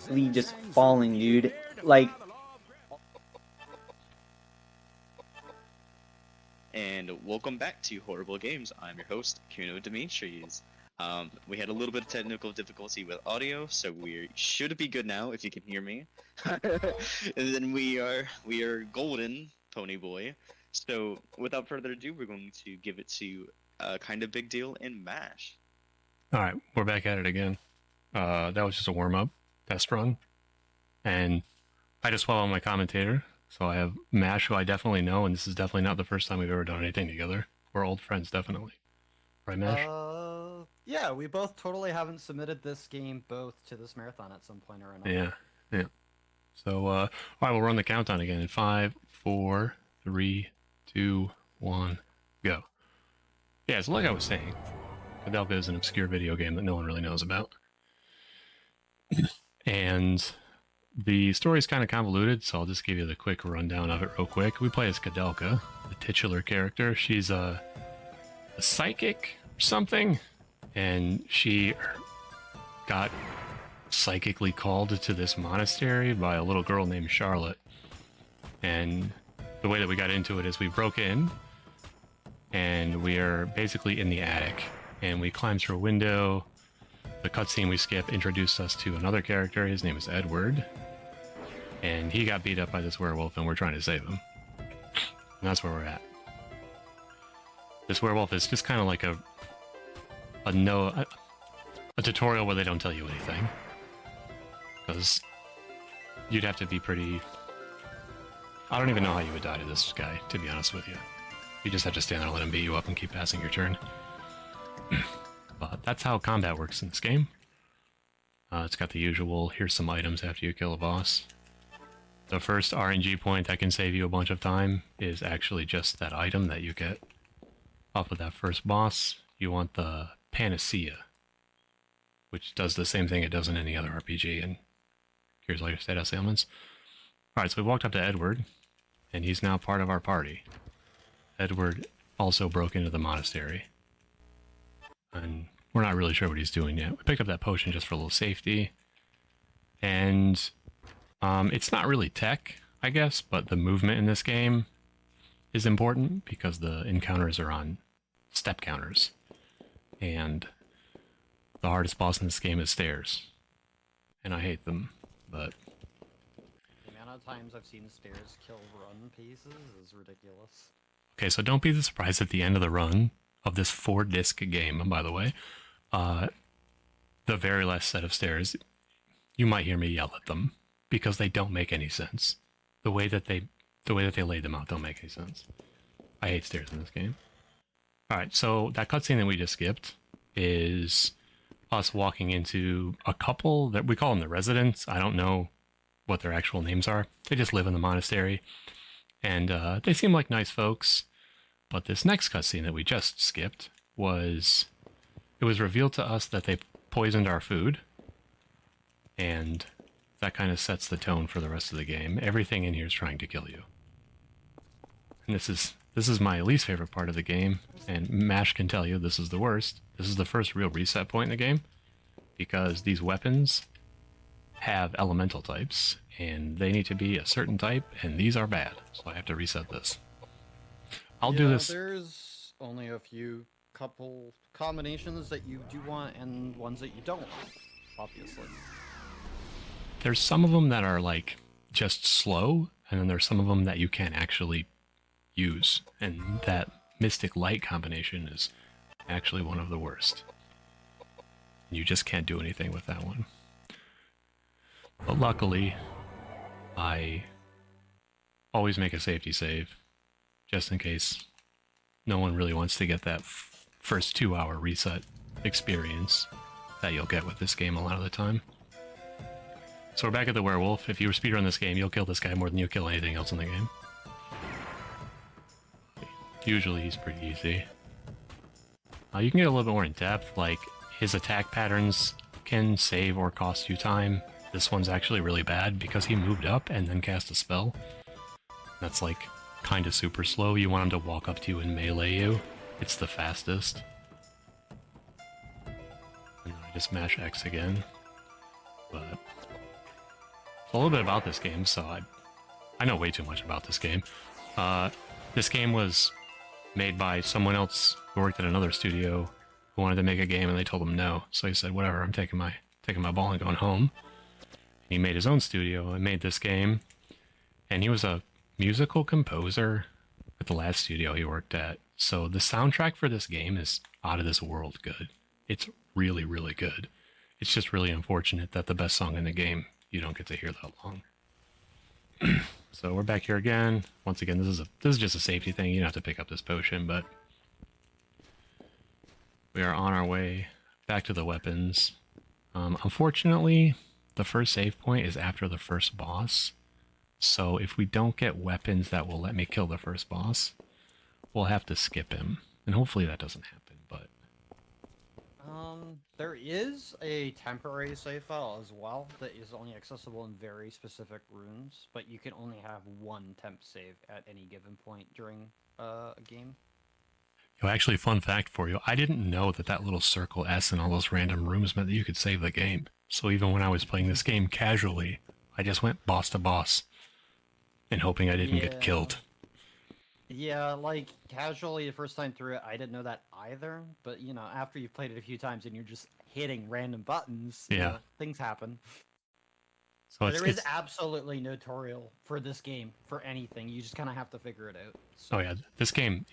constantly just falling, dude. Like, And welcome back to Horrible Games. I'm your host, Koudelka. We had a little bit of technical difficulty with audio, so we should be good now if you can hear me. And then we are golden, Pony Boy. So without further ado, we're going to give it to Kindabigdeal and Mash. All right, we're back at it again. That was just a warm-up test run, and I just swallowed my commentator. So I have Mash, who I definitely know, and this is definitely not the first time we've ever done anything together. We're old friends, definitely. Right, Mash? Yeah, we both totally haven't submitted this game both to this marathon at some point or another. Yeah. So, all right, we'll run the countdown again in 5, 4, 3, 2, 1, go. Yeah, so like I was saying, Koudelka is an obscure video game that no one really knows about. And the story is kind of convoluted, so I'll just give you the quick rundown of it real quick. We play as Koudelka, the titular character. She's a psychic or something, and she got psychically called to this monastery by a little girl named Charlotte. And the way that we got into it is we broke in, and we are basically in the attic, and we climbed through a window. The cutscene we skip introduced us to another character. His name is Edward. And he got beat up by this werewolf, and we're trying to save him. And that's where we're at. This werewolf is just kind of like a tutorial where they don't tell you anything. Because you'd have to be pretty... I don't even know how you would die to this guy, to be honest with you. You just have to stand there and let him beat you up and keep passing your turn. But that's how combat works in this game. It's got the usual, here's some items after you kill a boss. The first RNG point that can save you a bunch of time is actually just that item that you get off of that first boss. You want the Panacea, which does the same thing it does in any other RPG and cures all your status ailments. Alright, so we walked up to Edward, and he's now part of our party. Edward also broke into the monastery, and we're not really sure what he's doing yet. We picked up that potion just for a little safety, and it's not really tech, I guess, but the movement in this game is important because the encounters are on step counters. And the hardest boss in this game is stairs. And I hate them, but... The amount of times I've seen stairs kill run pieces is ridiculous. Okay, so don't be surprised at the end of the run of this 4-disc game, by the way. The very last set of stairs, you might hear me yell at them. Because they don't make any sense. The way that they laid them out don't make any sense. I hate stairs in this game. Alright, so that cutscene that we just skipped is us walking into a couple that we call them the residents. I don't know what their actual names are. They just live in the monastery. And they seem like nice folks. But this next cutscene that we just skipped was... It was revealed to us that they poisoned our food. And... that kind of sets the tone for the rest of the game. Everything in here is trying to kill you. And this is my least favorite part of the game, and Mash can tell you this is the worst. This is the first real reset point in the game, because these weapons have elemental types, and they need to be a certain type, and these are bad, so I have to reset this. I'll do this... There's only a few couple combinations that you do want, and ones that you don't want, obviously. There's some of them that are, like, just slow, and then there's some of them that you can't actually use. And that Mystic Light combination is actually one of the worst. You just can't do anything with that one. But luckily, I always make a safety save, just in case no one really wants to get that first 2-hour reset experience that you'll get with this game a lot of the time. So we're back at the werewolf. If you speedrun this game, you'll kill this guy more than you'll kill anything else in the game. Usually he's pretty easy. You can get a little bit more in depth, like his attack patterns can save or cost you time. This one's actually really bad because he moved up and then cast a spell. That's like kind of super slow. You want him to walk up to you and melee you. It's the fastest. And then I just mash X again. But a little bit about this game. So I know way too much about this game. This game was made by someone else who worked at another studio who wanted to make a game, and they told him no. So he said, "Whatever, I'm taking my ball and going home." And he made his own studio and made this game. And he was a musical composer at the last studio he worked at. So the soundtrack for this game is out of this world good. It's really, really good. It's just really unfortunate that the best song in the game you don't get to hear that long. So we're back here again. Once again, this is just a safety thing. You don't have to pick up this potion, but we are on our way back to the weapons. Unfortunately, the first save point is after the first boss. So if we don't get weapons that will let me kill the first boss, we'll have to skip him. And hopefully that doesn't happen, but... There is a temporary save file as well that is only accessible in very specific rooms, but you can only have one temp save at any given point during a game. Yo, actually, fun fact for you, I didn't know that that little circle S in all those random rooms meant that you could save the game. So even when I was playing this game casually, I just went boss to boss and hoping I didn't get killed. Yeah, like, casually the first time through it, I didn't know that either, but, you know, after you've played it a few times and you're just hitting random buttons, you know, things happen. So there is absolutely no tutorial for this game, for anything. You just kind of have to figure it out. So. Oh yeah, this game,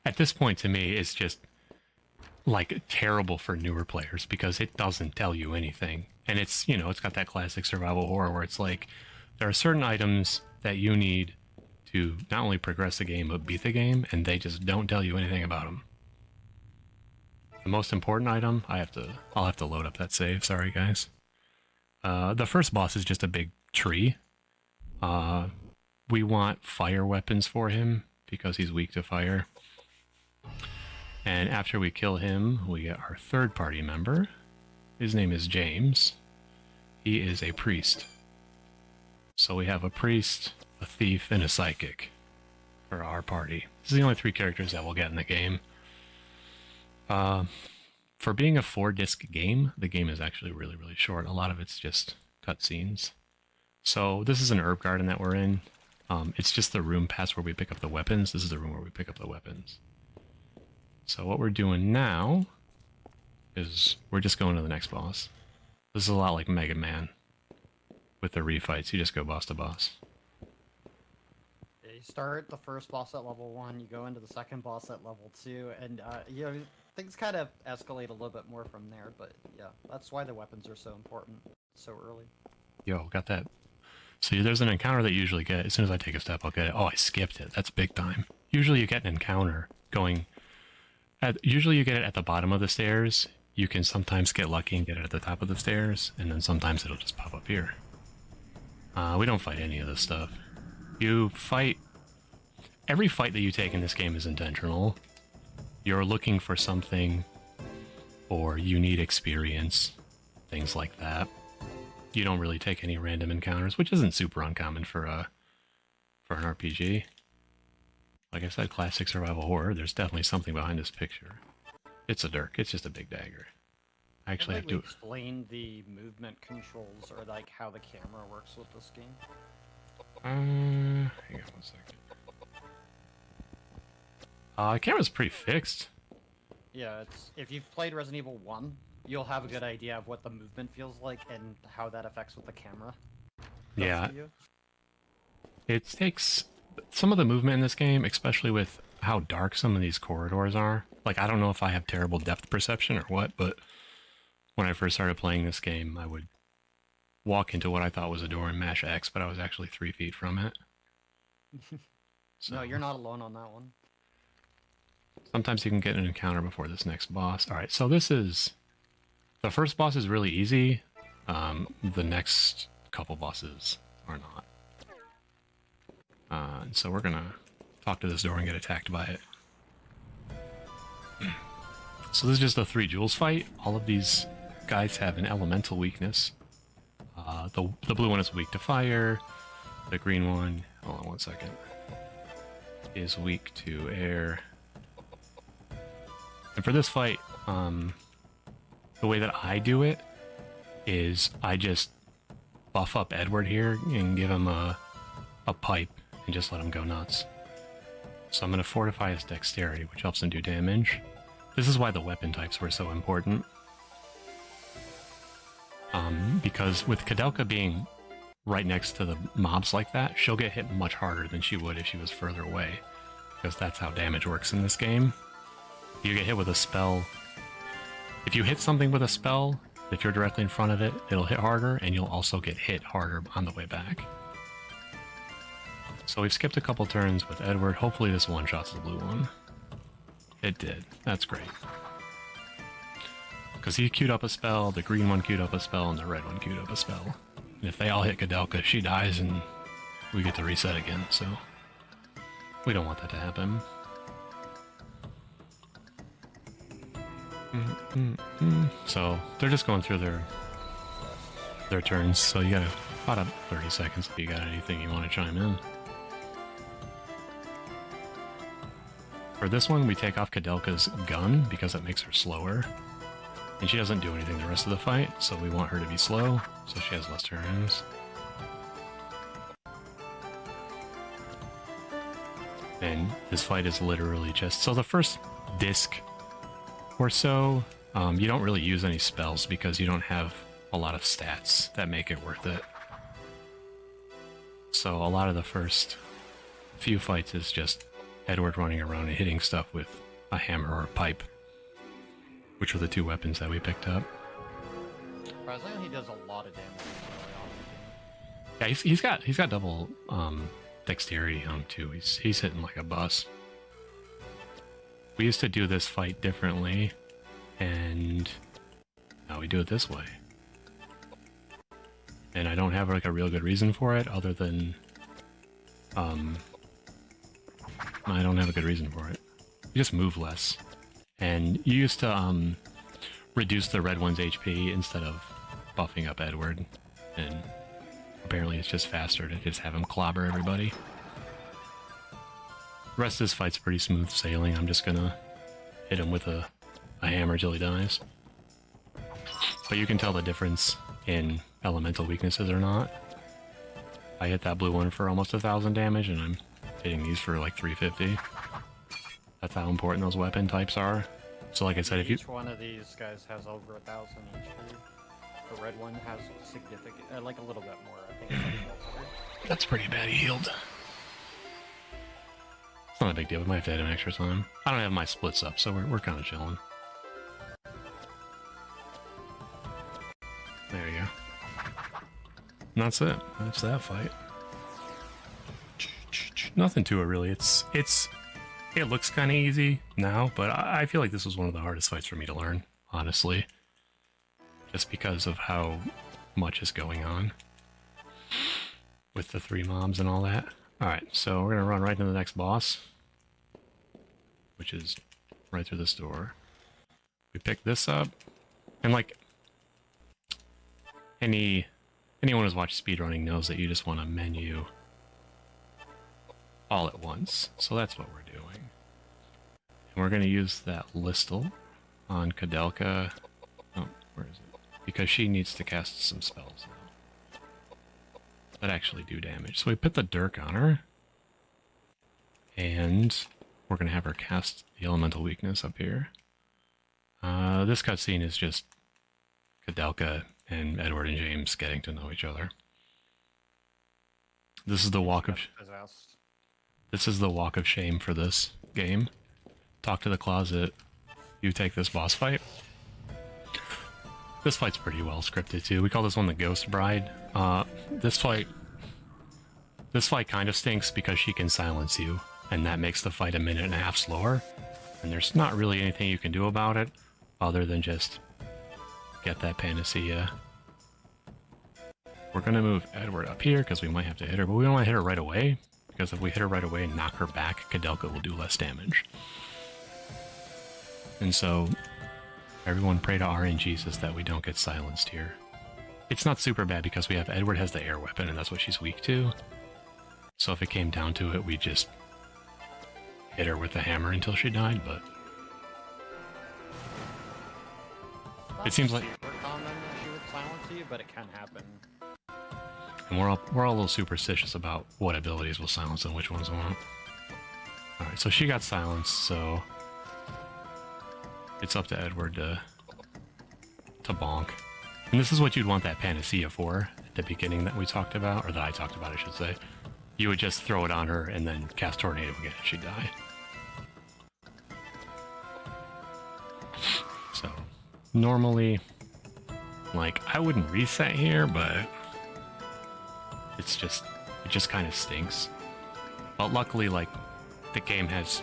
at this point to me, is just, like, terrible for newer players because it doesn't tell you anything. And it's, you know, it's got that classic survival horror where it's like, there are certain items that you need to not only progress the game, but beat the game, and they just don't tell you anything about them. The most important item, I'll have to load up that save, sorry guys. The first boss is just a big tree. We want fire weapons for him, because he's weak to fire. And after we kill him, we get our third party member. His name is James. He is a priest. So we have a priest, a thief, and a psychic for our party. This is the only 3 characters that we'll get in the game. For being a 4-disc game, the game is actually really, really short. A lot of it's just cutscenes. So this is an herb garden that we're in. It's just the room past where we pick up the weapons. This is the room where we pick up the weapons. So what we're doing now is we're just going to the next boss. This is a lot like Mega Man. With the refights, you just go boss to boss. You start the first boss at level 1, you go into the second boss at level 2, and you know, things kind of escalate a little bit more from there, but yeah, that's why the weapons are so important so early. Yo, got that. So there's an encounter that you usually get. As soon as I take a step, I'll get it. Oh, I skipped it. That's big time. Usually you get an encounter going... usually you get it at the bottom of the stairs. You can sometimes get lucky and get it at the top of the stairs, and then sometimes it'll just pop up here. We don't fight any of this stuff. You fight... Every fight that you take in this game is intentional. You're looking for something, or you need experience, things like that. You don't really take any random encounters, which isn't super uncommon for an RPG. Like I said, classic survival horror. There's definitely something behind this picture. It's a dirk. It's just a big dagger. I actually have to explain the movement controls or like how the camera works with this game. Hang on 1 second. The camera's pretty fixed. Yeah, it's if you've played Resident Evil 1, you'll have a good idea of what the movement feels like and how that affects with the camera. Yeah. It takes some of the movement in this game, especially with how dark some of these corridors are. Like, I don't know if I have terrible depth perception or what, but when I first started playing this game, I would walk into what I thought was a door and mash X, but I was actually 3 feet from it. So, no, you're not alone on that one. Sometimes you can get an encounter before this next boss. Alright, so this is... The first boss is really easy. The next couple bosses are not. And so we're gonna talk to this door and get attacked by it. So this is just a 3 jewels fight. All of these guys have an elemental weakness. The blue one is weak to fire. The green one, hold on 1 second, is weak to air. And for this fight, the way that I do it is I just buff up Edward here and give him a pipe and just let him go nuts. So I'm going to fortify his dexterity, which helps him do damage. This is why the weapon types were so important. Because with Koudelka being right next to the mobs like that, she'll get hit much harder than she would if she was further away. Because that's how damage works in this game. You get hit with a spell. If you hit something with a spell, if you're directly in front of it, it'll hit harder, and you'll also get hit harder on the way back. So we've skipped a couple turns with Edward. Hopefully this one-shots the blue one. It did. That's great. Because he queued up a spell, the green one queued up a spell, and the red one queued up a spell. And if they all hit Koudelka, she dies, and we get to reset again, so... we don't want that to happen. So they're just going through their turns, so you got about 30 seconds if you got anything you want to chime in. For this one, we take off Koudelka's gun because it makes her slower. And she doesn't do anything the rest of the fight, so we want her to be slow, so she has less turns. And this fight is literally just... so the first disc or so, you don't really use any spells because you don't have a lot of stats that make it worth it. So a lot of the first few fights is just Edward running around and hitting stuff with a hammer or a pipe, which were the two weapons that we picked up. Surprisingly, he does a lot of damage. Yeah, he's got double dexterity on him too. He's hitting like a bus. We used to do this fight differently, and now we do it this way. And I don't have like a real good reason for it, other than I don't have a good reason for it. You just move less. And you used to reduce the red one's HP instead of buffing up Edward. And apparently it's just faster to just have him clobber everybody. The rest of this fight's pretty smooth sailing. I'm just gonna hit him with a hammer till he dies. But you can tell the difference in elemental weaknesses or not. I hit that blue one for almost 1,000 damage, and I'm hitting these for like 350. That's how important those weapon types are. So like I said, if you... Each one of these guys has over 1,000 HP. The red one has significant, like a little bit more. I think it's like 1,200. That's pretty bad. He healed. It's not a big deal. We might have to hit him extra time. I don't have my splits up, so we're kind of chilling. There you go. And that's it. That's that fight. Nothing to it really. It looks kind of easy now, but I feel like this was one of the hardest fights for me to learn, honestly. Just because of how much is going on with the 3 mobs and all that. Alright, so we're going to run right into the next boss, which is right through this door. We pick this up, and like anyone who's watched speedrunning knows that you just want to menu all at once. So that's what we're doing. And we're going to use that listle on Koudelka. Oh, where is it? Because she needs to cast some spells now that actually do damage. So we put the Dirk on her, and we're going to have her cast the elemental weakness up here. This cutscene is just Koudelka and Edward and James getting to know each other. This is the walk of shame for this game. Talk to the closet. You take this boss fight. This fight's pretty well scripted too. We call this one the Ghost Bride. This fight kind of stinks because she can silence you, and that makes the fight 1.5 minutes slower. And there's not really anything you can do about it other than just get that panacea. We're gonna move Edward up here because we might have to hit her, but we don't want to hit her right away, because if we hit her right away and knock her back, Koudelka will do less damage. And so, everyone pray to RN Jesus that we don't get silenced here. It's not super bad because we have Edward has the air weapon, and that's what she's weak to. So if it came down to it, we'd just hit her with the hammer until she died, but... it seems like... super common that she would silence you, but it can happen. And we're all a little superstitious about what abilities will silence and which ones won't. Alright, so she got silenced, so it's up to Edward to bonk. And this is what you'd want that panacea for at the beginning that we talked about, or that I talked about, I should say. You would just throw it on her and then cast Tornado again and she'd die. So, normally, like, I wouldn't reset here, but it just kind of stinks. But luckily, like, the game has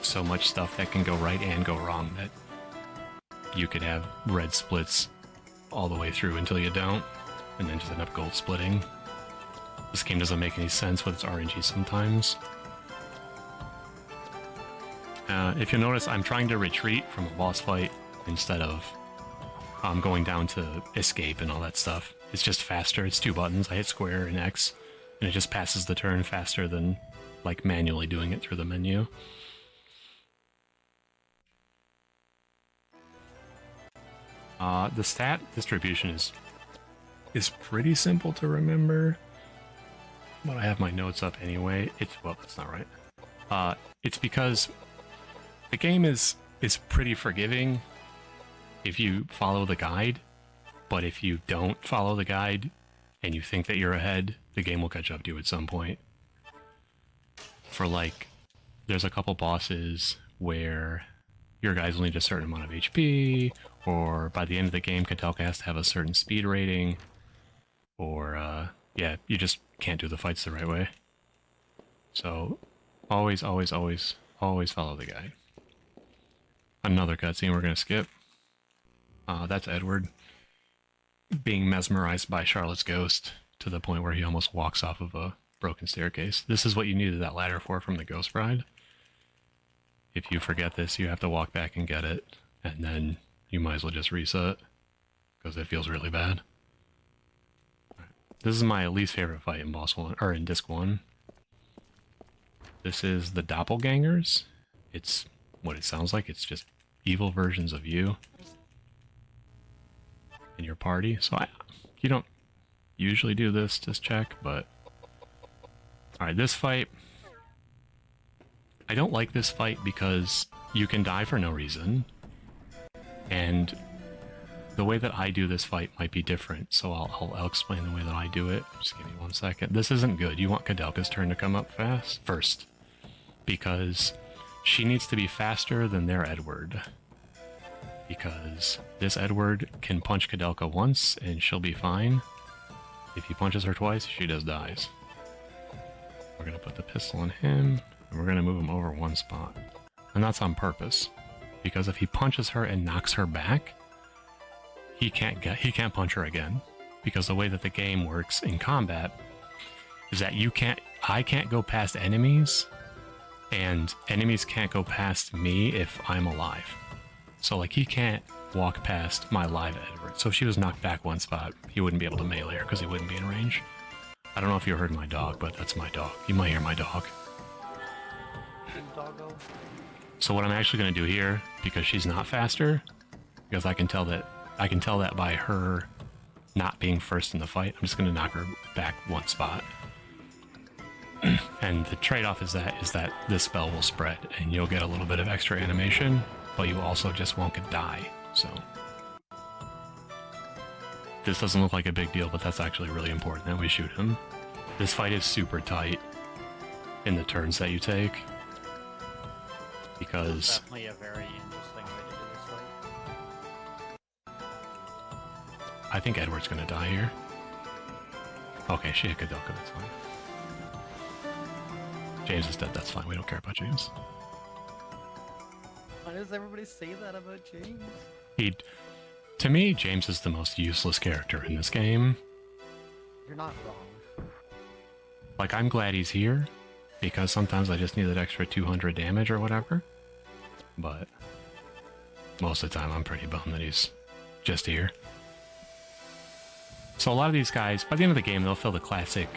so much stuff that can go right and go wrong that you could have red splits all the way through until you don't, and then just end up gold splitting. This game doesn't make any sense with its RNG sometimes. If you notice, I'm trying to retreat from a boss fight instead of going down to escape and all that stuff. It's just faster. It's 2 buttons. I hit square and X, and it just passes the turn faster than like manually doing it through the menu. The stat distribution is pretty simple to remember, but I have my notes up anyway. Well, that's not right. It's because the game is pretty forgiving if you follow the guide, but if you don't follow the guide and you think that you're ahead, the game will catch up to you at some point. For like, there's a couple bosses where your guys only need a certain amount of HP, or by the end of the game, Koudelka has to have a certain speed rating, or, yeah, you just can't do the fights the right way. So, always follow the guide. Another cutscene we're gonna skip. That's Edward being mesmerized by Charlotte's ghost to the point where he almost walks off of a broken staircase. This is what you needed that ladder for from the Ghost Bride. If you forget this, you have to walk back and get it, and then you might as well just reset, because it feels really bad. This is my least favorite fight in boss 1, or in disc 1. This is the doppelgangers. It's what it sounds like. It's just evil versions of you in your party. So you don't usually do this, just check, but alright, this fight, I don't like this fight because you can die for no reason, and the way that I do this fight might be different, so I'll explain the way that I do it. Just give me 1 second. This isn't good. You want Koudelka's turn to come up first, because she needs to be faster than their Edward. Because this Edward can punch Koudelka once and she'll be fine. If he punches her twice, she just dies. We're gonna put the pistol on him, and we're gonna move him over 1 spot. And that's on purpose, because if he punches her and knocks her back, he can't punch her again. Because the way that the game works in combat is that I can't go past enemies, and enemies can't go past me if I'm alive. So like, he can't walk past my live Edward. So if she was knocked back 1 spot, he wouldn't be able to melee her because he wouldn't be in range. I don't know if you heard my dog, but that's my dog. You might hear my dog. So what I'm actually going to do here, because she's not faster, because I can tell that by her not being first in the fight, I'm just going to knock her back 1 spot. And the trade-off is that this spell will spread, and you'll get a little bit of extra animation, but you also just won't die. So this doesn't look like a big deal, but that's actually really important that we shoot him. This fight is super tight in the turns that you take, because Definitely a very interesting way to do this fight. I think Edward's gonna die here. Okay, she hit Koudelka, that's fine. James is dead, that's fine, we don't care about James. Why does everybody say that about James? To me, James is the most useless character in this game. You're not wrong. Like, I'm glad he's here, because sometimes I just need that extra 200 damage or whatever. But most of the time, I'm pretty bummed that he's just here. So a lot of these guys, by the end of the game, they'll fill the classic,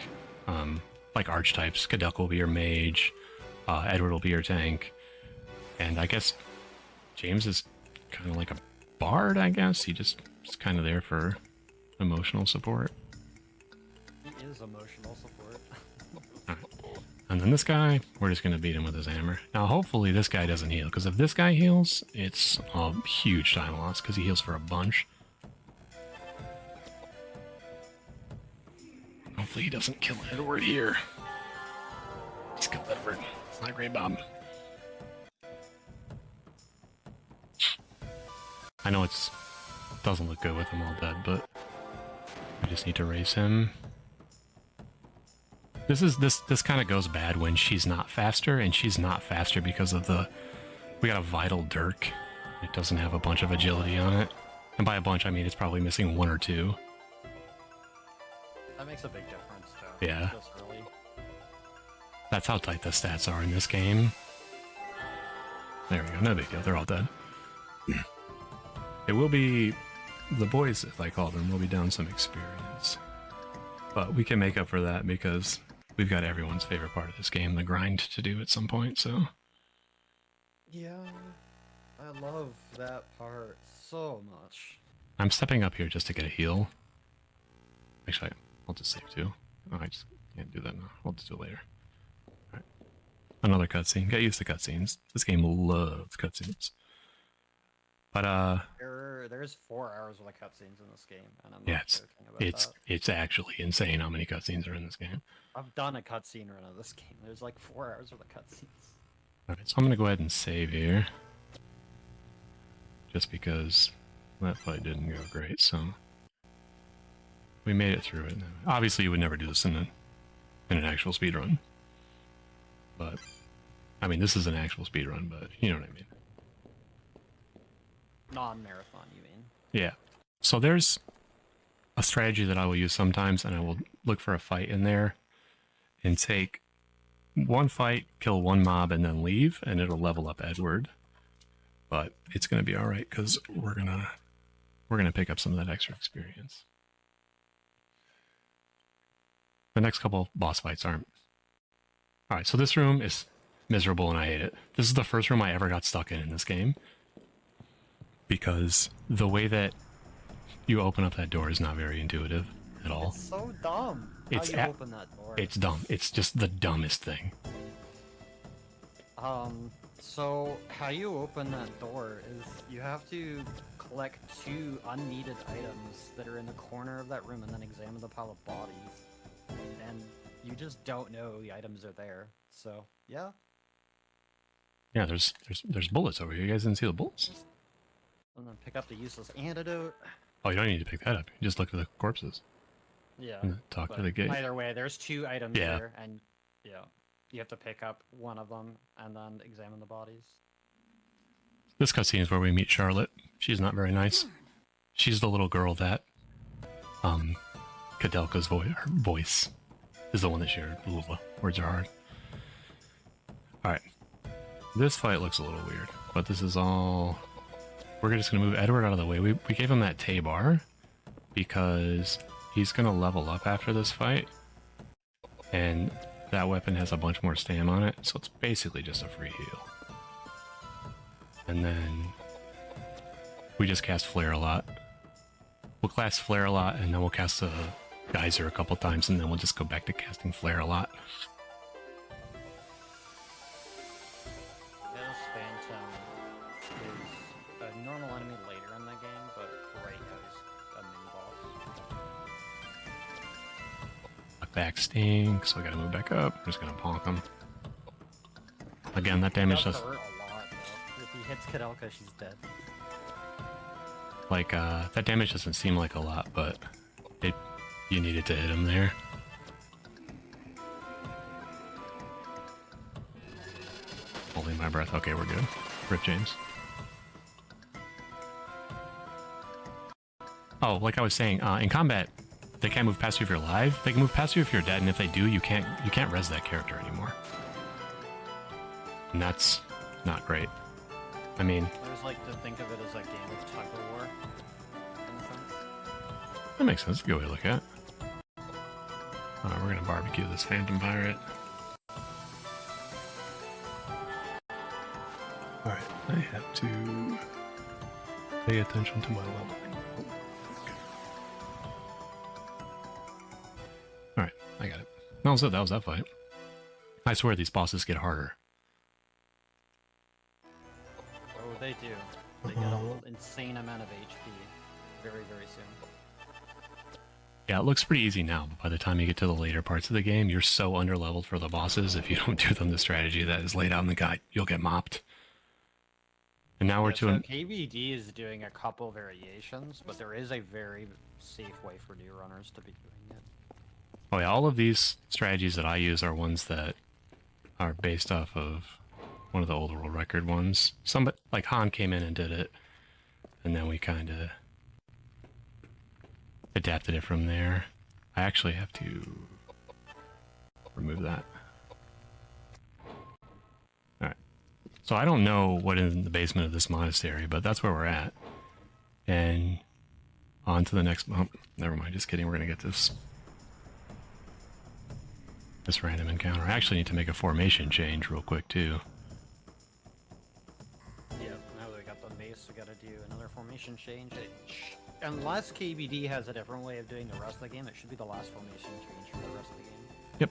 like, archetypes. Koudelka will be your mage, Edward will be your tank, and I guess James is kind of like a bard, I guess. He just is kind of there for emotional support. He is There's emotional support. And then this guy, we're just gonna beat him with his hammer. Now, hopefully this guy doesn't heal, because if this guy heals, it's a huge time loss, because he heals for a bunch. Hopefully he doesn't kill Edward here. Just kill Edward. It's not great, Bob. I know it doesn't look good with him all dead, but I just need to raise him. This kind of goes bad when she's not faster, and she's not faster because of we got a vital Dirk. It doesn't have a bunch of agility on it. And by a bunch, I mean it's probably missing 1 or 2. That makes a big difference, too. Yeah. Just really... That's how tight the stats are in this game. There we go, no big deal, they're all dead. It will be... The boys, if I call them, will be down some experience. But we can make up for that because we've got everyone's favorite part of this game, the grind, to do at some point, so... Yeah, I love that part so much. I'm stepping up here just to get a heal. Actually, I'll just save too. Oh, I just can't do that now. I'll just do it later. Alright. Another cutscene. Get used to cutscenes. This game loves cutscenes. But, There's 4 hours worth of cutscenes in this game, and I'm yeah, not joking about that. it's actually insane how many cutscenes are in this game. I've done a cutscene run of this game. There's like 4 hours worth of cutscenes. Alright, so I'm gonna go ahead and save here. Just because that fight didn't go great, so... We made it through it. Obviously, you would never do this in an actual speedrun. But, I mean, this is an actual speedrun, but you know what I mean. Non-marathon, you mean? Yeah. So there's a strategy that I will use sometimes, and I will look for a fight in there and take one fight, kill one mob, and then leave, and it'll level up Edward. But it's going to be alright, because we're gonna pick up some of that extra experience. The next couple of boss fights aren't. Alright, so this room is miserable and I hate it. This is the first room I ever got stuck in this game. Because the way that you open up that door is not very intuitive at all. It's so dumb. It's how you open that door. It's dumb. It's just the dumbest thing. So how you open that door is you have to collect 2 unneeded items that are in the corner of that room and then examine the pile of bodies. And you just don't know the items are there. So, yeah. Yeah, there's bullets over here. You guys didn't see the bullets? And then pick up the useless antidote. Oh, you don't need to pick that up. You just look at the corpses. Yeah. And talk to the gate. Either way, there's 2 items Yeah. there, and yeah, you have to pick up one of them and then examine the bodies. This cutscene is where we meet Charlotte. She's not very nice. She's the little girl that, Koudelka's voice is the one that shared. Ooh, the words are hard. Alright. This fight looks a little weird, but this is all... We're just going to move Edward out of the way. We gave him that T-bar because he's going to level up after this fight. And that weapon has a bunch more stam on it, so it's basically just a free heal. And then we just cast Flare a lot. We'll cast Flare a lot, and then we'll cast a Geyser a couple times, and then we'll just go back to casting Flare a lot. This Phantom is a normal enemy later in the game, but right now he's a mini boss. Back sting, so I gotta move back up. I'm just gonna ponk him. Again, that damage does... hurt a lot, though. If he hits Koudelka, she's dead. Like, that damage doesn't seem like a lot, but you needed to hit him there. Holding my breath. Okay, we're good. Rip James. Oh, like I was saying, in combat, they can't move past you if you're alive. They can move past you if you're dead, and if they do, you can't res that character anymore. And that's not great. I mean... I always like to think of it as a game of tug-of-war, in a sense. That makes sense. Good way to look at it. Alright, we're gonna barbecue this Phantom Pirate. Alright, I have to pay attention to my leveling. Alright, I got it. That was it. That was that fight. I swear these bosses get harder. Oh, they do. They get an insane amount of HP very, very soon. Yeah, it looks pretty easy now, but by the time you get to the later parts of the game, you're so underleveled for the bosses. If you don't do them the strategy that is laid out in the guide, you'll get mopped. And now we're to so KBD is doing a couple variations, but there is a very safe way for new runners to be doing it. Oh yeah, all of these strategies that I use are ones that are based off of one of the old world record ones. Somebody like Han came in and did it, and then we kind of adapted it from there. I actually have to remove that. Alright. So I don't know what is in the basement of this monastery, but that's where we're at. And on to the next... Oh, never mind, just kidding. We're going to get this random encounter. I actually need to make a formation change real quick, too. Yeah, now that we got the mace, we gotta do another formation change. Unless KBD has a different way of doing the rest of the game, it should be the last formation change for the rest of the game. Yep.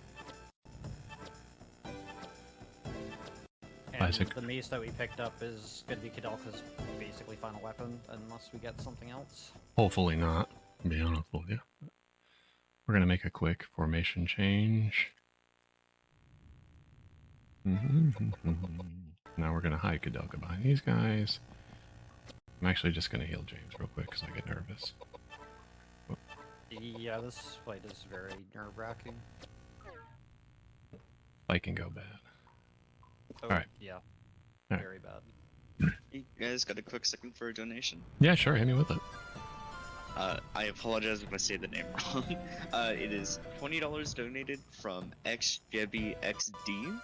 And Isaac. the mace that we picked up is going to be Koudelka's basically final weapon, unless we get something else. Hopefully not, to be honest with you. We're going to make a quick formation change. Now we're going to hide Koudelka behind these guys. I'm actually just going to heal James real quick because I get nervous. Oh. Yeah, this fight is very nerve-wracking. Fight can go bad. Oh, Alright. Yeah. Alright. Very bad. You guys got a quick second for a donation? Yeah, sure, hit me with it. I apologize if I say the name wrong. It is $20 donated from XJBXD,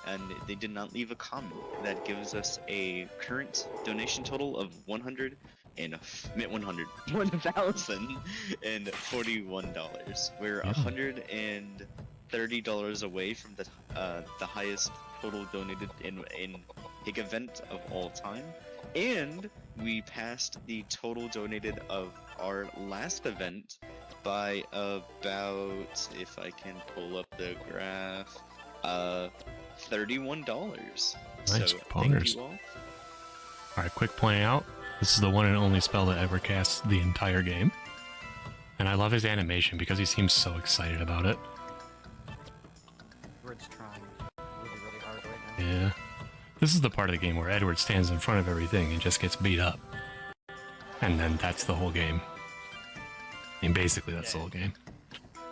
and they did not leave a comment. That gives us a current donation total of $1,041. We're $130 away from the highest total donated in HIG event of all time, and we passed the total donated of our last event by about, if I can pull up the graph, $31. Nice, so poggers. thank you all. Alright, quick point out. This is the one and only spell that ever casts the entire game. And I love his animation because he seems so excited about it. Edward's trying really, really hard right now. Yeah. This is the part of the game where Edward stands in front of everything and just gets beat up. And then that's the whole game. I mean, basically that's the whole game.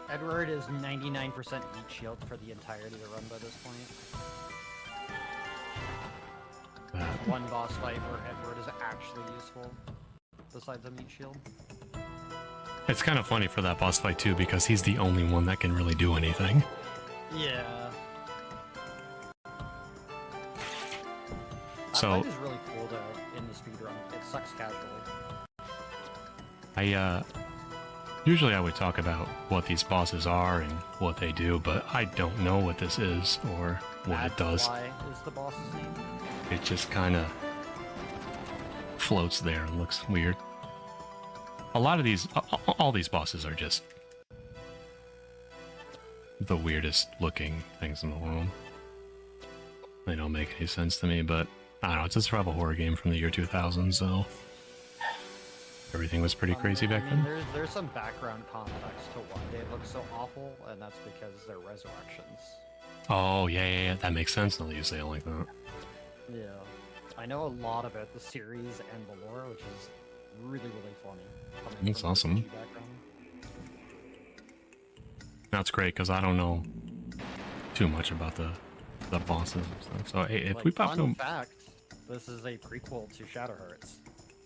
Edward is 99% meat shield for the entirety of the run by this point. One boss fight where Edward is actually useful, besides a meat shield. It's kind of funny for that boss fight too, because he's the only one that can really do anything. Yeah. That So fight is really cool though in the speedrun. It sucks casually. Usually I would talk about what these bosses are and what they do, but I don't know what this is or what it does. Why is the boss's name? It just kind of floats there and looks weird. A lot of these, all these bosses are just the weirdest looking things in the world. They don't make any sense to me, but I don't know, it's a survival horror game from the year 2000, so everything was pretty crazy back then. There's some background context to why they look so awful, and that's because they're resurrections. Oh, yeah, that makes sense now that you say it like that. Yeah. I know a lot about the series and the lore, which is really, really funny. That's awesome. Background. That's great, because I don't know too much about the bosses and stuff. So, hey, if we pop fun them... fact, this is a prequel to Shadow Hearts.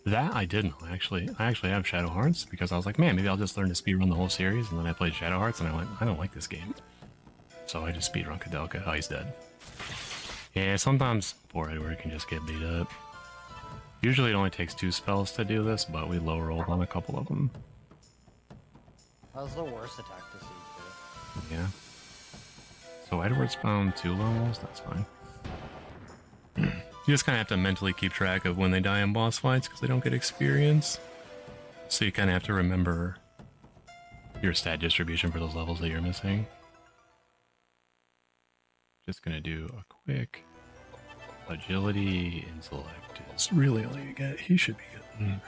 That I didn't actually. I actually have Shadow Hearts because I was like, man, maybe I'll just learn to speedrun the whole series. And then I played Shadow Hearts and I went, I don't like this game. So I just speedrun Koudelka. Oh, he's dead. Yeah, sometimes poor Edward can just get beat up. Usually it only takes 2 spells to do this, but we low rolled on a couple of them. That was the worst attack to see, too. Yeah. So Edward's found 2 levels. That's fine. You just kind of have to mentally keep track of when they die in boss fights because they don't get experience. So you kind of have to remember your stat distribution for those levels that you're missing. Just gonna do a quick agility. Intellect is really all you get. He should be getting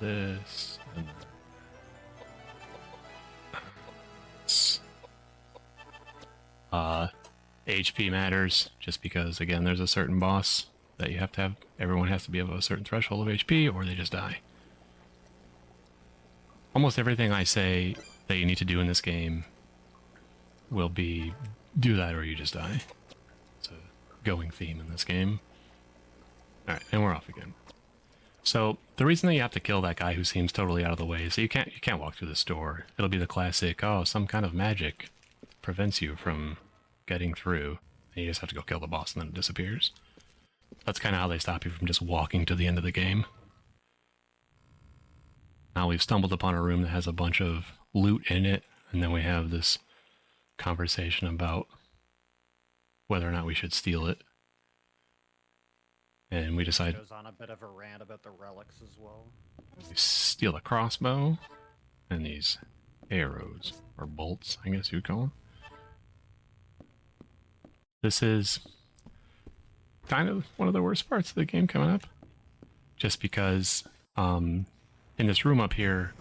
this and this. HP matters just because, again, there's a certain boss that you have to have. Everyone has to be above a certain threshold of HP or they just die. Almost everything I say that you need to do in this game will be do that or you just die. It's a going theme in this game. Alright, and we're off again. So the reason that you have to kill that guy who seems totally out of the way is that you can't walk through this door. It'll be the classic, oh, some kind of magic prevents you from getting through, and you just have to go kill the boss and then it disappears. That's kind of how they stop you from just walking to the end of the game. Now we've stumbled upon a room that has a bunch of loot in it, and then we have this conversation about whether or not we should steal it. And we decide Goes on a bit of a rant about the relics as well. we steal the crossbow and these arrows, or bolts, I guess you'd call them. This is kind of one of the worst parts of the game coming up. Just because in this room up here,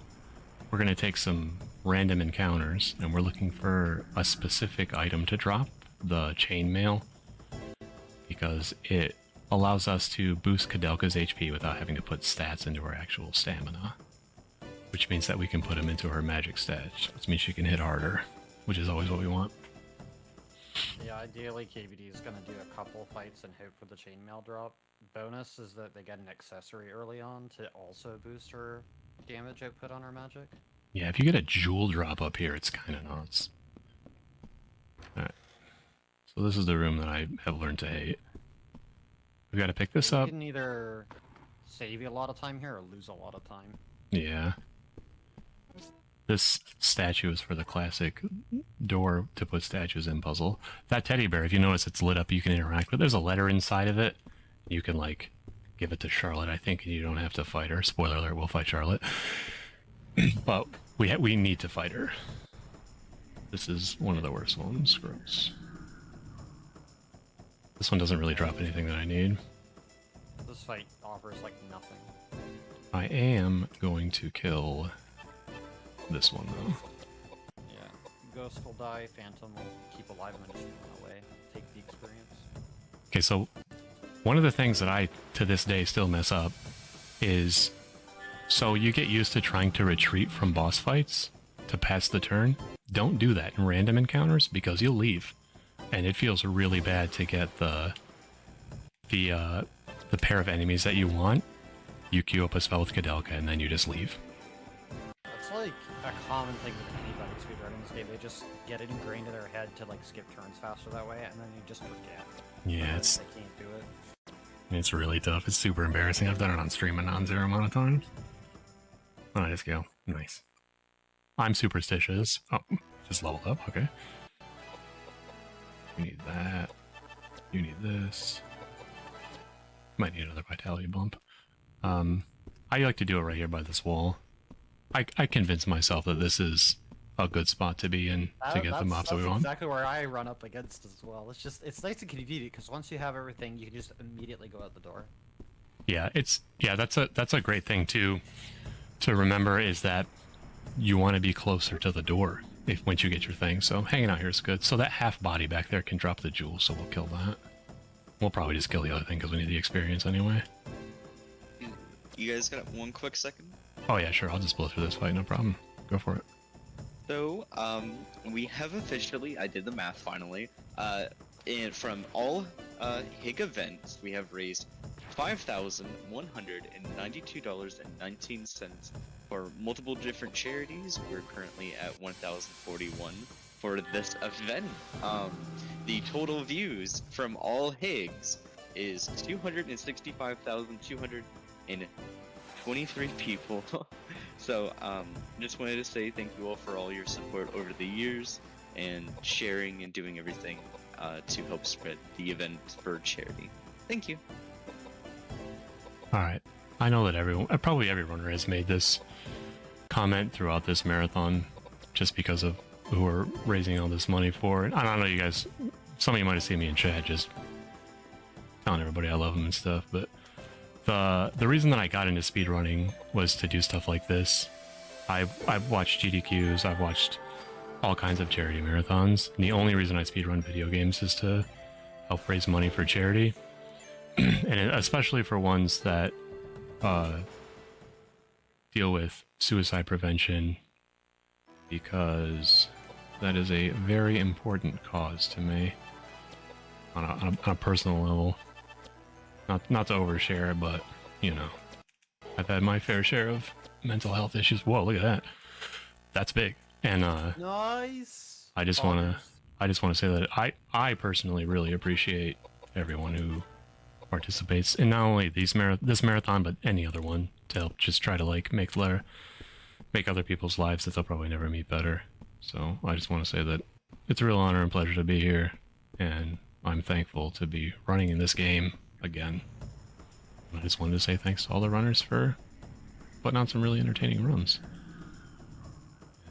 we're going to take some random encounters, and we're looking for a specific item to drop, the chainmail, because it allows us to boost Koudelka's HP without having to put stats into her actual stamina. Which means that we can put them into her magic stats, which means she can hit harder, which is always what we want. Yeah, ideally KBD is going to do a couple fights and hope for the chainmail drop. Bonus is that they get an accessory early on to also boost her damage output on her magic. Yeah, if you get a jewel drop up here, it's kind of nuts. Alright. So this is the room that I have learned to hate. We've got to pick this You up. can either save you a lot of time here or lose a lot of time. Yeah. This statue is for the classic door to put statues in puzzle. That teddy bear, if you notice it's lit up, you can interact with. There's a letter inside of it. You can, like, give it to Charlotte, I think, and you don't have to fight her. Spoiler alert, we'll fight Charlotte. But we need to fight her. This is one of the worst ones. Gross. This one doesn't really drop anything that I need. This fight offers, like, nothing. I am going to kill this one, though. Yeah. Ghost will die, Phantom will keep alive and then just run away. Take the experience. Okay, so one of the things that I, to this day, still mess up is... So you get used to trying to retreat from boss fights to pass the turn. Don't do that in random encounters because you'll leave. And it feels really bad to get the pair of enemies that you want. You queue up a spell with Koudelka and then you just leave. It's like a common thing with anybody speedrunning this game. They just get it ingrained in their head to like skip turns faster that way, and then you just forget. Yeah, it's... They can't do it. It's really tough. It's super embarrassing. I've done it on stream a non-zero amount of times. And I just go, nice. I'm superstitious. Oh, just leveled up, okay. You need that. You need this. Might need another vitality bump. I like to do it right here by this wall. I convince myself that this is a good spot to be in to get the mobs that we want. That's exactly where I run up against as well. It's nice and convenient because once you have everything, you can just immediately go out the door. Yeah, that's a great thing to remember is that you want to be closer to the door once you get your thing. So hanging out here is good. So that half body back there can drop the jewel, so we'll kill that. We'll probably just kill the other thing because we need the experience anyway. You guys got one quick second? Oh yeah, sure. I'll just blow through this fight, no problem. Go for it. So, we have officially, I did the math finally, and from all HIG events, we have raised $5,192.19 for multiple different charities. We're currently at 1,041 for this event. The total views from all HIGs is 265,223 people. So, just wanted to say thank you all for all your support over the years and sharing and doing everything to help spread the event for charity. Thank you. Alright. I know that probably every runner has made this comment throughout this marathon just because of who we're raising all this money for. And I don't know you guys some of you might have seen me in chat just telling everybody I love them and stuff, but the reason that I got into speedrunning was to do stuff like this. I've watched GDQs, I've watched all kinds of charity marathons, and the only reason I speedrun video games is to help raise money for charity, and especially for ones that deal with suicide prevention, because that is a very important cause to me on a personal level. Not to overshare, but you know, I've had my fair share of mental health issues. Whoa, look at that. That's big. And Nice. I just want to say that I personally really appreciate everyone who participates in not only this marathon, but any other one, to help just try to like make other people's lives that they'll probably never meet better. So I just want to say that it's a real honor and pleasure to be here, and I'm thankful to be running in this game again. I just wanted to say thanks to all the runners for putting on some really entertaining runs.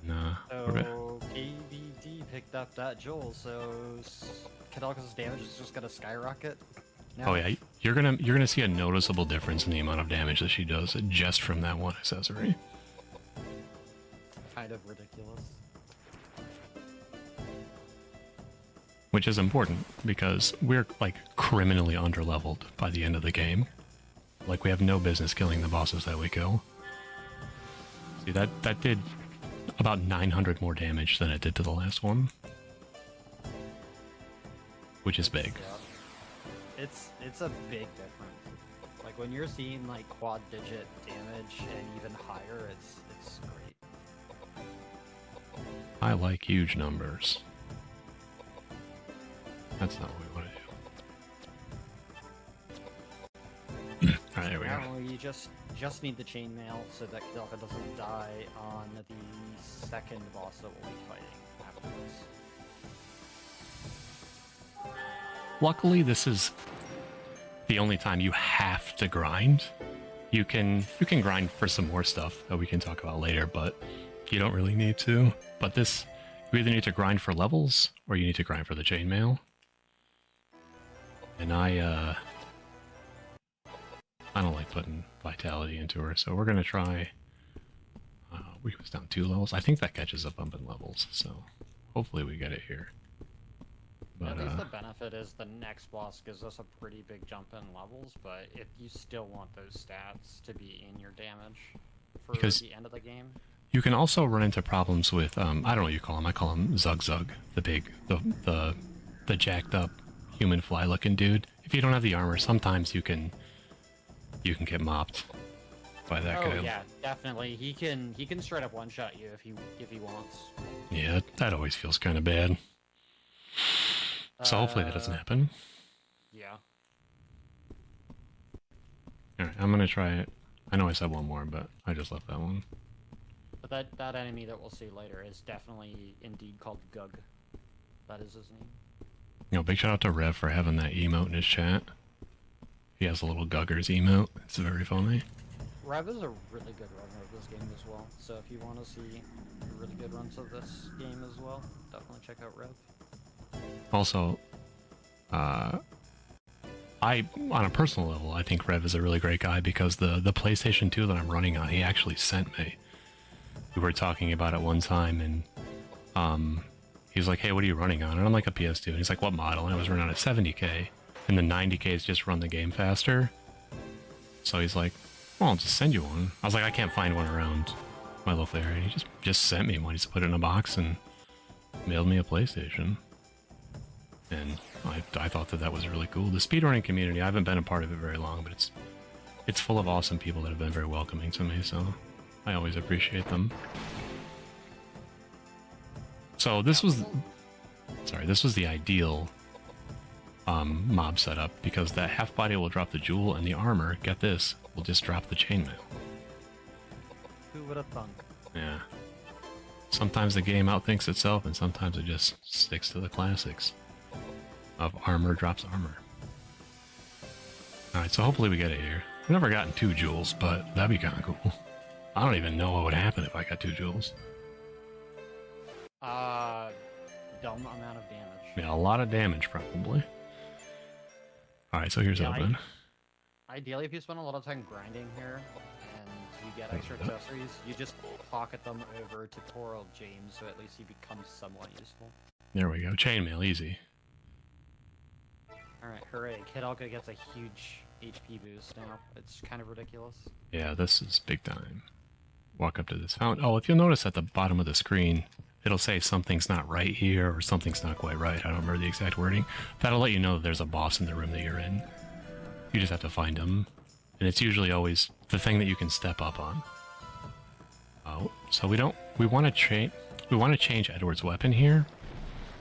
And we're back. So KBD picked up that jewel, so Koudelka's damage is just gonna skyrocket. Now. Oh yeah, you're gonna see a noticeable difference in the amount of damage that she does just from that one accessory. Kind of ridiculous. Which is important, because we're, like, criminally underleveled by the end of the game. Like, we have no business killing the bosses that we kill. See, that did about 900 more damage than it did to the last one. Which is big. Yeah. It's a big difference. Like, when you're seeing, like, quad-digit damage and even higher, it's great. I like huge numbers. That's not what we want to do. Alright, there we go. Now you just need the chainmail so that Koudelka doesn't die on the second boss that we'll be fighting after this. Luckily, this is the only time you have to grind. You can grind for some more stuff that we can talk about later, but you don't really need to. But this, you either need to grind for levels, or you need to grind for the chainmail. And I don't like putting vitality into her, so we're gonna try. We was down 2 levels. I think that catches up in levels, so hopefully we get it here. But at least the benefit is the next boss gives us a pretty big jump in levels, but if you still want those stats to be in your damage for the end of the game. You can also run into problems with I don't know what you call them. I call him Zug Zug, the jacked up human fly looking dude. If you don't have the armor, sometimes you can get mopped by that guy. Oh yeah, definitely. He can straight up one shot you if he wants. Yeah, that always feels kind of bad. So hopefully that doesn't happen. Yeah. Alright, I'm gonna try it. I know I said one more, but I just left that one. But that enemy that we'll see later is definitely indeed called Gug. That is his name. You know, big shout out to Rev for having that emote in his chat. He has a little Guggers emote. It's very funny. Rev is a really good runner of this game as well. So if you want to see really good runs of this game as well, definitely check out Rev. Also, on a personal level, I think Rev is a really great guy, because the PlayStation 2 that I'm running on, he actually sent me. We were talking about it one time, and he's like, hey, what are you running on? And I'm like, a PS2. And he's like, what model? And I was running on a 70K. And the 90Ks just run the game faster. So he's like, well, I'll just send you one. I was like, I can't find one around my local area. And he just sent me one. He just put it in a box and mailed me a PlayStation. And I thought that was really cool. The speedrunning community, I haven't been a part of it very long, but it's full of awesome people that have been very welcoming to me, so I always appreciate them. So this was the ideal mob setup, because that half body will drop the jewel, and the armor, get this, will just drop the chainmail. Who would have thunk? Yeah. Sometimes the game outthinks itself, and sometimes it just sticks to the classics of armor drops armor. Alright, so hopefully we get it here. I've never gotten 2 jewels, but that'd be kind of cool. I don't even know what would happen if I got 2 jewels. dumb amount of damage. Yeah, a lot of damage, probably. Alright, so here's open. Ideally, if you spend a lot of time grinding here, and you get extra accessories, you just pocket them over to poor old James, so at least he becomes somewhat useful. There we go. Chainmail, easy. Alright, hooray. Koudelka gets a huge HP boost now. It's kind of ridiculous. Yeah, this is big time. Walk up to this fountain. Oh, if you'll notice at the bottom of the screen, it'll say something's not right here or something's not quite right. I don't remember the exact wording. That'll let you know that there's a boss in the room that you're in. You just have to find him. And it's usually always the thing that you can step up on. Oh, so we want to change Edward's weapon here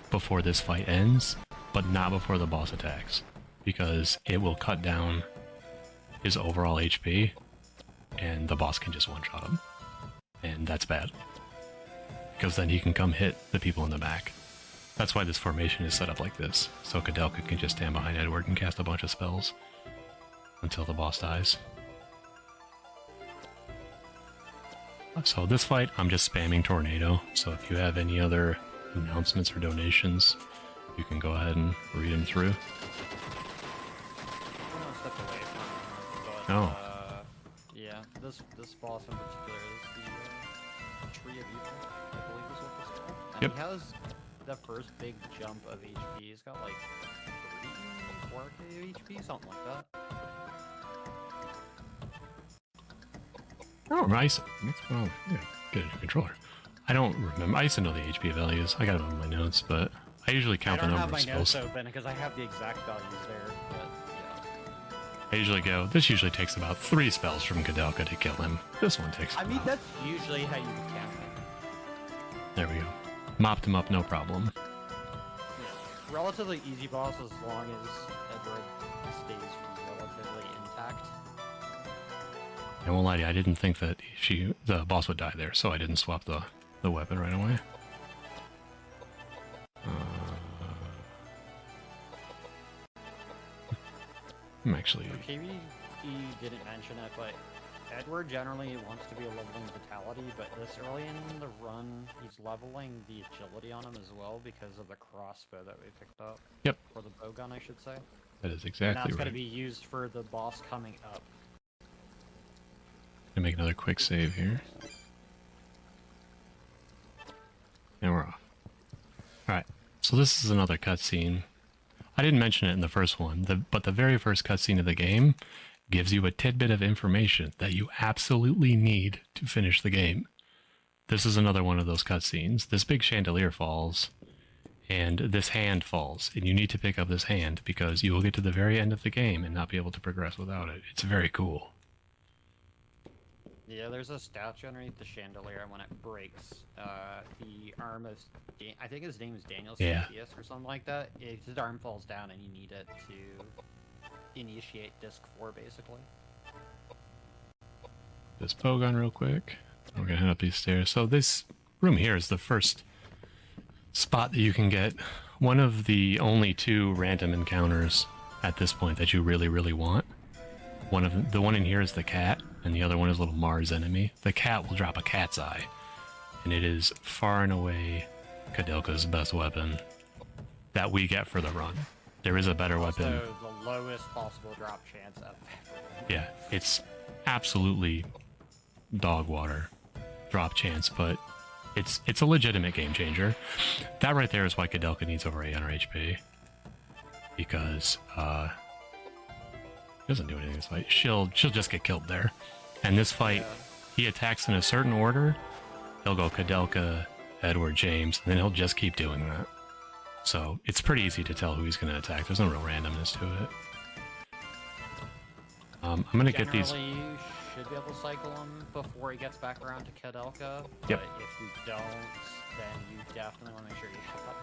before this fight ends, but not before the boss attacks, because it will cut down his overall HP and the boss can just one-shot him. And that's bad, because then he can come hit the people in the back. That's why this formation is set up like this, so Koudelka can just stand behind Edward and cast a bunch of spells until the boss dies. So this fight, I'm just spamming Tornado, so if you have any other announcements or donations, you can go ahead and read them through. Oh. Yeah, this boss in particular is the Tree of Evil, I believe is what this is called. And Yep. he has the first big jump of HP. He's got like 4k HP, something like that. Oh, nice. Well, yeah, get a new controller. I don't remember. I used to know the HP values. I got them on my notes, but I usually count the number of spells. I don't have my notes open because I have the exact values there, but yeah. I usually go, this usually takes about 3 spells from Koudelka to kill him. This one takes I mean, that's usually how you count it. There we go. Mopped him up, no problem. Yeah. Relatively easy boss as long as Edward stays relatively intact. I won't lie to you, I didn't think that the boss would die there, so I didn't swap the weapon right away. I'm actually... Maybe he didn't mention it, but Edward generally wants to be a leveling vitality, but this early in the run, he's leveling the agility on him as well because of the crossbow that we picked up. Yep. Or the bowgun, I should say. That is And exactly that's right. going to be used for the boss coming up. Gonna make another quick save here. And we're off. Alright, so this is another cutscene. I didn't mention it in the first one, but the very first cutscene of the game gives you a tidbit of information that you absolutely need to finish the game. This is another one of those cutscenes. This big chandelier falls, and this hand falls, and you need to pick up this hand because you will get to the very end of the game and not be able to progress without it. It's very cool. Yeah, there's a statue underneath the chandelier, and when it breaks, the arm of... I think his name is Daniel Yeah. Cepheus or something like that. His arm falls down, and you need it to initiate Disc 4, basically. This bowgun real quick. We're gonna head up these stairs. So this room here is the first spot that you can get one of the only 2 random encounters at this point that you really, really want. The one in here is the cat, and the other one is little Mars enemy. The cat will drop a cat's eye, and it is far and away Koudelka's best weapon that we get for the run. There is a better weapon. Also, the lowest possible drop chance of everything. Yeah, it's absolutely dog water drop chance, but it's a legitimate game changer. That right there is why Koudelka needs over 800 HP, because he doesn't do anything in this fight. She'll just get killed there. And this fight, he attacks in a certain order. He'll go Koudelka, Edward, James, and then he'll just keep doing that. So it's pretty easy to tell who he's going to attack. There's no real randomness to it. I'm going to get these... Generally, you should be able to cycle him before he gets back around to Koudelka. Yep. But if you don't, then you definitely want to make sure you have that.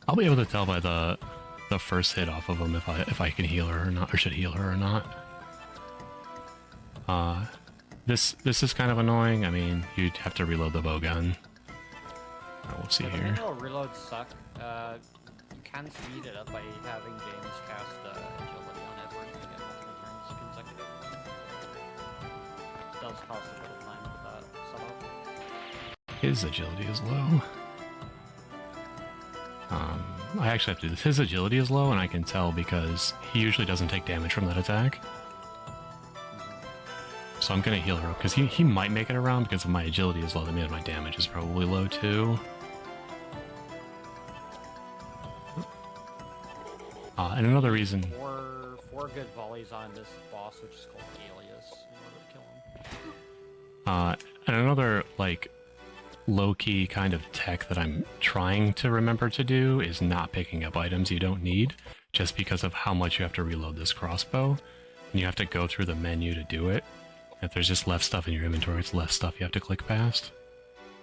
I'll be able to tell by the first hit off of him if I can heal her or not, or should heal her or not. This is kind of annoying. I mean, you'd have to reload the bowgun. We'll see here. The reloads suck. You can speed it up by having James cast agility on Edward to get multiple turns consecutively. It does cost a little time for that setup. his agility is low. I actually have to do this. His agility is low, and I can tell because he usually doesn't take damage from that attack. So I'm gonna heal her up, because he might make it around because if my agility is low, that means my damage is probably low too. And another reason... Four good volleys on this boss, which is called Alias, in order to kill him. And another, like, low-key kind of tech that I'm trying to remember to do is not picking up items you don't need, just because of how much you have to reload this crossbow, and you have to go through the menu to do it. If there's just left stuff in your inventory, it's less stuff you have to click past.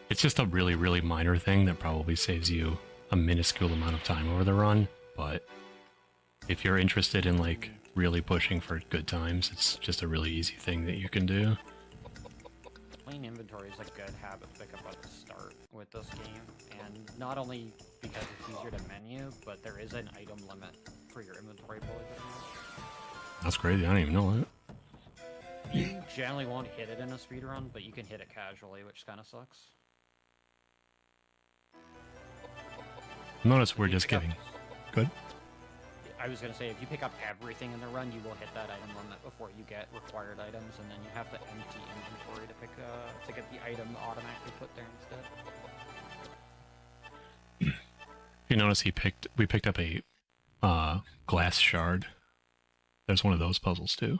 It's just a really, really minor thing that probably saves you a minuscule amount of time over the run, but if you're interested in, like, really pushing for good times, it's just a really easy thing that you can do. Clean inventory is a good habit to pick up at the start with this game, and not only because it's easier to menu, but there is an item limit for your inventory, believe it or not. That's crazy, I didn't even know that. You generally won't hit it in a speedrun, but you can hit it casually, which kind of sucks. Notice we're just getting... Good? I was going to say, if you pick up everything in the run, you will hit that item limit before you get required items, and then you have to empty inventory to get the item automatically put there instead. If you notice, we picked up a glass shard. There's one of those puzzles too.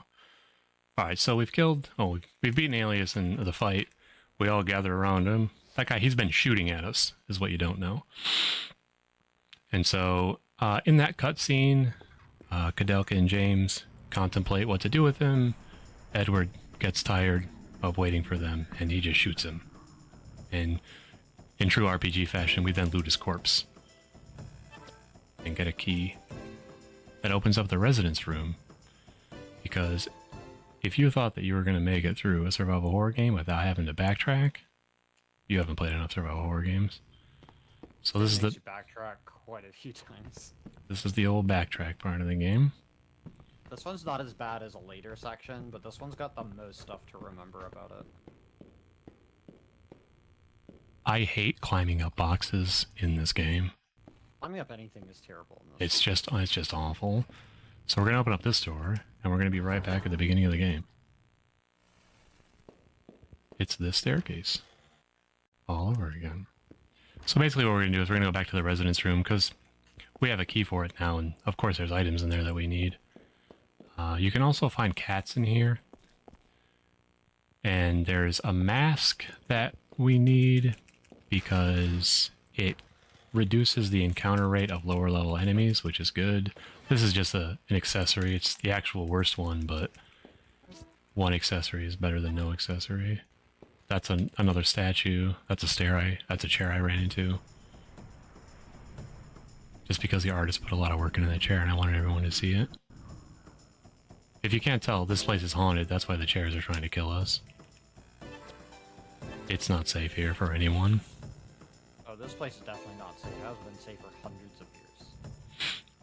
Alright, so we've beaten Alias in the fight. We all gather around him. That guy, he's been shooting at us, is what you don't know. And so, in that cutscene, Koudelka and James contemplate what to do with him. Edward gets tired of waiting for them, and he just shoots him. And in true RPG fashion, we then loot his corpse. And get a key that opens up the residence room. Because if you thought that you were going to make it through a survival horror game without having to backtrack, you haven't played enough survival horror games. So this is the... backtrack quite a few times. This is the old backtrack part of the game. This one's not as bad as a later section, but this one's got the most stuff to remember about it. I hate climbing up boxes in this game. Climbing up anything is terrible in this. It's just awful. So we're gonna open up this door, and we're gonna be right back at the beginning of the game. It's this staircase. All over again. So basically what we're gonna do is we're gonna go back to the residence room, because we have a key for it now, and of course there's items in there that we need. You can also find cats in here. And there's a mask that we need, because it reduces the encounter rate of lower level enemies, which is good. This is just an accessory. It's the actual worst one, but one accessory is better than no accessory. That's another statue. That's a chair I ran into. Just because the artist put a lot of work into that chair and I wanted everyone to see it. If you can't tell, this place is haunted. That's why the chairs are trying to kill us. It's not safe here for anyone. Oh, this place is definitely not safe. It hasn't been safe for hundreds of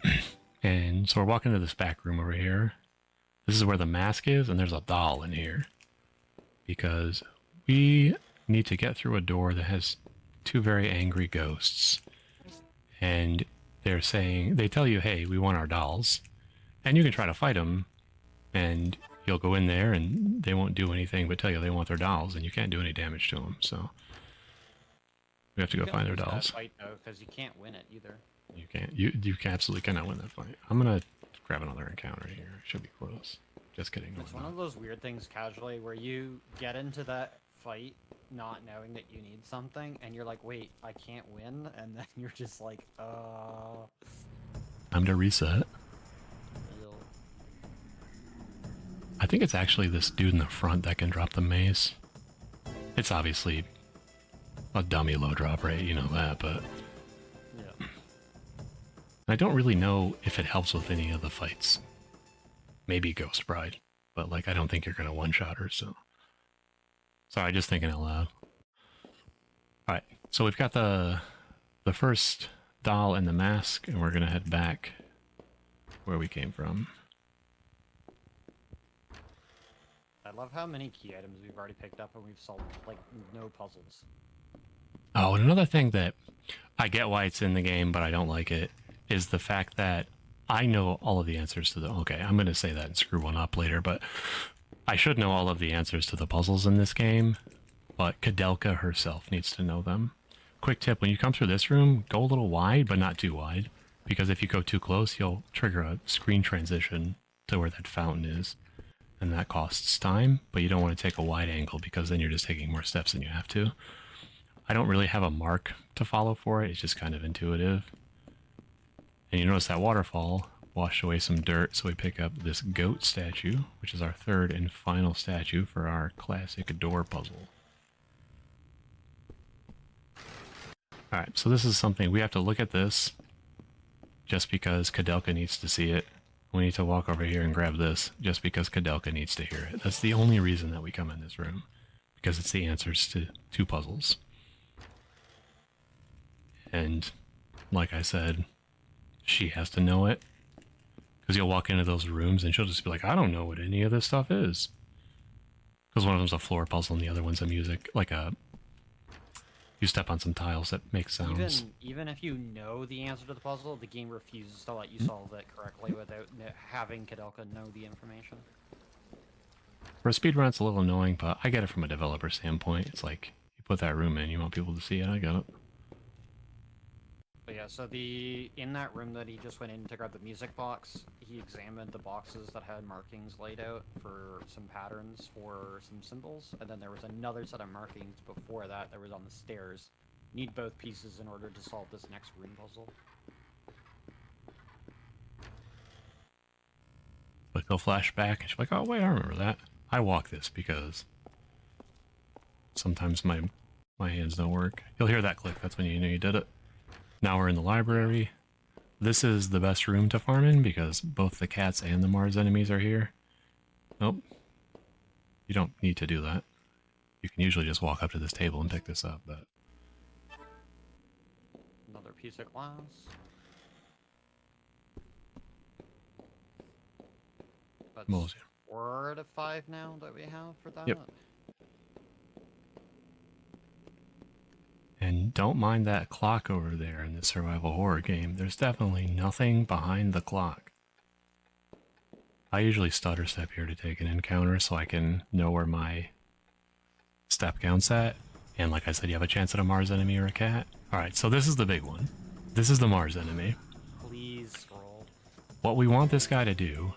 years. And so we're walking to this back room over here. This is where the mask is, and there's a doll in here. Because we need to get through a door that has two very angry ghosts. And they tell you, hey, we want our dolls. And you can try to fight them, and you'll go in there, and they won't do anything but tell you they want their dolls, and you can't do any damage to them, so... We have to go find their dolls. Fight though, because you can't win it either. You can't. You absolutely cannot win that fight. I'm gonna grab another encounter here. Should be close. Just kidding. It's one of those weird things casually where you get into that fight not knowing that you need something, and you're like, wait, I can't win, and then you're just like, Time to reset. Real. I think it's actually this dude in the front that can drop the mace. It's obviously a dummy low drop rate, you know that, but... Yeah. I don't really know if it helps with any of the fights. Maybe Ghost Bride, but like I don't think you're gonna one-shot her, so... Sorry, just thinking out loud. Alright, so we've got the first doll and the mask, and we're gonna head back where we came from. I love how many key items we've already picked up and we've solved, like, no puzzles. Oh, and another thing that I get why it's in the game, but I don't like it, is the fact that I know all of the answers to the... Okay, I'm going to say that and screw one up later, but I should know all of the answers to the puzzles in this game, but Koudelka herself needs to know them. Quick tip, when you come through this room, go a little wide, but not too wide, because if you go too close, you'll trigger a screen transition to where that fountain is, and that costs time, but you don't want to take a wide angle, because then you're just taking more steps than you have to. I don't really have a mark to follow for it, it's just kind of intuitive. And you notice that waterfall washed away some dirt, so we pick up this goat statue, which is our third and final statue for our classic door puzzle. Alright, so this is something, we have to look at this just because Koudelka needs to see it. We need to walk over here and grab this just because Koudelka needs to hear it. That's the only reason that we come in this room, because it's the answers to 2 puzzles. And, like I said, she has to know it. Because you'll walk into those rooms and she'll just be like, I don't know what any of this stuff is. Because one of them's a floor puzzle and the other one's a music, like a... You step on some tiles that make sounds. Even if you know the answer to the puzzle, the game refuses to let you solve it correctly without having Koudelka know the information. For a speedrun, it's a little annoying, but I get it from a developer standpoint. It's like, you put that room in, you want people to see it, I get it. But yeah, so in that room that he just went in to grab the music box, he examined the boxes that had markings laid out for some patterns for some symbols, and then there was another set of markings before that was on the stairs. Need both pieces in order to solve this next room puzzle. But he'll flash back and she's like, oh wait, I remember that. I walk this because sometimes my hands don't work. You'll hear that click, that's when you know you did it. Now we're in the library. This is the best room to farm in because both the cats and the Mars enemies are here. Nope. You don't need to do that. You can usually just walk up to this table and pick this up, but... Another piece of glass. That's 4 out of 5 now that we have for that. Yep. And don't mind that clock over there in the survival horror game. There's definitely nothing behind the clock. I usually stutter step here to take an encounter so I can know where my step count's at. And like I said, you have a chance at a Mars enemy or a cat. Alright, so this is the big one. This is the Mars enemy. Please scroll. What we want this guy to do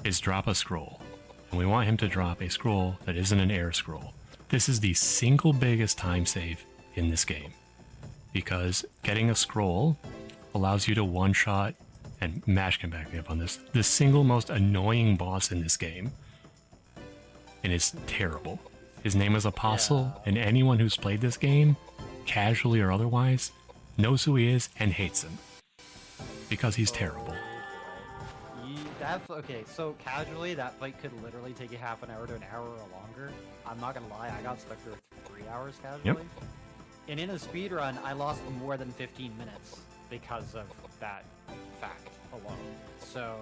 is drop a scroll. And we want him to drop a scroll that isn't an air scroll. This is the single biggest time save in this game, because getting a scroll allows you to one-shot, and Mash can back me up on this, the single most annoying boss in this game, and it's terrible. His name is Apostle, and anyone who's played this game, casually or otherwise, knows who he is and hates him, because he's terrible. That's okay, so casually that fight could literally take you half an hour to an hour or longer. I'm not gonna lie, I got stuck for 3 hours casually. Yep. And in a speedrun, I lost more than 15 minutes because of that fact alone. So,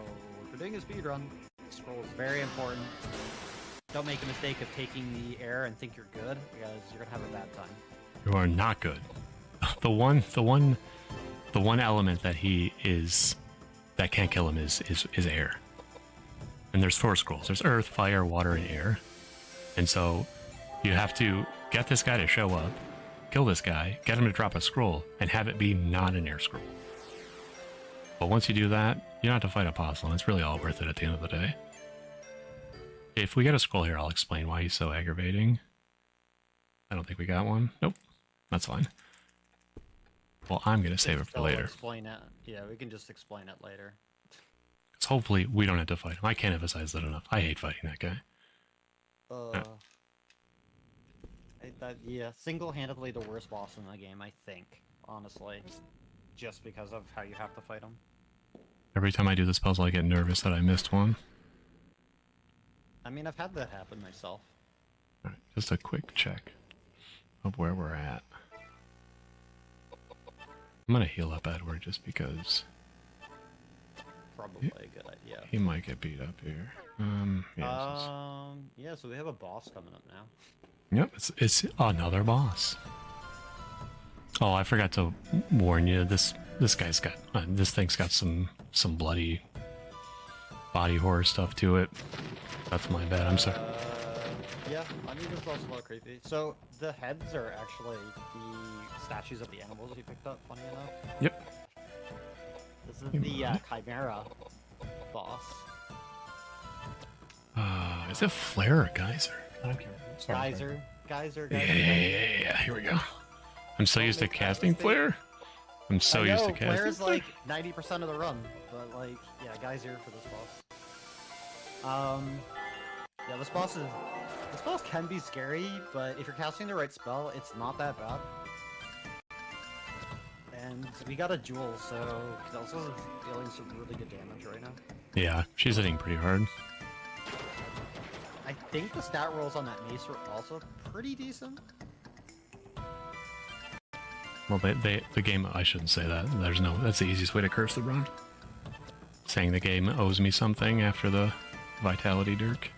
if you're doing a speedrun, scroll is very important. Don't make a mistake of taking the air and think you're good, because you're gonna have a bad time. You are not good. The one element that he is that can't kill him is air. And there's 4 scrolls. There's earth, fire, water, and air. And so you have to get this guy to show up, kill this guy, get him to drop a scroll, and have it be not an air scroll. But once you do that, you don't have to fight Apostle, and it's really all worth it at the end of the day. If we get a scroll here, I'll explain why he's so aggravating. I don't think we got one. Nope. That's fine. Well, I'm going to save it for later. Explain it. Yeah, we can just explain it later. Because hopefully we don't have to fight him. I can't emphasize that enough. I hate fighting that guy. Yeah, single-handedly the worst boss in the game, I think, honestly. Just because of how you have to fight him. Every time I do this puzzle, I get nervous that I missed one. I mean, I've had that happen myself. Alright, just a quick check of where we're at. I'm gonna heal up Edward just because... Probably a good idea. He might get beat up here. Yeah, so we have a boss coming up now. Yep, it's another boss. Oh, I forgot to warn you. This guy's got this thing's got some bloody body horror stuff to it. That's my bad. I'm sorry. Yeah, I mean, this boss is a little creepy. So the heads are actually the statues of the animals you picked up. Funny enough. Yep. This is the Chimera boss. Is it Flare or Geyser? I don't care. Sorry. Geyser. Yeah. Here we go. I'm so used to casting Flare. I'm so used to casting. Flare's like 90% of the run, but like, yeah, Geyser for this boss. Yeah, this boss can be scary, but if you're casting the right spell, it's not that bad. And we got a jewel, so Koudelka is dealing some really good damage right now. Yeah, she's hitting pretty hard. I think the stat rolls on that mace were also pretty decent. Well, the game, I shouldn't say that. That's the easiest way to curse the run. Saying the game owes me something after the Vitality Dirk.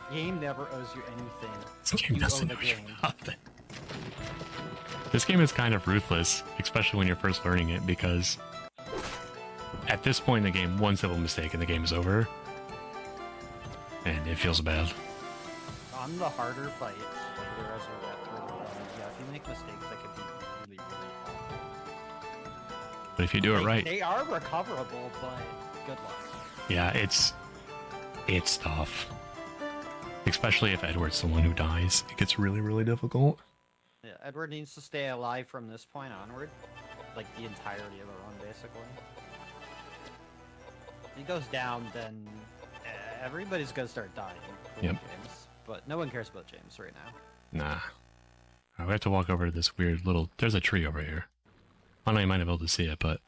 Game never owes you anything. This game You doesn't owe the owe you game. nothing. This game is kind of ruthless, especially when you're first learning it, because at this point in the game, one simple mistake and the game is over. And it feels bad. On the harder fights, later as you get through the run, yeah, if you make mistakes, that can be really awful. But if you do it right... They are recoverable, but good luck. Yeah, it's tough. Especially if Edward's the one who dies. It gets really, really difficult. Yeah, Edward needs to stay alive from this point onward. Like, the entirety of the run, basically. If he goes down, then everybody's gonna start dying. Yep. James. But no one cares about James right now. Nah. Alright, we have to walk over to this weird little... There's a tree over here. I don't know you might have been able to see it, but...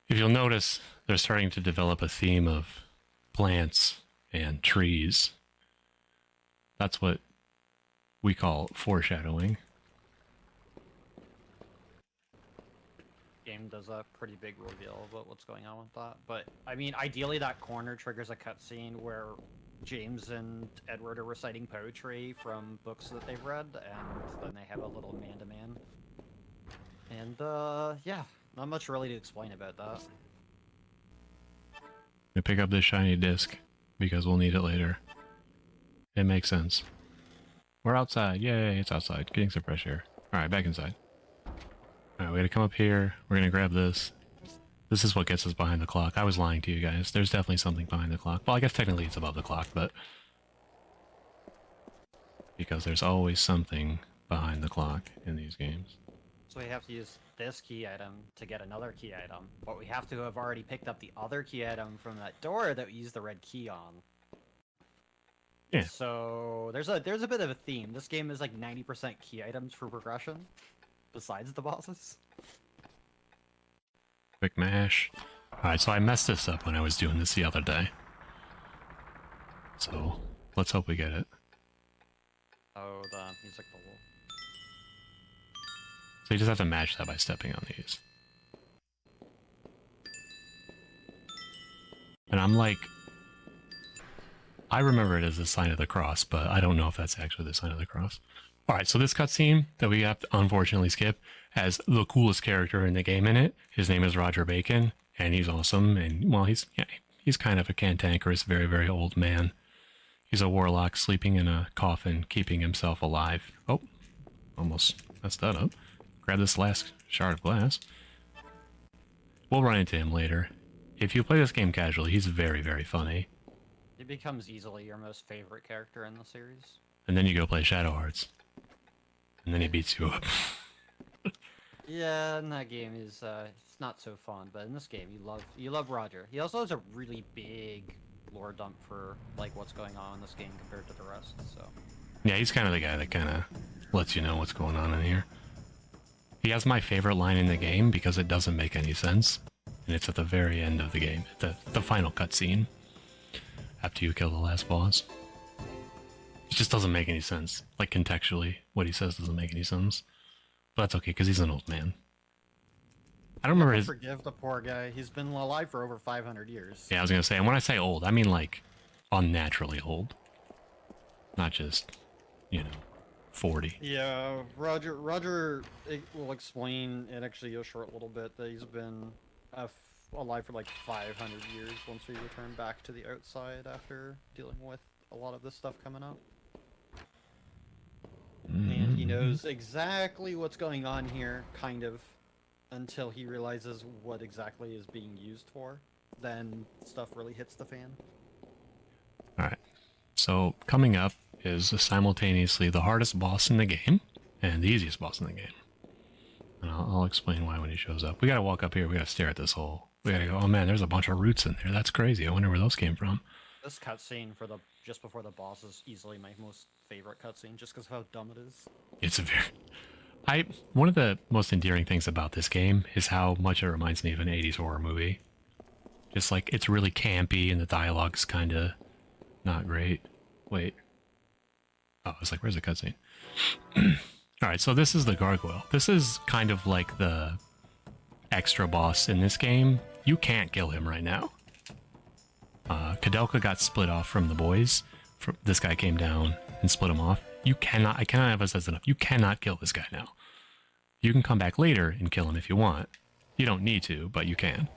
If you'll notice, they're starting to develop a theme of plants and trees. That's what we call foreshadowing. Game does a pretty big reveal about what's going on with that. But, I mean, ideally that corner triggers a cutscene where James and Edward are reciting poetry from books that they've read, and then they have a little man-to-man. And, yeah, not much really to explain about that. We pick up this shiny disc, because we'll need it later. It makes sense. We're outside. Yay, it's outside. Getting some fresh air. Alright, back inside. Alright, we gotta come up here. We're gonna grab this. This is what gets us behind the clock. I was lying to you guys. There's definitely something behind the clock. Well, I guess technically it's above the clock, but... Because there's always something behind the clock in these games. So we have to use this key item to get another key item, but we have to have already picked up the other key item from that door that we used the red key on. Yeah. So there's a bit of a theme. This game is like 90% key items for progression, besides the bosses. Quick mash. Alright, so I messed this up when I was doing this the other day. So, let's hope we get it. Oh, the music bubble. So you just have to match that by stepping on these. And I'm like... I remember it as the sign of the cross, but I don't know if that's actually the sign of the cross. Alright, so this cutscene that we have to unfortunately skip has the coolest character in the game in it. His name is Roger Bacon, and he's awesome, and, well, he's kind of a cantankerous, very, very old man. He's a warlock sleeping in a coffin, keeping himself alive. Oh, almost messed that up. Grab this last shard of glass. We'll run into him later. If you play this game casually, he's very, very funny. He becomes easily your most favorite character in the series. And then you go play Shadow Hearts. And then he beats you up. Yeah, in that game is it's not so fun, but in this game you love Roger. He also has a really big lore dump for like what's going on in this game compared to the rest, so. Yeah, he's kind of the guy that kind of lets you know what's going on in here. He has my favorite line in the game because it doesn't make any sense. And it's at the very end of the game, the final cutscene. After you kill the last boss. It just doesn't make any sense. Like, contextually, what he says doesn't make any sense. But that's okay, because he's an old man. I don't remember his... Forgive the poor guy. He's been alive for over 500 years. Yeah, I was going to say, and when I say old, I mean, like, unnaturally old. Not just, you know, 40. Yeah, Roger will explain and actually go short a little bit that he's been alive for like 500 years once we return back to the outside after dealing with a lot of this stuff coming up. And he knows exactly what's going on here, kind of, until he realizes what exactly is being used for. Then stuff really hits the fan. Alright, so coming up is simultaneously the hardest boss in the game and the easiest boss in the game. And I'll explain why when he shows up. We gotta walk up here, we gotta stare at this hole. We gotta go, oh man, there's a bunch of roots in there. That's crazy. I wonder where those came from. This cutscene for just before the boss is easily my most favorite cutscene, just because of how dumb it is. It's a very... One of the most endearing things about this game is how much it reminds me of an 80s horror movie. Just like, it's really campy and the dialogue's kinda not great. Wait. Oh, I was like, where's the cutscene? Alright, so this is the gargoyle. This is kind of like the extra boss in this game. You can't kill him right now. Koudelka got split off from the boys. This guy came down and split him off. You cannot, I cannot emphasize enough, you cannot kill this guy now. You can come back later and kill him if you want. You don't need to, but you can.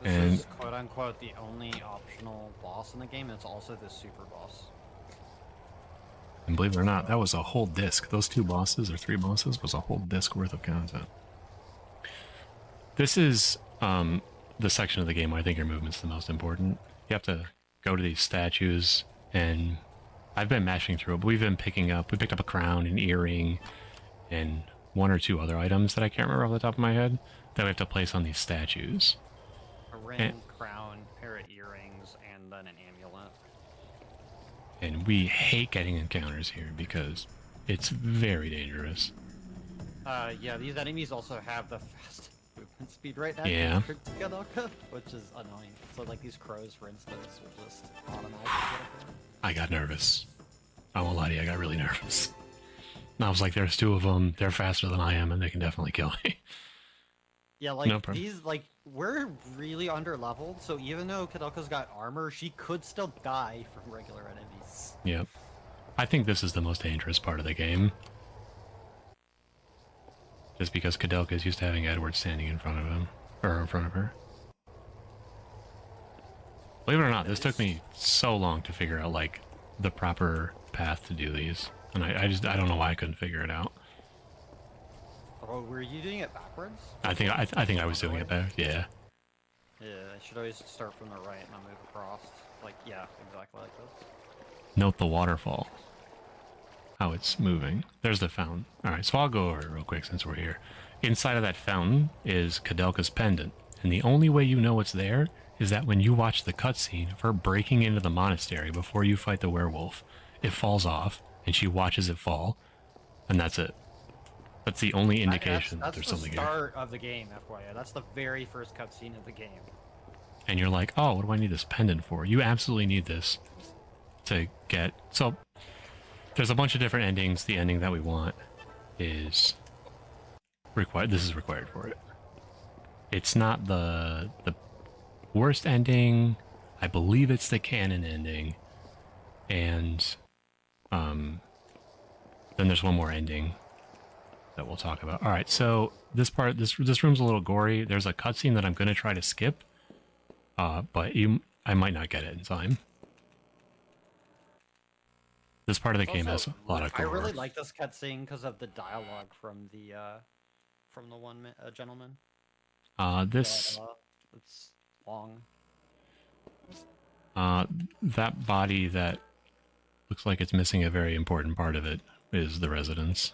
This is quote-unquote the only optional boss in the game, and it's also the super boss. And believe it or not, that was a whole disc. Those 2 bosses, or 3 bosses, was a whole disc worth of content. This is the section of the game where I think your movement's the most important. You have to go to these statues, and I've been mashing through it, but we picked up a crown, an earring, and 1 or 2 other items that I can't remember off the top of my head that we have to place on these statues. A ring, crown, pair of earrings, and then an amulet. And we hate getting encounters here because it's very dangerous. Yeah, these enemies also have the fast movement speed right now. Yeah. Which is annoying. So like these crows, for instance, will just automatically get up. I got nervous. I won't lie to you, I got really nervous. And I was like, there's 2 of them, they're faster than I am, and they can definitely kill me. Yeah, like, No problem. these, like, we're really under-leveled, so even though Koudelka's got armor, she could still die from regular enemies. Yep. I think this is the most dangerous part of the game. Just because Koudelka is used to having Edward standing in front of him. Or in front of her. Believe it or not, this took me so long to figure out, like, the proper path to do these. And I don't know why I couldn't figure it out. Oh, were you doing it backwards? I think I was doing it better, yeah. Yeah, I should always start from the right and I'll move across. Like, yeah, exactly like this. Note the waterfall. How it's moving. There's the fountain. Alright, so I'll go over it real quick since we're here. Inside of that fountain is Koudelka's pendant. And the only way you know it's there is that when you watch the cutscene of her breaking into the monastery before you fight the werewolf, it falls off, and she watches it fall, and that's it. That's the only indication that there's something here. That's the start of the game, FYI. That's the very first cutscene of the game. And you're like, oh, what do I need this pendant for? You absolutely need this to get... So, there's a bunch of different endings. The ending that we want is required. This is required for it. It's not the worst ending. I believe it's the canon ending. And then there's one more ending that we'll talk about. All right, so this room's a little gory. There's a cutscene that I'm going to try to skip, but I might not get it in time. This part of the game has a lot of gore. I really like this cutscene because of the dialogue from the one gentleman. It's long. That body that looks like it's missing a very important part of it is the residence.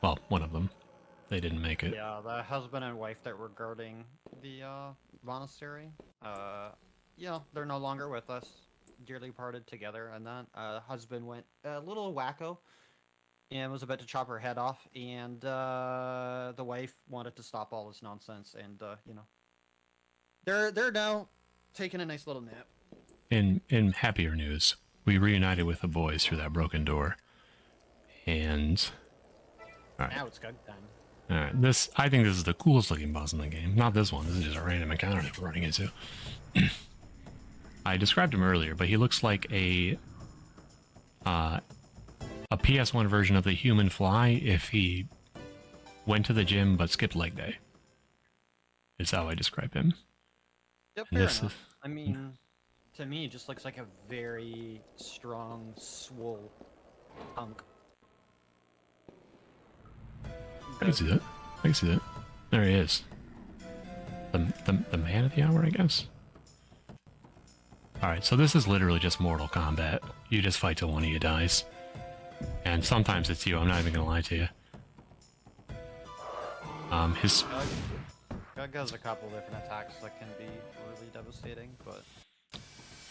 Well, one of them. They didn't make it. Yeah, the husband and wife that were guarding the monastery. Yeah, they're no longer with us. Dearly parted together, and then husband went a little wacko and was about to chop her head off, and the wife wanted to stop all this nonsense, and you know, they're now taking a nice little nap. In happier news, we reunited with the boys through that broken door, and all right. Now it's gug time. All right, I think this is the coolest looking boss in the game. Not this one. This is just a random encounter that we're running into. I described him earlier, but he looks like a PS1 version of the human fly if he went to the gym but skipped leg day. Is how I describe him. Yep, And fair this enough. is- I mean, to me, it just looks like a very strong, swole punk. I can see that. I can see that. There he is. The man of the hour, I guess. Alright, so this is literally just Mortal Kombat. You just fight till one of you dies. And sometimes it's you, I'm not even gonna lie to you. His... Gug has a couple different attacks that can be really devastating, but...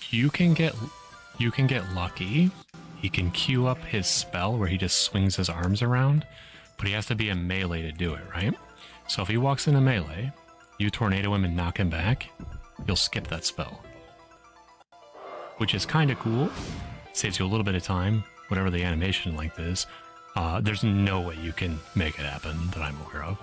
You can get lucky. He can queue up his spell where he just swings his arms around, but he has to be in melee to do it, right? So if he walks into melee, you tornado him and knock him back, you'll skip that spell. Which is kind of cool. It saves you a little bit of time, whatever the animation length is. There's no way you can make it happen that I'm aware of.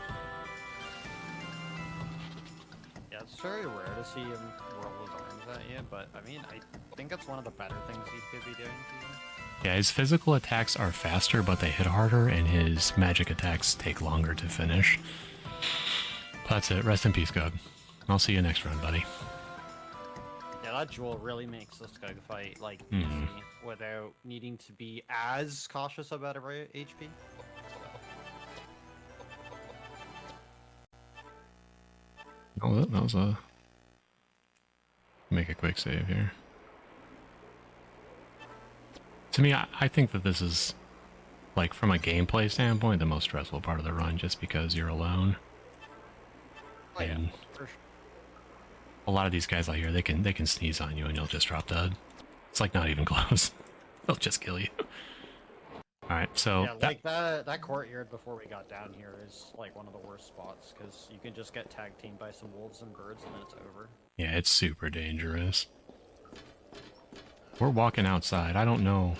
Yeah, it's very rare to see him roll his arms at you, but I mean, I think it's one of the better things he could be doing to you. Yeah, his physical attacks are faster, but they hit harder, and his magic attacks take longer to finish. That's it. Rest in peace, Gug. I'll see you next round, buddy. Yeah, that jewel really makes this Gug fight, like, easy, without needing to be as cautious about our HP. Oh, that was a... Make a quick save here. To me, I think that this is, like, from a gameplay standpoint, the most stressful part of the run, just because you're alone. Oh, yeah, And for sure. a lot of these guys out here, they can sneeze on you and you'll just drop dead. It's like not even close. They'll just kill you. Alright, so... Yeah, like that courtyard before we got down here is like one of the worst spots, because you can just get tag teamed by some wolves and birds and then it's over. Yeah, it's super dangerous. We're walking outside. I don't know.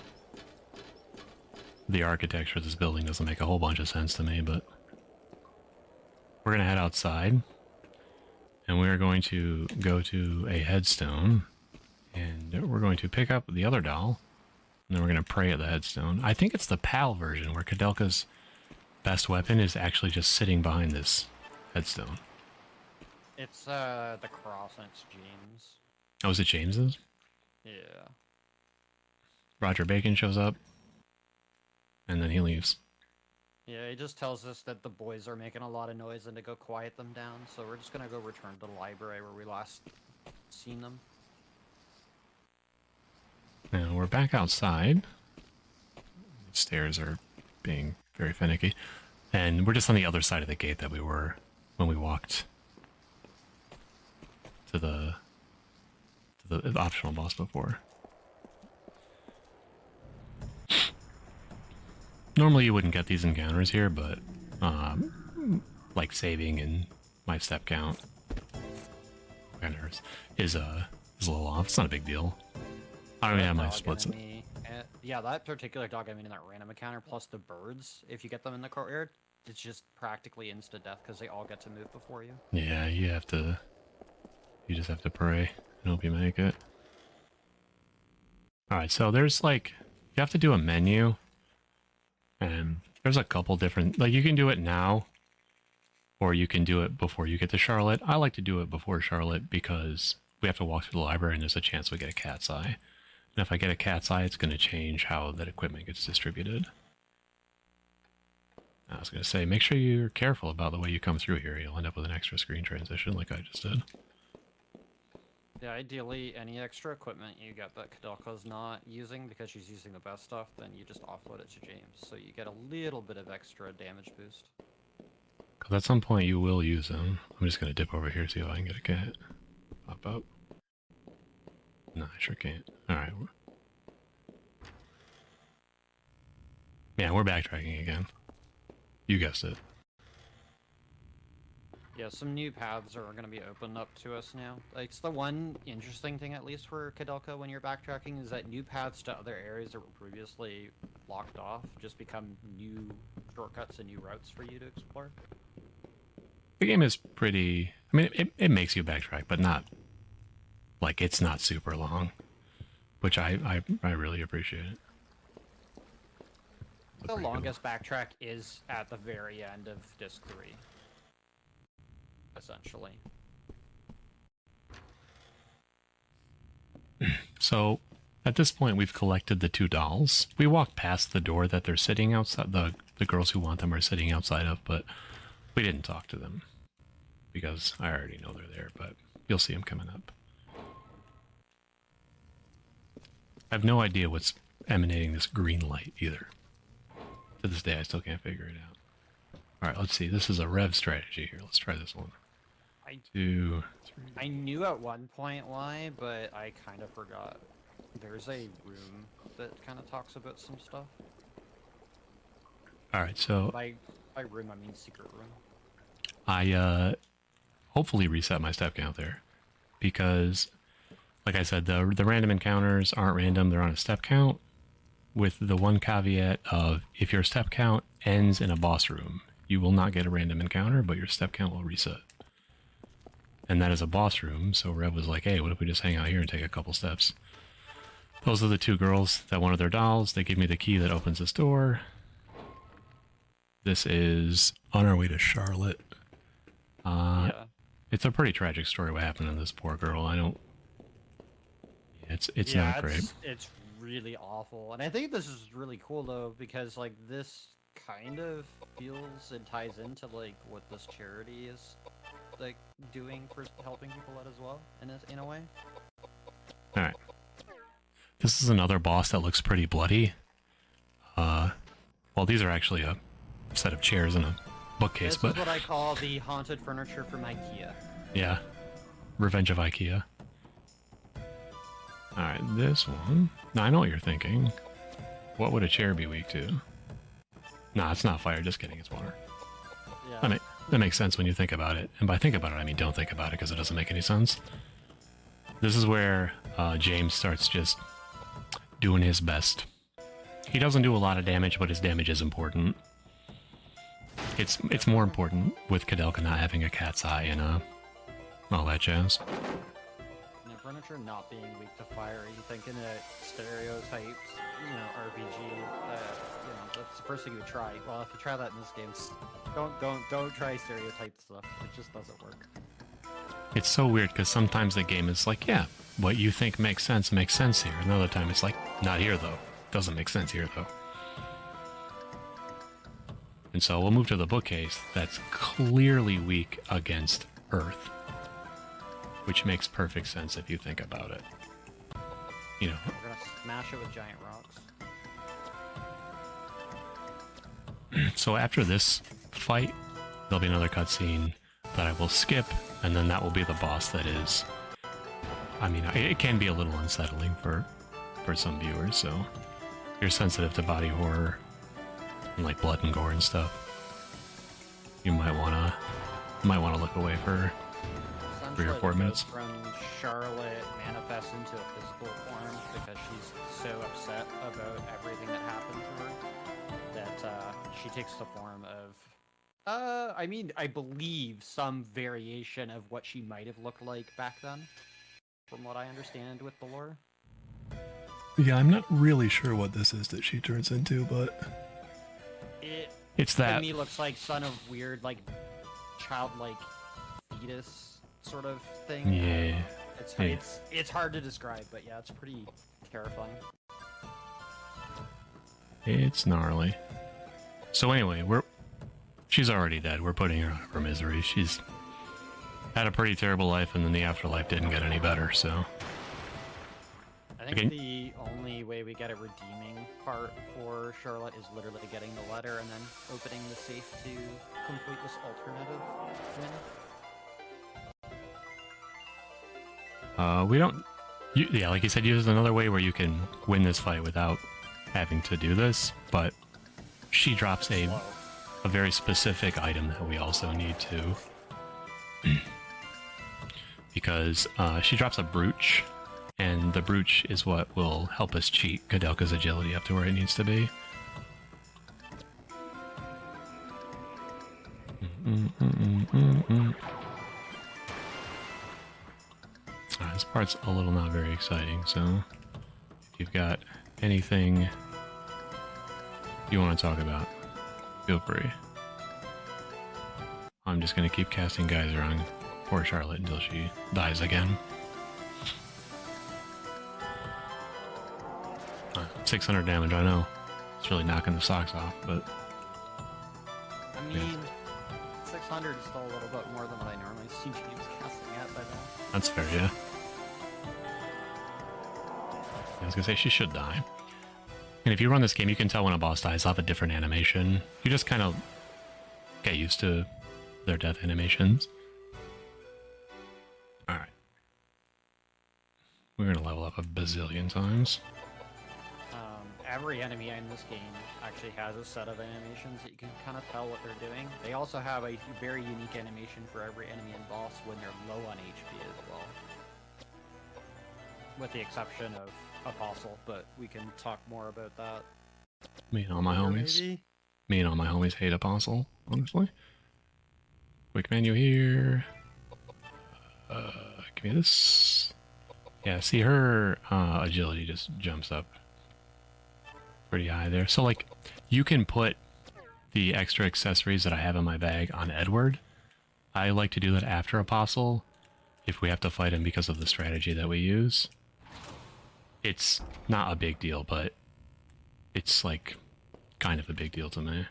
The architecture of this building doesn't make a whole bunch of sense to me, but... We're gonna head outside. And we are going to go to a headstone. And we're going to pick up the other doll. And then we're going to pray at the headstone. I think it's the PAL version, where Koudelka's best weapon is actually just sitting behind this headstone. It's the cross and it's James. Oh, is it James's? Yeah. Roger Bacon shows up. And then he leaves. Yeah, it just tells us that the boys are making a lot of noise and to go quiet them down, so we're just gonna go return to the library where we last seen them. Now we're back outside. The stairs are being very finicky. And we're just on the other side of the gate that we were when we walked to the optional boss before. Normally you wouldn't get these encounters here, but like saving and my step count is a little off. It's not a big deal. I don't even have my Dog splits. enemy, yeah, that particular dog enemy in that random encounter plus the birds, if you get them in the courtyard, it's just practically insta-death because they all get to move before you. Yeah, you just have to pray and hope you make it. Alright, so there's like, you have to do a menu, and there's a couple different, like you can do it now, or you can do it before you get to Charlotte. I like to do it before Charlotte because we have to walk through the library and there's a chance we get a cat's eye. And if I get a cat's eye, it's going to change how that equipment gets distributed. I was going to say, make sure you're careful about the way you come through here. You'll end up with an extra screen transition like I just did. Yeah, ideally, any extra equipment you get that Koudelka's not using because she's using the best stuff, then you just offload it to James, so you get a little bit of extra damage boost. Because at some point you will use them. I'm just going to dip over here, see if I can get a cat. Pop up. No, I sure can't. Alright. Yeah, we're backtracking again. You guessed it. Yeah, some new paths are going to be opened up to us now. Like, it's the one interesting thing, at least for Koudelka, when you're backtracking, is that new paths to other areas that were previously blocked off just become new shortcuts and new routes for you to explore. The game is pretty... I mean, it makes you backtrack, but not... Like, it's not super long. Which I really appreciate it. The longest backtrack is at the very end of disc 3. Essentially. So, at this point, we've collected the 2 dolls. We walked past the door that they're sitting outside, the girls who want them are sitting outside of, but we didn't talk to them. Because I already know they're there, but you'll see them coming up. I have no idea what's emanating this green light, either. To this day, I still can't figure it out. Alright, let's see. This is a rev strategy here. Let's try this one. 2, 3. I knew at one point why, but I kind of forgot. There's a room that kind of talks about some stuff. Alright, so... By room, I mean secret room. I, hopefully reset my step count there. Because, like I said, the random encounters aren't random, they're on a step count. With the one caveat of, if your step count ends in a boss room, you will not get a random encounter, but your step count will reset. And that is a boss room, so Rev was like, hey, what if we just hang out here and take a couple steps? Those are the 2 girls that wanted their dolls. They give me the key that opens this door. This is on our way to Charlotte. Yeah. It's a pretty tragic story what happened to this poor girl. I don't... It's not great. It's really awful. And I think this is really cool, though, because, like, this kind of feels and ties into, like, what this charity is, like, doing for helping people out as well, in a way. Alright. This is another boss that looks pretty bloody. Well, these are actually a set of chairs and a bookcase, This is what I call the haunted furniture from IKEA. Yeah. Revenge of IKEA. Alright, this one... Now, I know what you're thinking. What would a chair be weak to? Nah, it's not fire, just kidding, it's water. Yeah. That makes sense when you think about it. And by think about it, I mean don't think about it, because it doesn't make any sense. This is where James starts just doing his best. He doesn't do a lot of damage, but his damage is important. It's more important with Koudelka not having a cat's eye and all that jazz. And furniture not being weak to fire, you think in a stereotyped, RPG, that's the first thing you try. Well, if you try that in this game, don't try stereotyped stuff. It just doesn't work. It's so weird because sometimes the game is like, yeah, what you think makes sense here. Another time it's like, not here though. Doesn't make sense here though. And so we'll move to the bookcase that's clearly weak against Earth. Which makes perfect sense if you think about it. We're gonna smash it with giant rocks. So after this fight, there'll be another cutscene that I will skip, and then that will be the boss that is... I mean, it can be a little unsettling for some viewers, so... If you're sensitive to body horror, and like blood and gore and stuff, you might wanna look away for 3 or 4 minutes. From Charlotte manifests into a physical form because she's so upset about everything that happened to her that she takes the form of I believe some variation of what she might have looked like back then, from what I understand with the lore. Yeah, I'm not really sure what this is that she turns into, but it's that. To me, looks like son of weird, like childlike fetus sort of thing. Yeah. It's hard to describe, but yeah, it's pretty terrifying. It's gnarly. So anyway, she's already dead. We're putting her out of her misery. She's had a pretty terrible life, and then the afterlife didn't get any better, so... I think the only way we get a redeeming part for Charlotte is literally getting the letter and then opening the safe to complete this alternative win. We don't... yeah, like you said, there's another way where you can win this fight without having to do this, but she drops a very specific item that we also need to... because she drops a brooch, and the brooch is what will help us cheat Koudelka's agility up to where it needs to be. This part's a little not very exciting, so if you've got anything you want to talk about, feel free. I'm just gonna keep casting Geyser on poor Charlotte until she dies again. 600 damage, I know. It's really knocking the socks off, but... I mean, 600 is still a little bit more than what I normally see James casting at by now. That's fair, yeah. I was gonna say, she should die. And if you run this game, you can tell when a boss dies, they'll have a different animation. You just kind of get used to their death animations. Alright. We're gonna level up a bazillion times. Every enemy in this game actually has a set of animations that you can kind of tell what they're doing. They also have a very unique animation for every enemy and boss when they're low on HP as well. With the exception of Apostle, but we can talk more about that. Me and all my homies. Maybe? Me and all my homies hate Apostle, honestly. Quick menu here. Give me this. Yeah, see her agility just jumps up pretty high there. So like, you can put the extra accessories that I have in my bag on Edward. I like to do that after Apostle if we have to fight him because of the strategy that we use. It's not a big deal, but it's like kind of a big deal to me,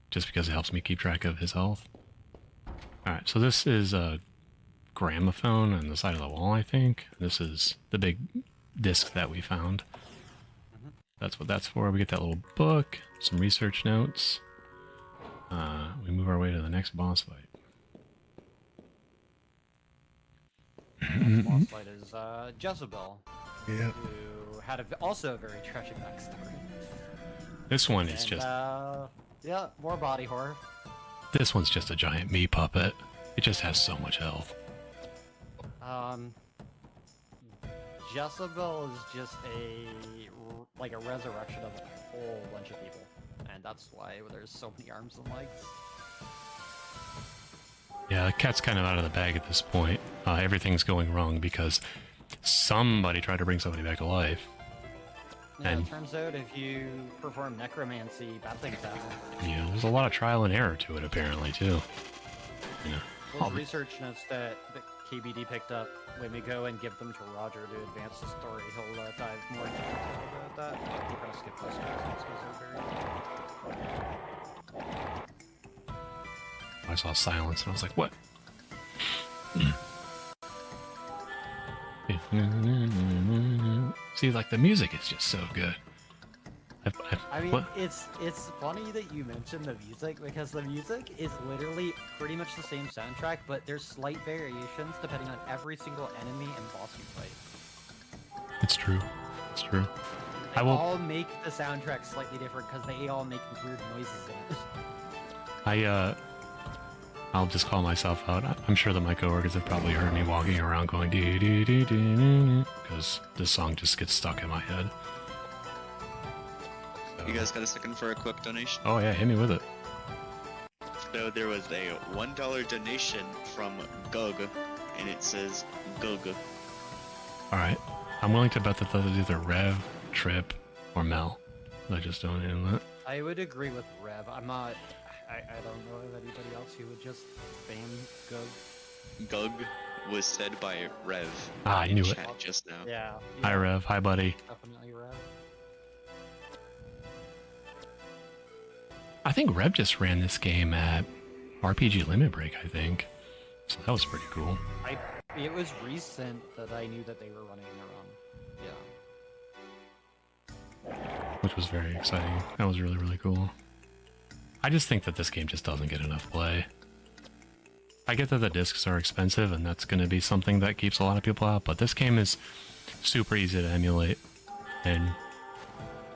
just because it helps me keep track of his health. Alright, so this is a gramophone on the side of the wall, I think. This is the big disc that we found. That's what that's for. We get that little book, some research notes. We move our way to the next boss fight. The boss fight is Jezebel, Yeah. who had also a very tragic backstory. This one is And, just... yeah, more body horror. This one's just a giant me puppet. It just has so much health. Jezebel is just like a resurrection of a whole bunch of people, and that's why there's so many arms and legs. Yeah, the cat's kind of out of the bag at this point. Everything's going wrong because somebody tried to bring somebody back to life. Yeah, And- it turns out if you perform necromancy, bad things happen. Yeah, there's a lot of trial and error to it apparently too. Yeah. Those research notes that KBD picked up, when we go and give them to Roger to advance the story, he'll dive more into detail about that. But we're gonna skip those notes because they're very... I saw silence and I was like, what? See, like the music is just so good. I mean, what? it's funny that you mentioned the music, because the music is literally pretty much the same soundtrack, but there's slight variations depending on every single enemy and boss you fight. It's true. It's true. They I will. all make the soundtrack slightly different because they all make weird noises in it. I'll just call myself out. I'm sure that my coworkers have probably heard me walking around going dee dee dee dee, because this song just gets stuck in my head. So. You guys got a second for a quick donation? Oh yeah, hit me with it. So there was a $1 donation from Gug, and it says Gug. All right, I'm willing to bet that that is either Rev, Trip, or Mel. I just donated that. I would agree with Rev. I'm not. I don't know of anybody else who would just spam go. Gug was said by Rev. Ah, I in knew it. chat just now. Yeah. Hi Rev, hi buddy. Definitely Rev. I think Rev just ran this game at RPG Limit Break, I think. So that was pretty cool. It was recent that I knew that they were running their own. Yeah. Which was very exciting. That was really, really cool. I just think that this game just doesn't get enough play. I get that the discs are expensive and that's going to be something that keeps a lot of people out, but this game is super easy to emulate. And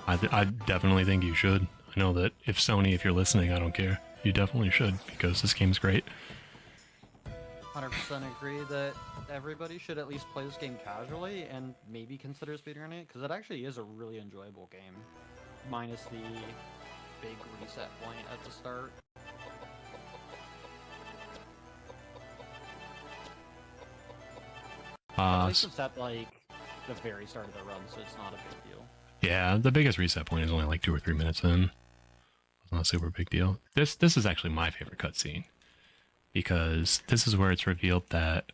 I definitely think you should. I know that if Sony, if you're listening, I don't care. You definitely should, because this game's great. 100% agree that everybody should at least play this game casually and maybe consider speedrunning it, because it actually is a really enjoyable game. Minus the big reset point at the start. At least it's at like the very start of the run, so it's not a big deal. Yeah, the biggest reset point is only like 2 or 3 minutes in. not a super big deal. This is actually my favorite cutscene because this is where it's revealed that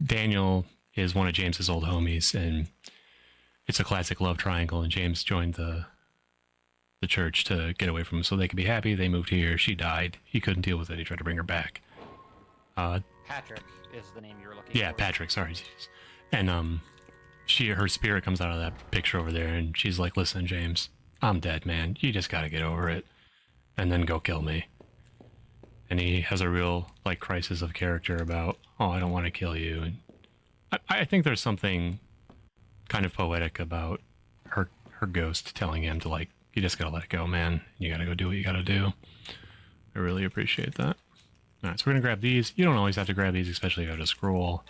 Daniel is one of James's old homies, and it's a classic love triangle. And James joined the church to get away from him so they could be happy. They moved here. She died. He couldn't deal with it. He tried to bring her back. Patrick is the name you were looking for. Yeah, Patrick. Sorry. Jeez. And her spirit comes out of that picture over there, and she's like, "Listen, James, I'm dead, man. You just gotta get over it, and then go kill me." And he has a real like crisis of character about, "Oh, I don't want to kill you." And I think there's something kind of poetic about her ghost telling him to like, "You just gotta let it go, man. You gotta go do what you gotta do." I really appreciate that. All right, so we're gonna grab these. You don't always have to grab these, especially if you have to scroll.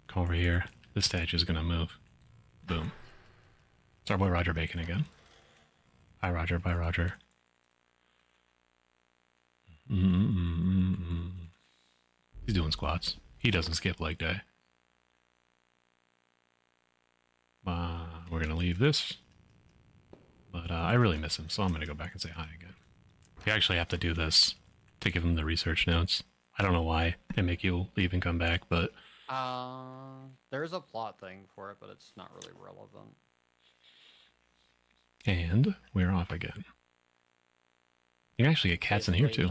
Come over here. This statue is gonna move. Boom. It's our boy Roger Bacon again. Hi, Roger. Bye, Roger. He's doing squats. He doesn't skip leg day. We're gonna leave this. But I really miss him, so I'm gonna go back and say hi again. You actually have to do this to give him the research notes. I don't know why they make you leave and come back, but... There's a plot thing for it, but it's not really relevant. And we're off again. You can actually get cats in here too.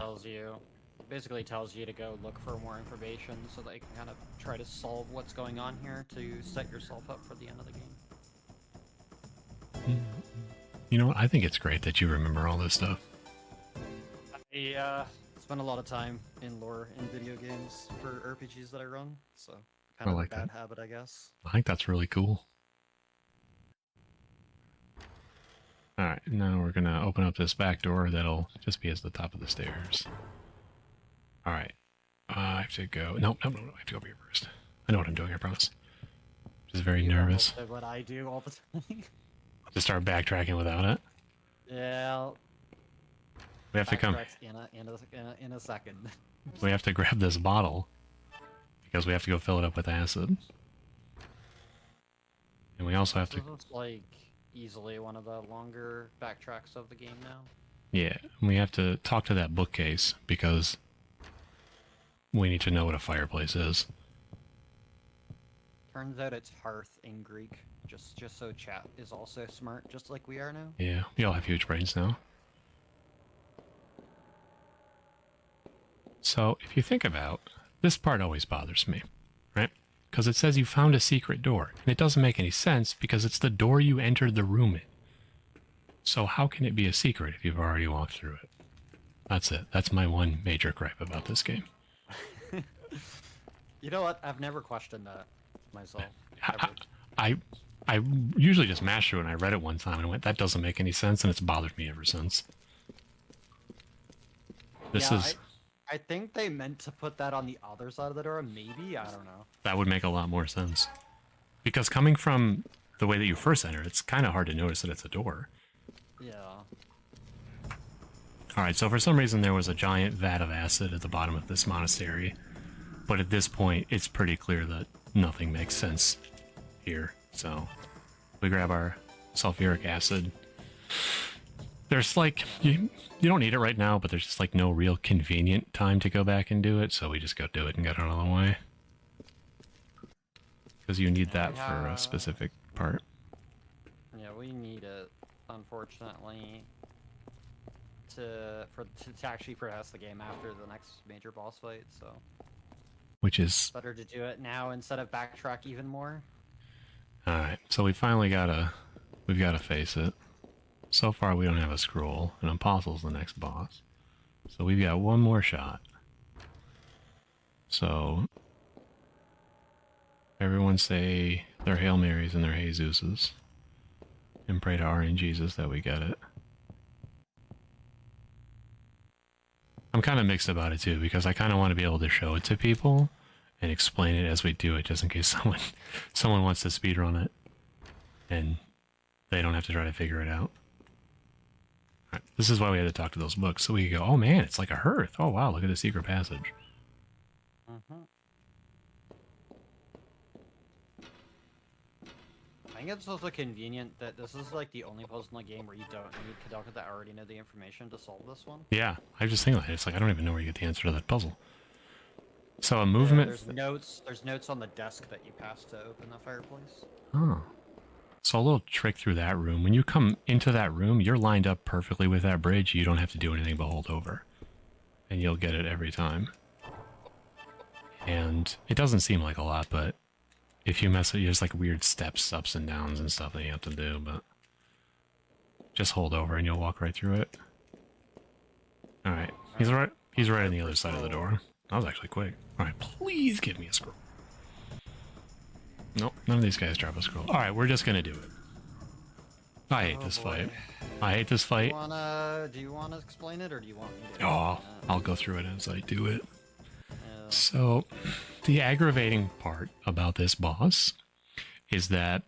Basically tells you to go look for more information so that you can kind of try to solve what's going on here to set yourself up for the end of the game. You know what? I think it's great that you remember all this stuff. I spend a lot of time in lore in video games for RPGs that I run, so kind of like a bad that. habit, I guess. I think that's really cool. Alright, now we're gonna open up this back door that'll just be at the top of the stairs. Alright. I have to go... No, I have to go over here first. I know what I'm doing, I promise. Just very nervous. That's what I do all the time. To start backtracking without it. Yeah. We have to come... in a second. We have to grab this bottle. Because we have to go fill it up with acid. And we also have to... This is like easily one of the longer backtracks of the game now. Yeah, we have to talk to that bookcase because we need to know what a fireplace is. Turns out it's hearth in Greek, just so chat is also smart, just like we are now. Yeah, we all have huge brains now. So, if you think about, this part always bothers me, right? Because it says you found a secret door, and it doesn't make any sense because it's the door you entered the room in. So how can it be a secret if you've already walked through it? That's it. That's my one major gripe about this game. You know what? I've never questioned that myself. I usually just mash through it, and I read it one time and went, that doesn't make any sense, and it's bothered me ever since. I think they meant to put that on the other side of the door, maybe? I don't know. That would make a lot more sense. Because coming from the way that you first enter, it's kind of hard to notice that it's a door. Yeah. Alright, so for some reason there was a giant vat of acid at the bottom of this monastery. But at this point, it's pretty clear that nothing makes sense here. So, we grab our sulfuric acid. There's like, you don't need it right now, but there's just like no real convenient time to go back and do it, so we just go do it and get it out of the way. Because you need that for a specific part. Yeah, we need it, unfortunately, to actually progress the game after the next major boss fight, so... Which is... better to do it now instead of backtrack even more. Alright, so we've gotta face it. So far we don't have a scroll, and Apostle's the next boss. So we've got one more shot. So... everyone say their Hail Marys and their Jesuses. And pray to our in Jesus that we get it. I'm kind of mixed about it too, because I kind of want to be able to show it to people and explain it as we do it, just in case someone wants to speedrun it and they don't have to try to figure it out. All right, this is why we had to talk to those books, so we could go, oh man, it's like a hearth. Oh wow, look at the secret passage. I think it's also convenient that this is like the only puzzle in the game where you don't need Koudelka that already know the information to solve this one. Yeah, I was just thinking that. It's like, I don't even know where you get the answer to that puzzle. So a movement... There's notes on the desk that you pass to open the fireplace. Oh. So a little trick through that room. When you come into that room, you're lined up perfectly with that bridge. You don't have to do anything but hold over. And you'll get it every time. And it doesn't seem like a lot, but if you mess with, there's like weird steps, ups and downs and stuff that you have to do, but just hold over and you'll walk right through it. Alright. He's right on the other side of the door. That was actually quick. Alright, please give me a scroll. Nope, none of these guys drop a scroll. Alright, we're just gonna do it. I hate this fight. I hate this fight. Do you wanna explain it, or do you want me to? Oh, I'll go through it as I do it. So, the aggravating part about this boss is that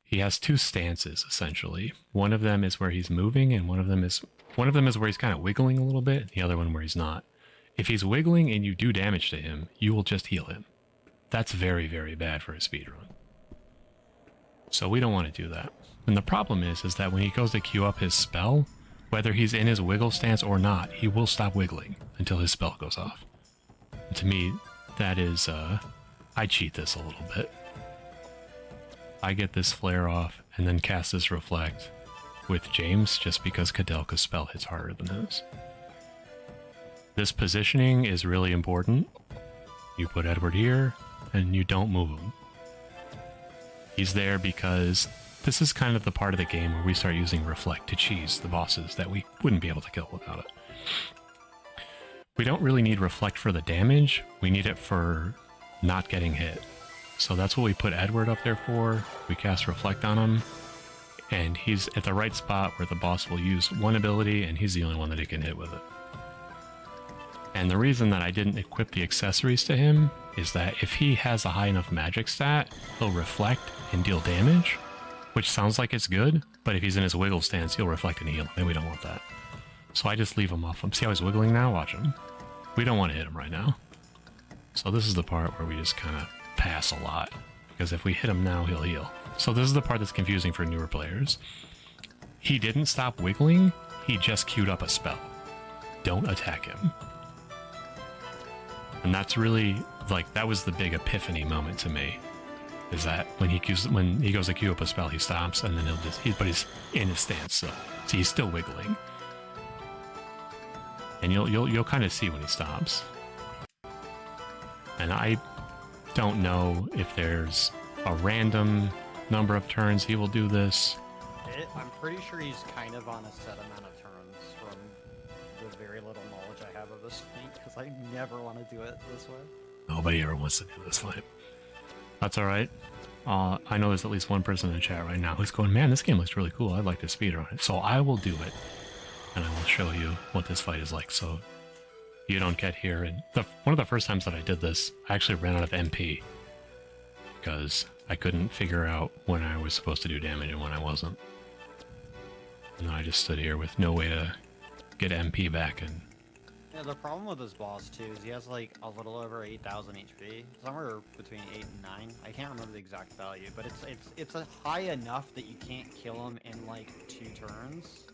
he has two stances, essentially. One of them is where he's moving, and one of them is where he's kind of wiggling a little bit, and the other one where he's not. If he's wiggling and you do damage to him, you will just heal him. That's very, very bad for a speedrun. So we don't want to do that. And the problem is that when he goes to queue up his spell, whether he's in his wiggle stance or not, he will stop wiggling until his spell goes off. And to me, that is, I cheat this a little bit. I get this flare off and then cast this reflect with James just because Koudelka's spell hits harder than his. This positioning is really important. You put Edward here and you don't move him. He's there because this is kind of the part of the game where we start using reflect to cheese the bosses that we wouldn't be able to kill without it. We don't really need reflect for the damage, we need it for not getting hit. So that's what we put Edward up there for. We cast reflect on him, and he's at the right spot where the boss will use one ability, and he's the only one that he can hit with it. And the reason that I didn't equip the accessories to him is that if he has a high enough magic stat, he'll reflect and deal damage, which sounds like it's good, but if he's in his wiggle stance, he'll reflect and heal, and we don't want that. So I just leave him off him. See how he's wiggling now? Watch him. We don't want to hit him right now. So this is the part where we just kind of pass a lot, because if we hit him now, he'll heal. So this is the part that's confusing for newer players. He didn't stop wiggling, he just queued up a spell. Don't attack him. And that's really, like, that was the big epiphany moment to me. Is that when he goes to queue up a spell, he stops, and then but he's in his stance, so see, he's still wiggling. And you'll kind of see when he stops. And I don't know if there's a random number of turns he will do this. I'm pretty sure he's kind of on a set amount of turns from the very little knowledge I have of this fight, because I never want to do it this way. Nobody ever wants to do this fight. That's alright. I know there's at least one person in the chat right now who's going, man, this game looks really cool. I'd like to speedrun it. So I will do it. And I will show you what this fight is like, so you don't get here. And one of the first times that I did this, I actually ran out of MP because I couldn't figure out when I was supposed to do damage and when I wasn't. And then I just stood here with no way to get MP back. And yeah, the problem with this boss too is he has like a little over 8,000 HP, somewhere between 8 and 9. I can't remember the exact value, but it's a high enough that you can't kill him in like 2 turns.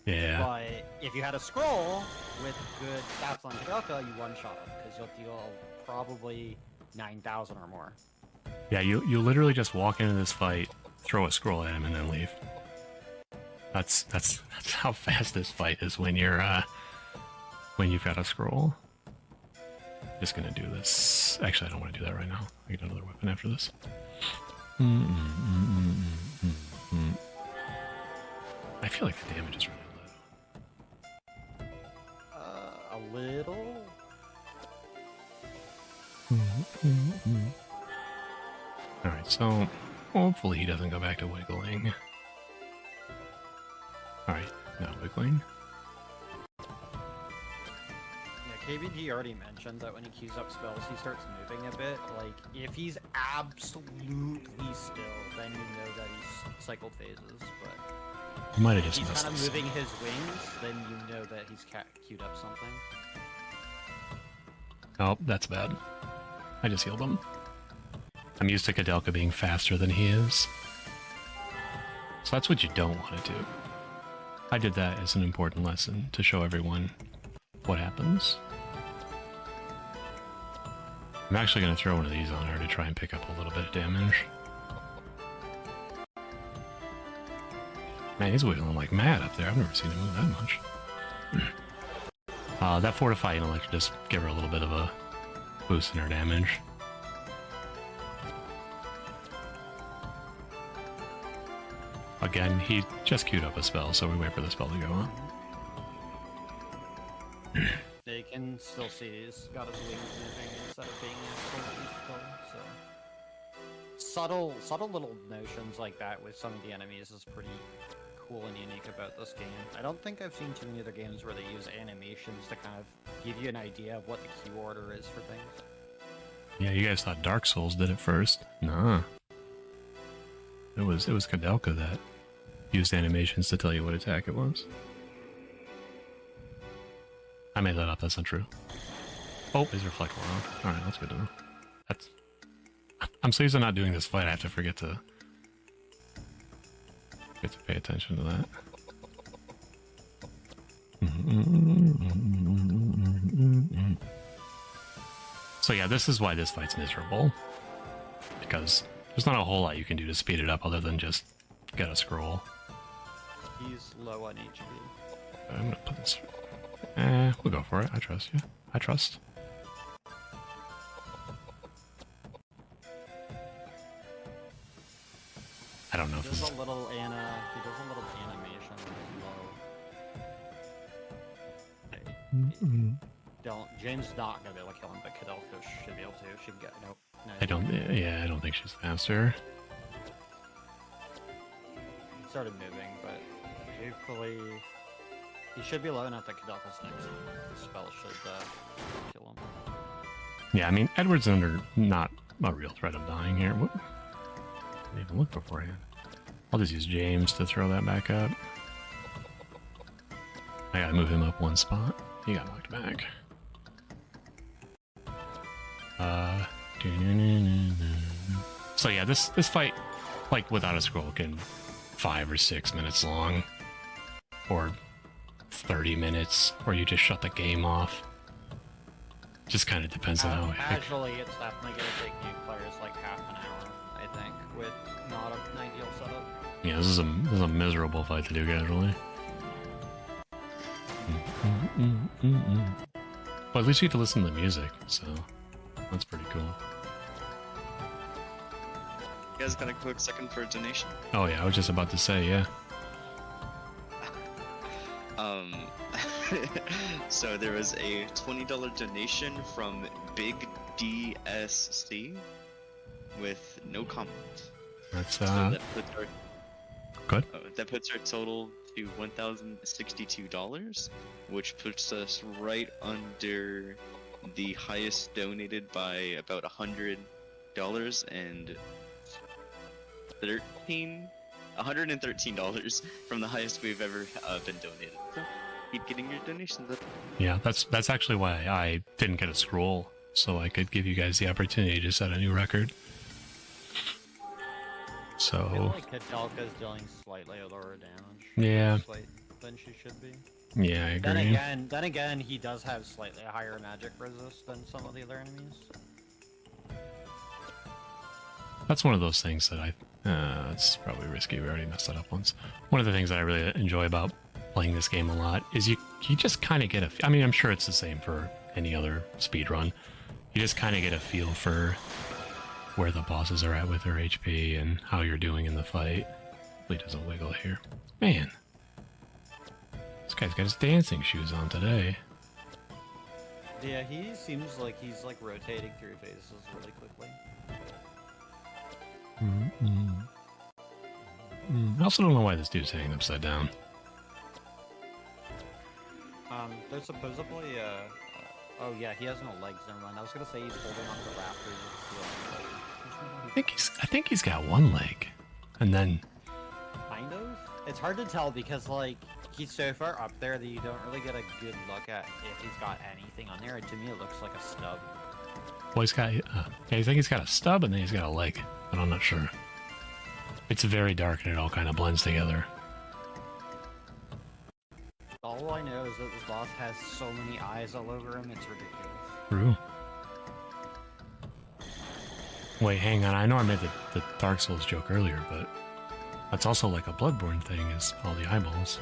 yeah. But if you had a scroll with good stats on Koudelka, you one-shot him, because you'll deal probably 9,000 or more. Yeah, you literally just walk into this fight, throw a scroll at him, and then leave. That's how fast this fight is when you've got a scroll. Just gonna do this. Actually, I don't want to do that right now. I get another weapon after this. I feel like the damage is really low. A little? Alright, so hopefully he doesn't go back to wiggling. Alright, not wiggling. Yeah, KBD already mentioned that when he queues up spells, he starts moving a bit. Like, if he's absolutely still, then you know that he's cycled phases, but You might have if just he's missed kind of this. moving his wings, then you know that he's queued up something. Oh, that's bad. I just healed him. I'm used to Koudelka being faster than he is. So that's what you don't want to do. I did that as an important lesson to show everyone what happens. I'm actually going to throw one of these on her to try and pick up a little bit of damage. Man, he's wiggling like mad up there. I've never seen him move that much. That Fortify Intellect should just give her a little bit of a boost in her damage. Again, he just queued up a spell, so we wait for the spell to go on. They can still see he's got his wings moving instead of being absolutely still, so... Subtle little notions like that with some of the enemies is pretty cool and unique about this game. I don't think I've seen too many other games where they use animations to kind of give you an idea of what the queue order is for things. Yeah, you guys thought Dark Souls did it first. Nah. It was Koudelka that used animations to tell you what attack it was. I made that up, that's not true. Oh, his reflect wore off. Alright, that's good to know. That's... I'm so used to not doing this fight, I have to forget to pay attention to that. So yeah, this is why this fight's miserable. Because there's not a whole lot you can do to speed it up other than just get a scroll. He's low on HP. I'm gonna put this... we'll go for it. I trust you. I trust. I don't know if this is... He does a little animation low. Jane's not gonna be able to kill him, but Koudelka should be able to. She'd get nope. No, I don't think she's faster. He started moving, but hopefully he should be low enough that Koudelka's next spell should kill him. Yeah, I mean, Edward's under not a real threat of dying here. What? I didn't even look beforehand. I'll just use James to throw that back up. I gotta move him up one spot. He got knocked back. So yeah, this fight, like without a scroll, can 5 or 6 minutes long, or 30 minutes, or you just shut the game off. Just kind of depends on how. Casually, it's definitely gonna take new players like half an hour, I think, with not an ideal setup. Yeah, this is a miserable fight to do casually. But at least you get to listen to the music, so that's pretty cool. You guys got a quick second for a donation? Oh yeah, I was just about to say, yeah. So there was a $20 donation from Big DSC with no comment. That's So that puts our, good. that puts our total to $1,062, which puts us right under the highest donated by about $100 and $113 from the highest we've ever been donated. So keep getting your donations up. Yeah, that's actually why I didn't get a scroll, so I could give you guys the opportunity to set a new record. So I feel like Koudelka's dealing slightly lower damage. Yeah. Than she should be. Yeah, I agree. Then again, he does have slightly higher magic resist than some of the other enemies. That's one of those things that it's probably risky. We already messed that up once. One of the things that I really enjoy about playing this game a lot is you just kind of get I mean, I'm sure it's the same for any other speedrun. You just kind of get a feel for where the bosses are at with their HP and how you're doing in the fight. Hopefully it doesn't wiggle here. Man. This guy's got his dancing shoes on today. Yeah, he seems like he's like rotating through phases really quickly. I also don't know why this dude's hanging upside down. There's supposedly oh yeah, he has no legs. Never mind. I was gonna say he's holding on to the rafters of the ceiling. I think he's got one leg, and then kind of. It's hard to tell because like he's so far up there that you don't really get a good look at if he's got anything on there. To me, it looks like a stub. Well, he's got yeah, I think he's got a stub and then he's got a leg, but I'm not sure. It's very dark and it all kind of blends together. All I know is that this boss has so many eyes all over him, it's ridiculous. True. Wait, hang on. I know I made the Dark Souls joke earlier, but that's also like a Bloodborne thing, is all the eyeballs.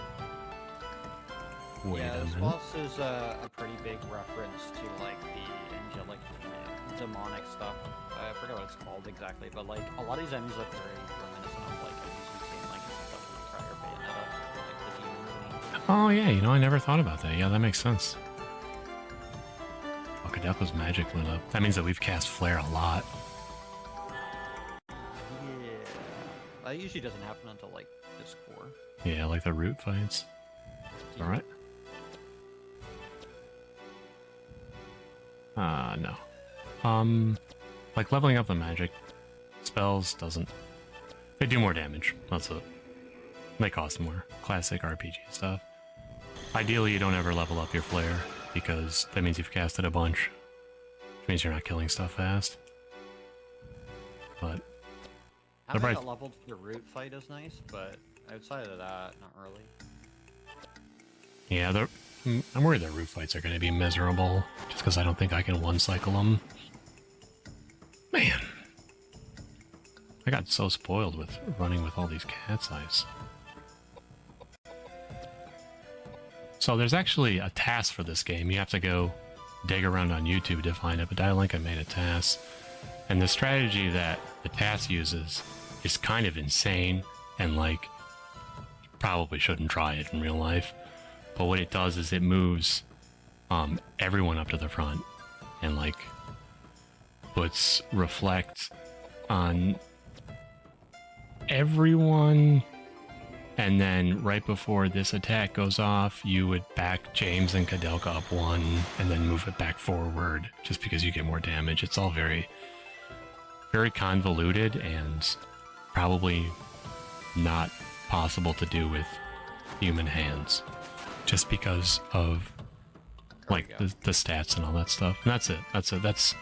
Wait yeah, a this minute. boss is a pretty big reference to like the angelic demonic stuff. I forget what it's called exactly, but like a lot of these enemies look very reminiscent of like enemies we've seen like Devil May Cry or Bayonetta, like the demons and Oh yeah, you know, I never thought about that. Yeah, that makes sense. Oh, Koudelka's magic lit up. That means that we've cast Flare a lot. yeah. That usually doesn't happen until like this core. Yeah, like the root fights. Alright. No. Like leveling up the magic spells doesn't... They do more damage, that's it. They cost more. Classic RPG stuff. Ideally, you don't ever level up your flare, because that means you've casted a bunch. Which means you're not killing stuff fast. But... Having right. it leveled for the root fight is nice, but outside of that, not really. Yeah, I'm worried the root fights are going to be miserable, just because I don't think I can one-cycle them. Man. I got so spoiled with running with all these cat's eyes. So there's actually a task for this game. You have to go dig around on YouTube to find it, but Dielinka made a task. And the strategy that the task uses is kind of insane, and like, probably shouldn't try it in real life. But what it does is it moves everyone up to the front and like puts reflect on everyone, and then right before this attack goes off, you would back James and Koudelka up one and then move it back forward just because you get more damage. It's all very, very convoluted and probably not possible to do with human hands, just because of like the stats and all that stuff. And that's it. That's it. That's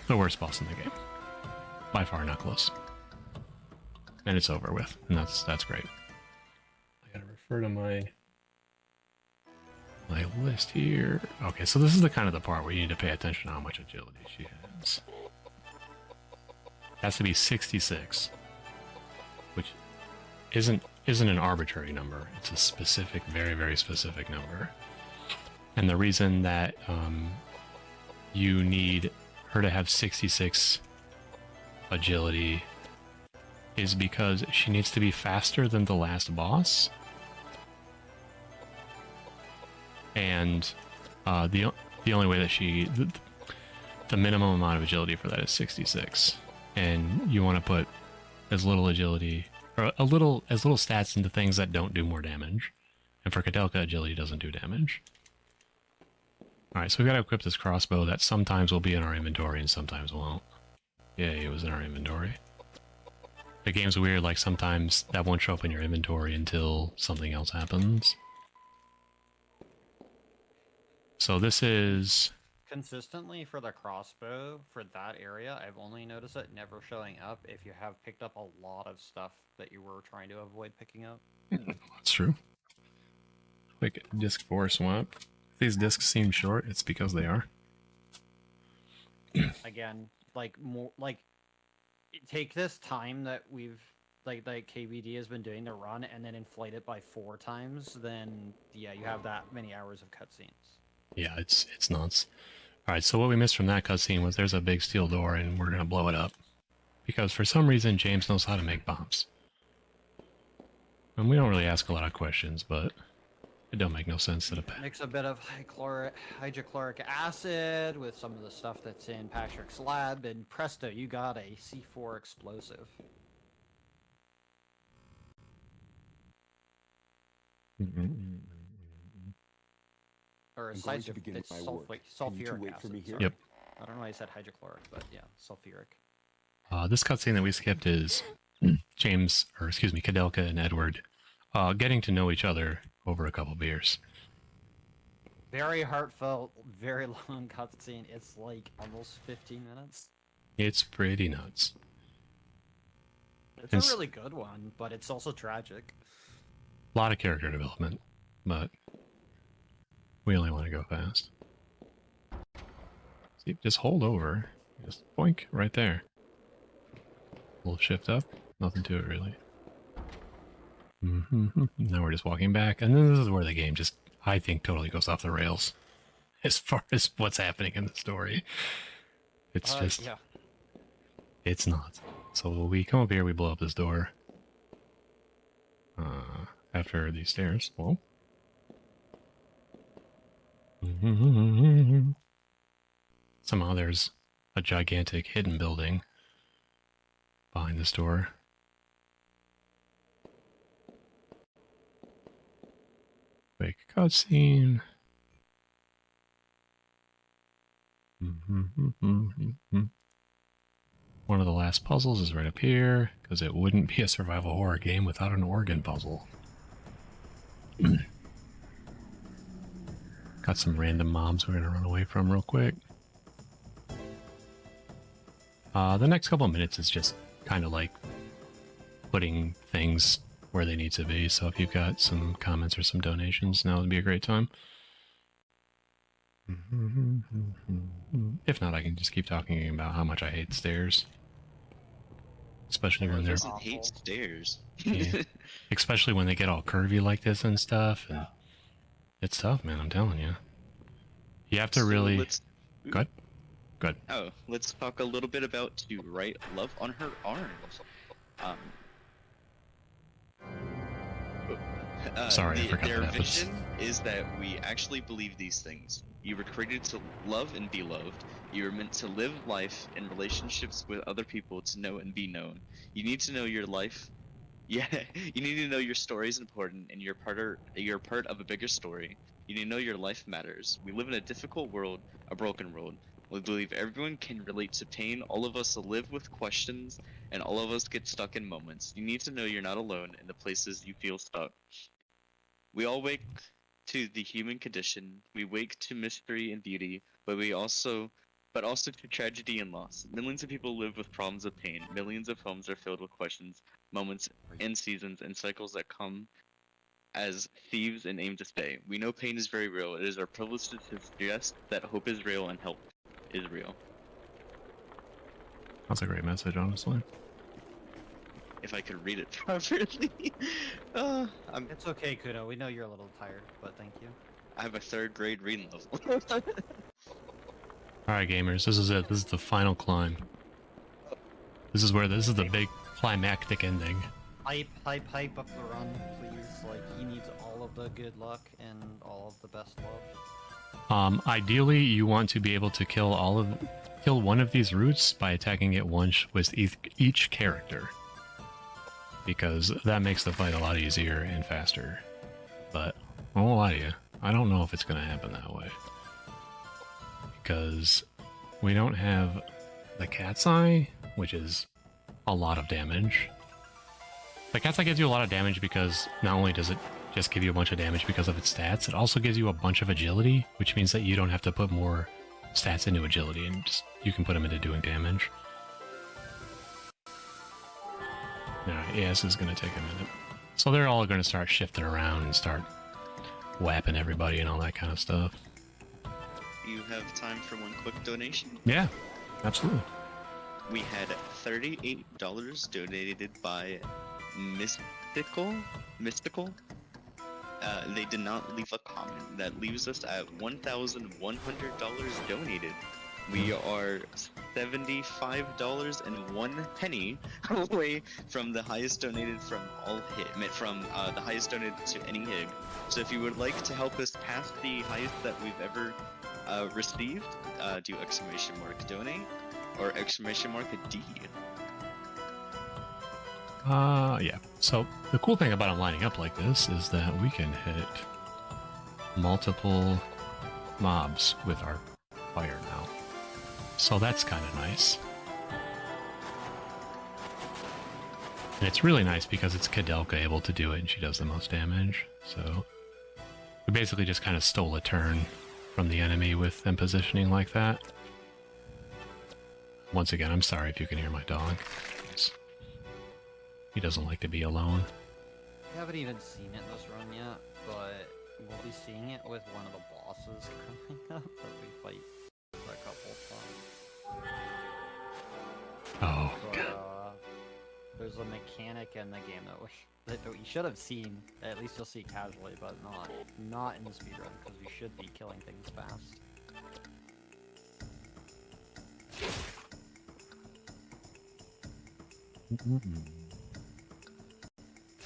the worst boss in the game. By far, not close. And it's over with. And that's great. I gotta refer to my list here. Okay, so this is the kind of the part where you need to pay attention to how much agility she has. It has to be 66, which isn't an arbitrary number. It's a specific, very, very specific number. And the reason that you need her to have 66 agility is because she needs to be faster than the last boss. And the only way that the minimum amount of agility for that is 66. And you want to put as little agility, or as little stats into things that don't do more damage. And for Koudelka, agility doesn't do damage. Alright, so we've got to equip this crossbow that sometimes will be in our inventory and sometimes won't. Yeah, it was in our inventory. The game's weird, like sometimes that won't show up in your inventory until something else happens. So this is... Consistently for the crossbow, for that area, I've only noticed it never showing up if you have picked up a lot of stuff that you were trying to avoid picking up. That's true. Quick disc 4 swap. If these discs seem short, it's because they are. Again, like more like take this time that we've like KBD has been doing to run and then inflate it by 4 times, then yeah, you have that many hours of cutscenes. Yeah, it's nuts. Alright, so what we missed from that cutscene was there's a big steel door and we're gonna blow it up. Because for some reason James knows how to make bombs. And we don't really ask a lot of questions, but it don't make no sense to the pet. Mix a bit of hydrochloric acid with some of the stuff that's in Patrick's lab, and presto, you got a C4 explosive. Or I'm going to begin it's my work. Can you two sulfuric wait for me acid. here? Sorry. Yep. I don't know why I said hydrochloric, but yeah, sulfuric. This cutscene that we skipped is Koudelka and Edward getting to know each other over a couple beers. Very heartfelt, very long cutscene. It's like almost 15 minutes. It's pretty nuts. It's And a really good one, but it's also tragic. a lot of character development, but we only want to go fast. See, just hold over. Just boink, right there. We'll shift up. Nothing to it, really. Now we're just walking back, and then this is where the game just, I think, totally goes off the rails. As far as what's happening in the story. It's just... Yeah. It's not. So we come up here, we blow up this door. After these stairs. Well. Somehow there's a gigantic hidden building behind this door. Quick cutscene. One of the last puzzles is right up here, because it wouldn't be a survival horror game without an organ puzzle. Got some random mobs we're going to run away from real quick. The next couple of minutes is just kind of like putting things where they need to be, so if you've got some comments or some donations, now would be a great time. If not, I can just keep talking about how much I hate stairs. Especially when they're... doesn't hate stairs. Yeah. Especially when they get all curvy like this and stuff. And it's tough, man, I'm telling you. You have to really... Good? Good. Oh, let's talk a little bit about To Write Love on Her Arms. Sorry, I forgot their that happens. vision is that we actually believe these things. You were created to love and be loved. You were meant to live life in relationships with other people to know and be known. You need to know your life. Yeah, you need to know your story is important and you're part of a bigger story. You need to know your life matters. We live in a difficult world, a broken world. We believe everyone can relate to pain. All of us live with questions, and all of us get stuck in moments. You need to know you're not alone in the places you feel stuck. We all wake to the human condition. We wake to mystery and beauty, but also to tragedy and loss. Millions of people live with problems of pain. Millions of homes are filled with questions, moments, and seasons, and cycles that come as thieves and aim to stay. We know pain is very real. It is our privilege to suggest that hope is real and help is real. That's a great message, honestly. If I could read it properly. It's okay, Kudo. We know you're a little tired, but thank you. I have a 3rd grade reading level. Alright, gamers, this is it. This is the final climb. This is the big climactic ending. Hype up the run, please. Like, he needs all of the good luck and all of the best love. Ideally, you want to be able to kill one of these routes by attacking it once with each character. Because that makes the fight a lot easier and faster. But, I won't lie to you, I don't know if it's going to happen that way. Because we don't have the Cat's Eye, which is a lot of damage. The Cat's Eye gives you a lot of damage because not only does it just give you a bunch of damage because of its stats, it also gives you a bunch of agility, which means that you don't have to put more stats into agility, and just, you can put them into doing damage. Alright, yeah, this is going to take a minute. So they're all going to start shifting around and start whapping everybody and all that kind of stuff. You have time for one quick donation? Yeah, absolutely. We had $38 donated by Mystical? They did not leave a comment. That leaves us at $1,100 donated. We are $75.01 away from the highest donated from all HIG, from the highest donated to any HIG. So if you would like to help us pass the highest that we've ever received, do !donate or !D. Yeah. So the cool thing about it lining up like this is that we can hit multiple mobs with our fire now. So that's kind of nice. And it's really nice because it's Koudelka able to do it and she does the most damage. So we basically just kind of stole a turn from the enemy with them positioning like that. Once again, I'm sorry if you can hear my dog. He doesn't like to be alone. We haven't even seen it in this run yet, but we'll be seeing it with one of the bosses coming up that we fight for a couple of times. Oh, But, God. there's a mechanic in the game that we should have seen. At least you'll see casually, but not in the speedrun, because we should be killing things fast.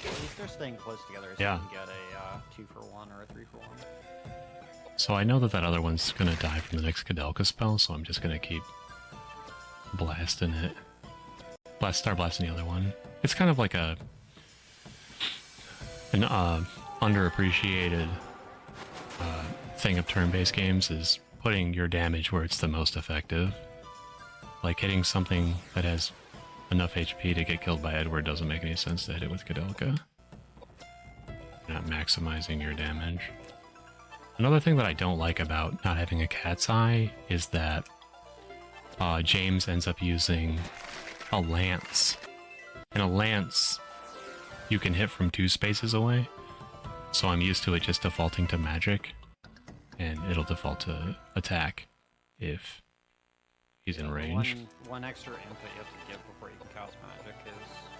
At least they're staying close together, so Yeah. you can get a 2-for-1 or a 3-for-1. So I know that that other one's gonna die from the next Koudelka spell, so I'm just gonna keep blasting it. Start blasting the other one. It's kind of like an underappreciated thing of turn-based games is putting your damage where it's the most effective. Like hitting something that has enough HP to get killed by Edward doesn't make any sense to hit it with Koudelka. You're not maximizing your damage. Another thing that I don't like about not having a cat's eye is that James ends up using a lance. And a lance you can hit from 2 spaces away. So I'm used to it just defaulting to magic. And it'll default to attack if he's in range. One extra input you have to give before you can cast magic is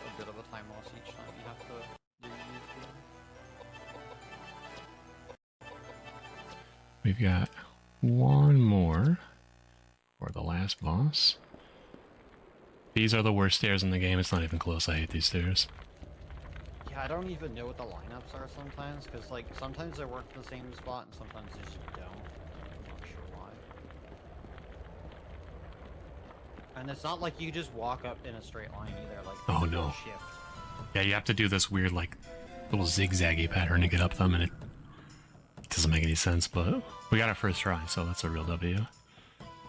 a bit of a time loss each time you have to reuse them. We've got one more for the last boss. These are the worst stairs in the game. It's not even close. I hate these stairs. Yeah, I don't even know what the lineups are sometimes, because like sometimes they work in the same spot and sometimes they just don't. I'm not sure why. And it's not like you just walk up in a straight line either. Like Oh, you no. shift. Yeah, you have to do this weird, like, little zigzaggy pattern to get up them, and it doesn't make any sense, but we got our first try, so that's a real W.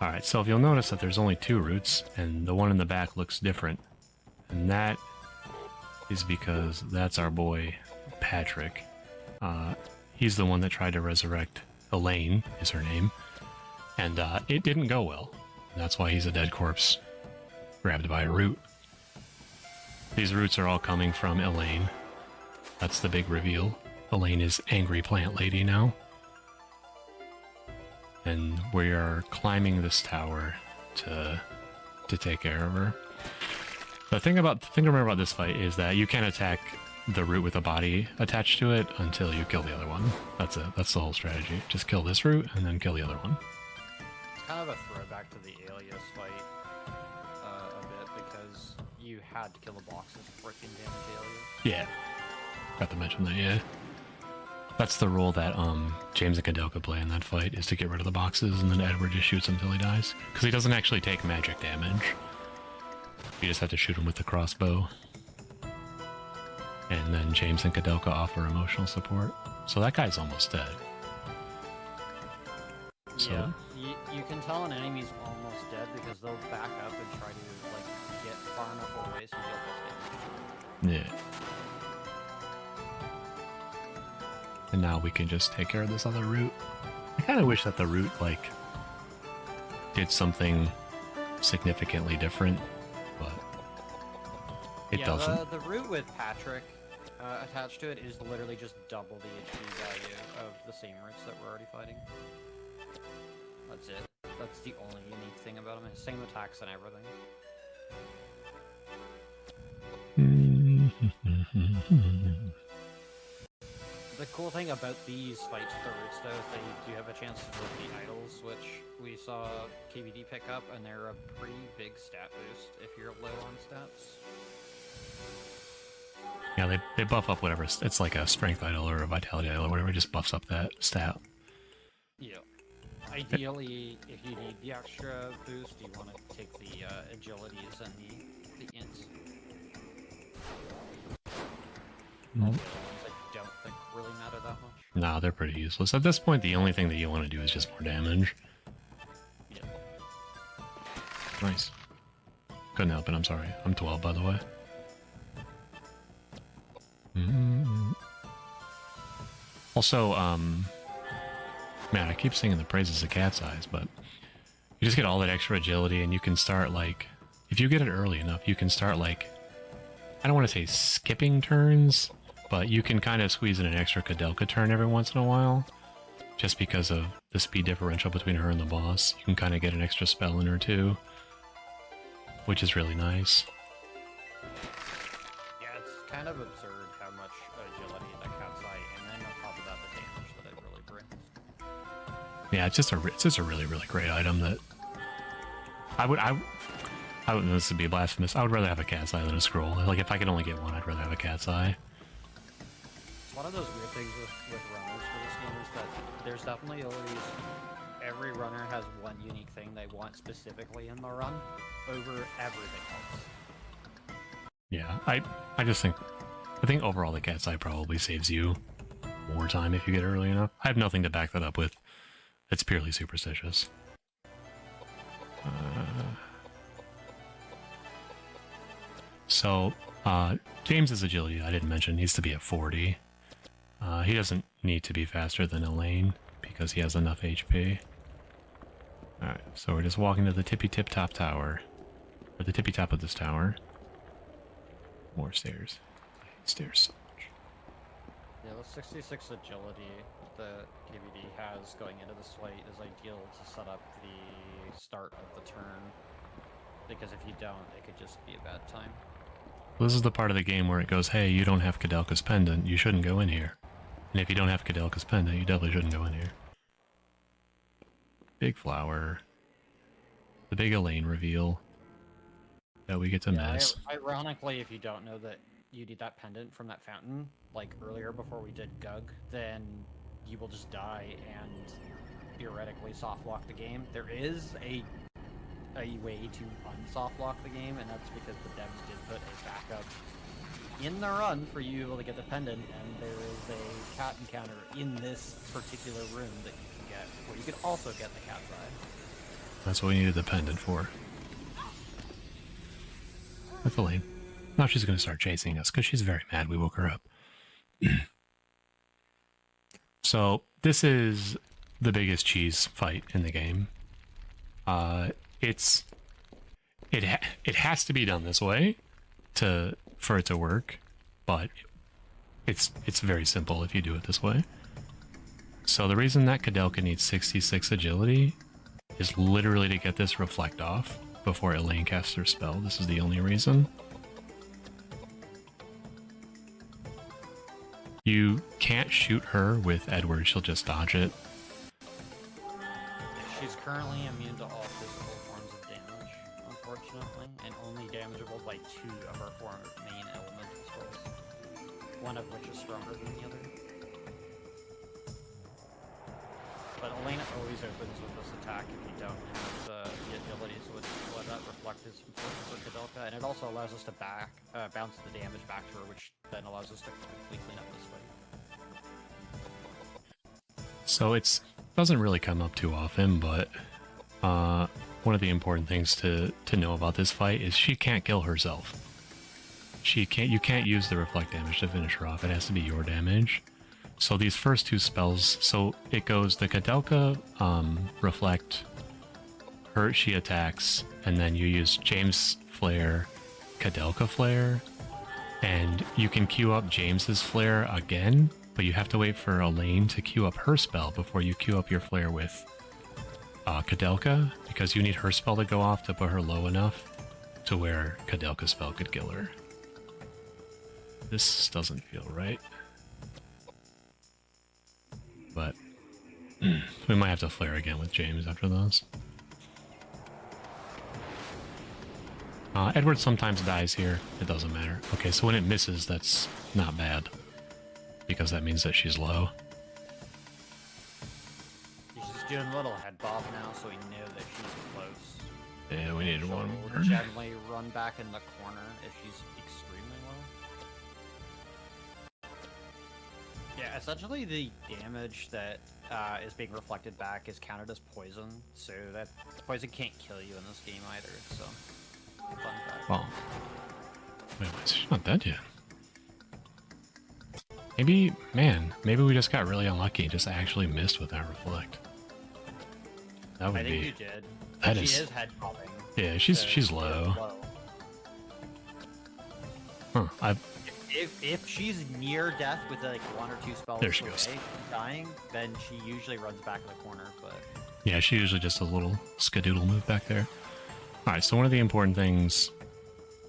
Alright, so if you'll notice that there's only 2 routes, and the one in the back looks different, and that is because that's our boy, Patrick. He's the one that tried to resurrect Elaine, is her name, and it didn't go well. That's why he's a dead corpse, grabbed by a root. These roots are all coming from Elaine. That's the big reveal. Elaine is Angry Plant Lady now. And we are climbing this tower to take care of her. The thing to remember about this fight is that you can't attack the root with a body attached to it until you kill the other one. That's it. That's the whole strategy. Just kill this root and then kill the other one. It's kind of a throwback to the Alias fight a bit, because you had to kill the boxes before it can damage Alias. Yeah. Got to mention that, yeah. That's the role that James and Koudelka play in that fight, is to get rid of the boxes, and then Edward just shoots him until he dies. Because he doesn't actually take magic damage. You just have to shoot him with the crossbow. And then James and Koudelka offer emotional support. So that guy's almost dead. So, Yeah, you can tell an enemy's almost dead because they'll back up and try to like get far enough away so you'll get damage. yeah. And now we can just take care of this other root. I kind of wish that the root, like, did something significantly different, but it doesn't. The root with Patrick attached to it is literally just double the HP value of the same roots that we're already fighting. That's it. That's the only unique thing about him. Same attacks and everything. The cool thing about these fights with the roots, though, is they do have a chance to flip the idols, which we saw KBD pick up, and they're a pretty big stat boost if you're low on stats. Yeah, they buff up whatever. It's like a strength idol or a vitality idol or whatever. It just buffs up that stat. Yeah. Ideally, if you need the extra boost, you want to take the agilities and the ints. All the other ones I don't think really matter that much. Nah, they're pretty useless. At this point, the only thing that you want to do is just more damage. Yeah. Nice. Couldn't help it, I'm sorry. I'm 12, by the way. Also, man, I keep singing the praises of Cat's Eyes, but you just get all that extra agility and you can start, like, if you get it early enough, you can start, like, I don't want to say skipping turns, but you can kind of squeeze in an extra Koudelka turn every once in a while, just because of the speed differential between her and the boss. You can kind of get an extra spell in her too, which is really nice. Yeah, it's kind of absurd how much agility that cat's eye, and then on top of that, the damage that it really brings. Yeah, it's just a really, really great item that I would this would be blasphemous. I would rather have a cat's eye than a scroll. Like, if I could only get one, I'd rather have a cat's eye. It's one of those weird things with runners for this game is that there's definitely always every runner has one unique thing they want specifically in the run over everything else. Yeah, I think overall the cat's eye probably saves you more time if you get it early enough. I have nothing to back that up with. It's purely superstitious. So, James's agility, I didn't mention, needs to be at 40. He doesn't need to be faster than Elaine because he has enough HP. Alright, so we're just walking to the tippy-tip-top tower. Or the tippy-top of this tower. More stairs. I hate stairs so much. Yeah, the 66 agility that KBD has going into this fight is ideal to set up the start of the turn. Because if you don't, it could just be a bad time. This is the part of the game where it goes, hey, you don't have Koudelka's pendant, you shouldn't go in here. And if you don't have Koudelka's pendant, you definitely shouldn't go in here. Big flower. The big Elaine reveal that we get to miss. Ironically, if you don't know that you need that pendant from that fountain, like earlier before we did Gug, then you will just die and theoretically soft lock the game. There is a way to unsoft lock the game, and that's because the devs did put a backup in the run for you able to get the pendant, and there is a cat encounter in this particular room that you can get, where you can also get the cat's eye. That's what we needed the pendant for. With Elaine. Now she's going to start chasing us, because she's very mad we woke her up. So, this is the biggest cheese fight in the game. It has to be done this way for it to work, but it's very simple if you do it this way. So the reason that Koudelka needs 66 agility is literally to get this reflect off before Elaine casts her spell. This is the only reason. You can't shoot her with Edward, she'll just dodge it. She's currently immune to all physical forms of damage, unfortunately, and only damageable by 2 of our 4 main elemental spells, one of which is stronger than the other. But Elena always opens with this attack if you don't have the agility, so it's let that reflect is important for Koudelka, and it also allows us to bounce the damage back to her, which then allows us to quickly clean up this fight. So it doesn't really come up too often, but one of the important things to know about this fight is she can't kill herself. You can't use the reflect damage to finish her off. It has to be your damage. So these first 2 spells, so it goes the Koudelka reflect, hurt, she attacks, and then you use James Flare, Koudelka Flare, and you can queue up James's Flare again, but you have to wait for Elaine to queue up her spell before you queue up your Flare with Koudelka, because you need her spell to go off to put her low enough to where Koudelka's spell could kill her. This doesn't feel right. But we might have to Flare again with James after those. Edward sometimes dies here. It doesn't matter. Okay, so when it misses, that's not bad, because that means that she's low. She's doing a little head bob now, so we know that she's close. Yeah, we need one We'll more. gently run back in the corner if she's extremely low. Yeah, essentially the damage that is being reflected back is counted as poison, so that poison can't kill you in this game either, so fun fact. Well, wait, she's not dead yet. Maybe we just got really unlucky and just actually missed with that reflect. That would I think be... you did. That she is head bobbing. Yeah, she's low. Huh, If she's near death with like 1 or 2 spells There she away goes. from dying, then she usually runs back in the corner. But yeah, she usually just a little skadoodle move back there. Alright, so one of the important things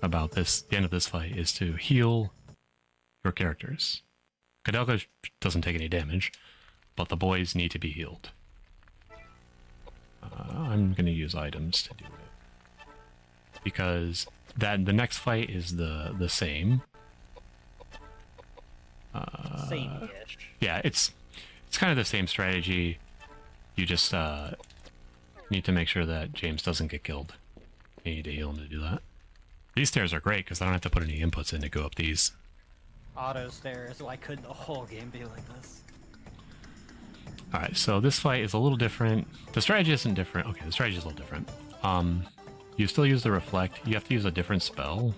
about the end of this fight is to heal your characters. Koudelka doesn't take any damage, but the boys need to be healed. I'm going to use items to do it. Because the next fight is the same. same-ish. Yeah, it's kind of the same strategy. You just need to make sure that James doesn't get killed. You need to heal him to do that. These stairs are great because I don't have to put any inputs in to go up these. Auto stairs. Why couldn't the whole game be like this? Alright, so this fight is a little different. The strategy isn't different. Okay, the strategy is a little different. You still use the reflect. You have to use a different spell.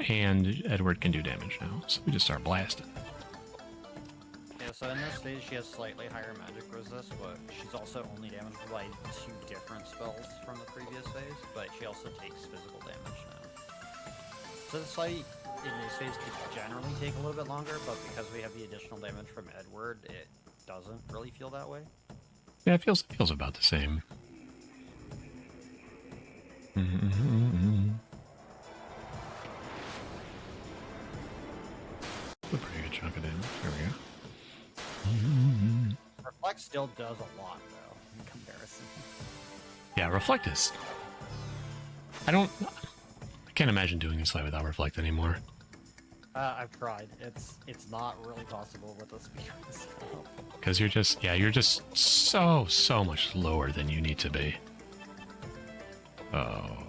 And Edward can do damage now. So we just start blasting. Yeah, so in this phase she has slightly higher magic resist, but she's also only damaged by 2 different spells from the previous phase, but she also takes physical damage now. So this fight in this phase could generally take a little bit longer, but because we have the additional damage from Edward, it doesn't really feel that way. Yeah, it feels about the same. A pretty good chunk of damage. There we go. Reflect still does a lot, though, in comparison. Yeah, Reflect is... I can't imagine doing this fight without Reflect anymore. I've tried. It's not really possible with the speed. Because you're just so much lower than you need to be. Oh,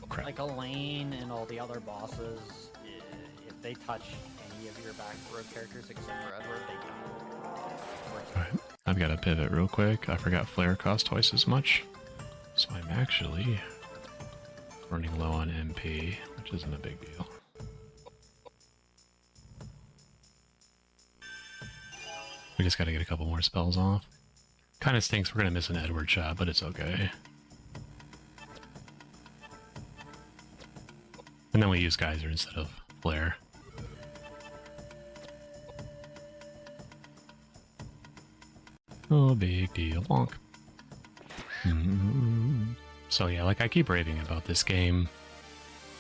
crap. Like Elaine and all the other bosses, if they touch any of your back row characters except for Edward, they die. Alright, I've got to pivot real quick. I forgot Flare costs twice as much. So I'm actually running low on MP, which isn't a big deal. We just got to get a couple more spells off. Kind of stinks we're going to miss an Edward shot, but it's okay. And then we use Geyser instead of Flare. Oh, big deal. Bonk. So yeah, like I keep raving about this game.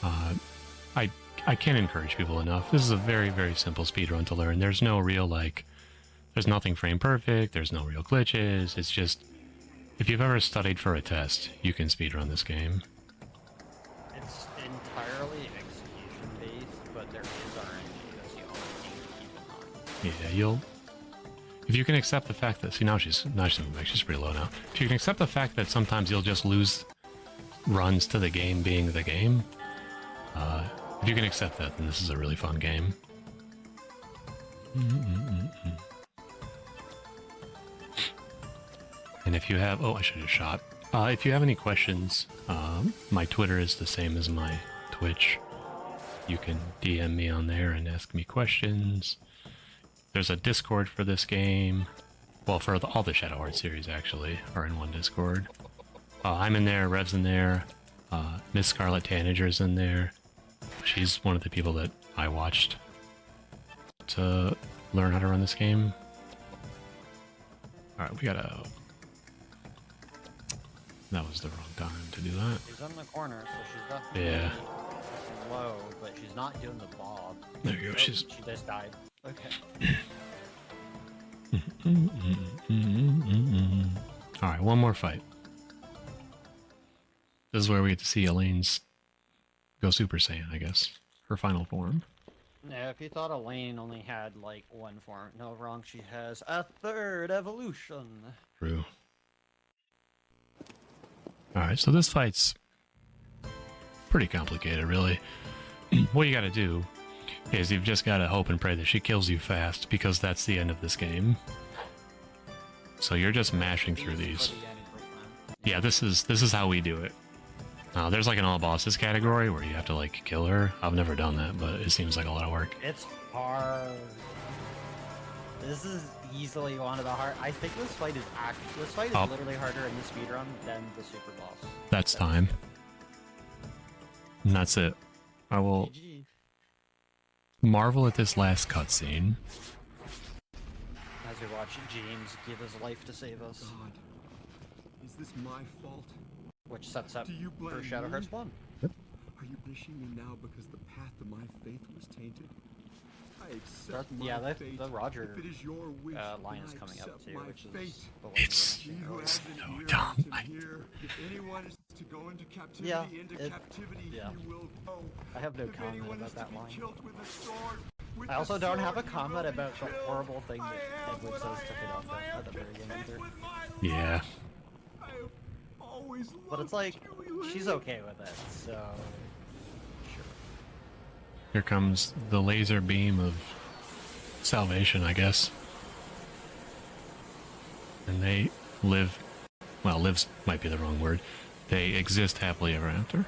I can't encourage people enough. This is a very, very simple speedrun to learn. There's no real, like... There's nothing frame perfect, there's no real glitches, it's just... If you've ever studied for a test, you can speedrun this game. It's entirely execution-based, but there is RNG, that's the only thing to keep in mind. Yeah, you'll... If you can accept the fact that... See, now she's moving back, she's pretty low now. If you can accept the fact that sometimes you'll just lose runs to the game being the game, if you can accept that, then this is a really fun game. And if you have... Oh, I should have shot. If you have any questions, my Twitter is the same as my Twitch. You can DM me on there and ask me questions. There's a Discord for this game. Well, for all the Shadow Heart series, actually, are in one Discord. I'm in there, Rev's in there, Miss Scarlet Tanager's in there. She's one of the people that I watched to learn how to run this game. Alright, we gotta... That was the wrong time to do that. She's in the corner, so she's definitely low, but she's not doing the bob. There you go, She just died. Okay. Alright, one more fight. This is where we get to see Elaine's go Super Saiyan, I guess. Her final form. Yeah, if you thought Elaine only had, like, one form, no, wrong, she has a 3rd evolution. True. Alright, so this fight's pretty complicated, really. What you gotta do is you've just gotta hope and pray that she kills you fast, because that's the end of this game. So you're just mashing through these. Yeah, this is how we do it. There's like an all bosses category where you have to like kill her. I've never done that, but it seems like a lot of work. It's hard. This is easily one of the hard. I think this fight is literally harder in the speedrun than the super boss. That's time. And that's it. I will... GG. marvel at this last cutscene. As we watch James give his life to save us, God, is this my fault? which sets up Do you blame for Shadow me? Hearts 1. Are you punishing me now because the path of my faith was tainted? I accept my Yeah, fate. the Roger If it is your wish, line then is I coming up accept too, my which is fate. the one It's He we who were has mentioning an so ear, dumb. let him hear. If anyone is to go into captivity, Yeah, yeah. he will go. I have no If comment anyone about is to that be line. killed with a sword, with I also the don't have a sword he comment will be about the killed. horrible thing I that am Edward what says I to am. I Koudelka am at the very end content there. with my Yeah. life. I have always But it's loved like, you, she's Elaine. okay with it, so... Sure. Here comes the laser beam of salvation, I guess. And they live, well, lives might be the wrong word. They exist happily ever after. And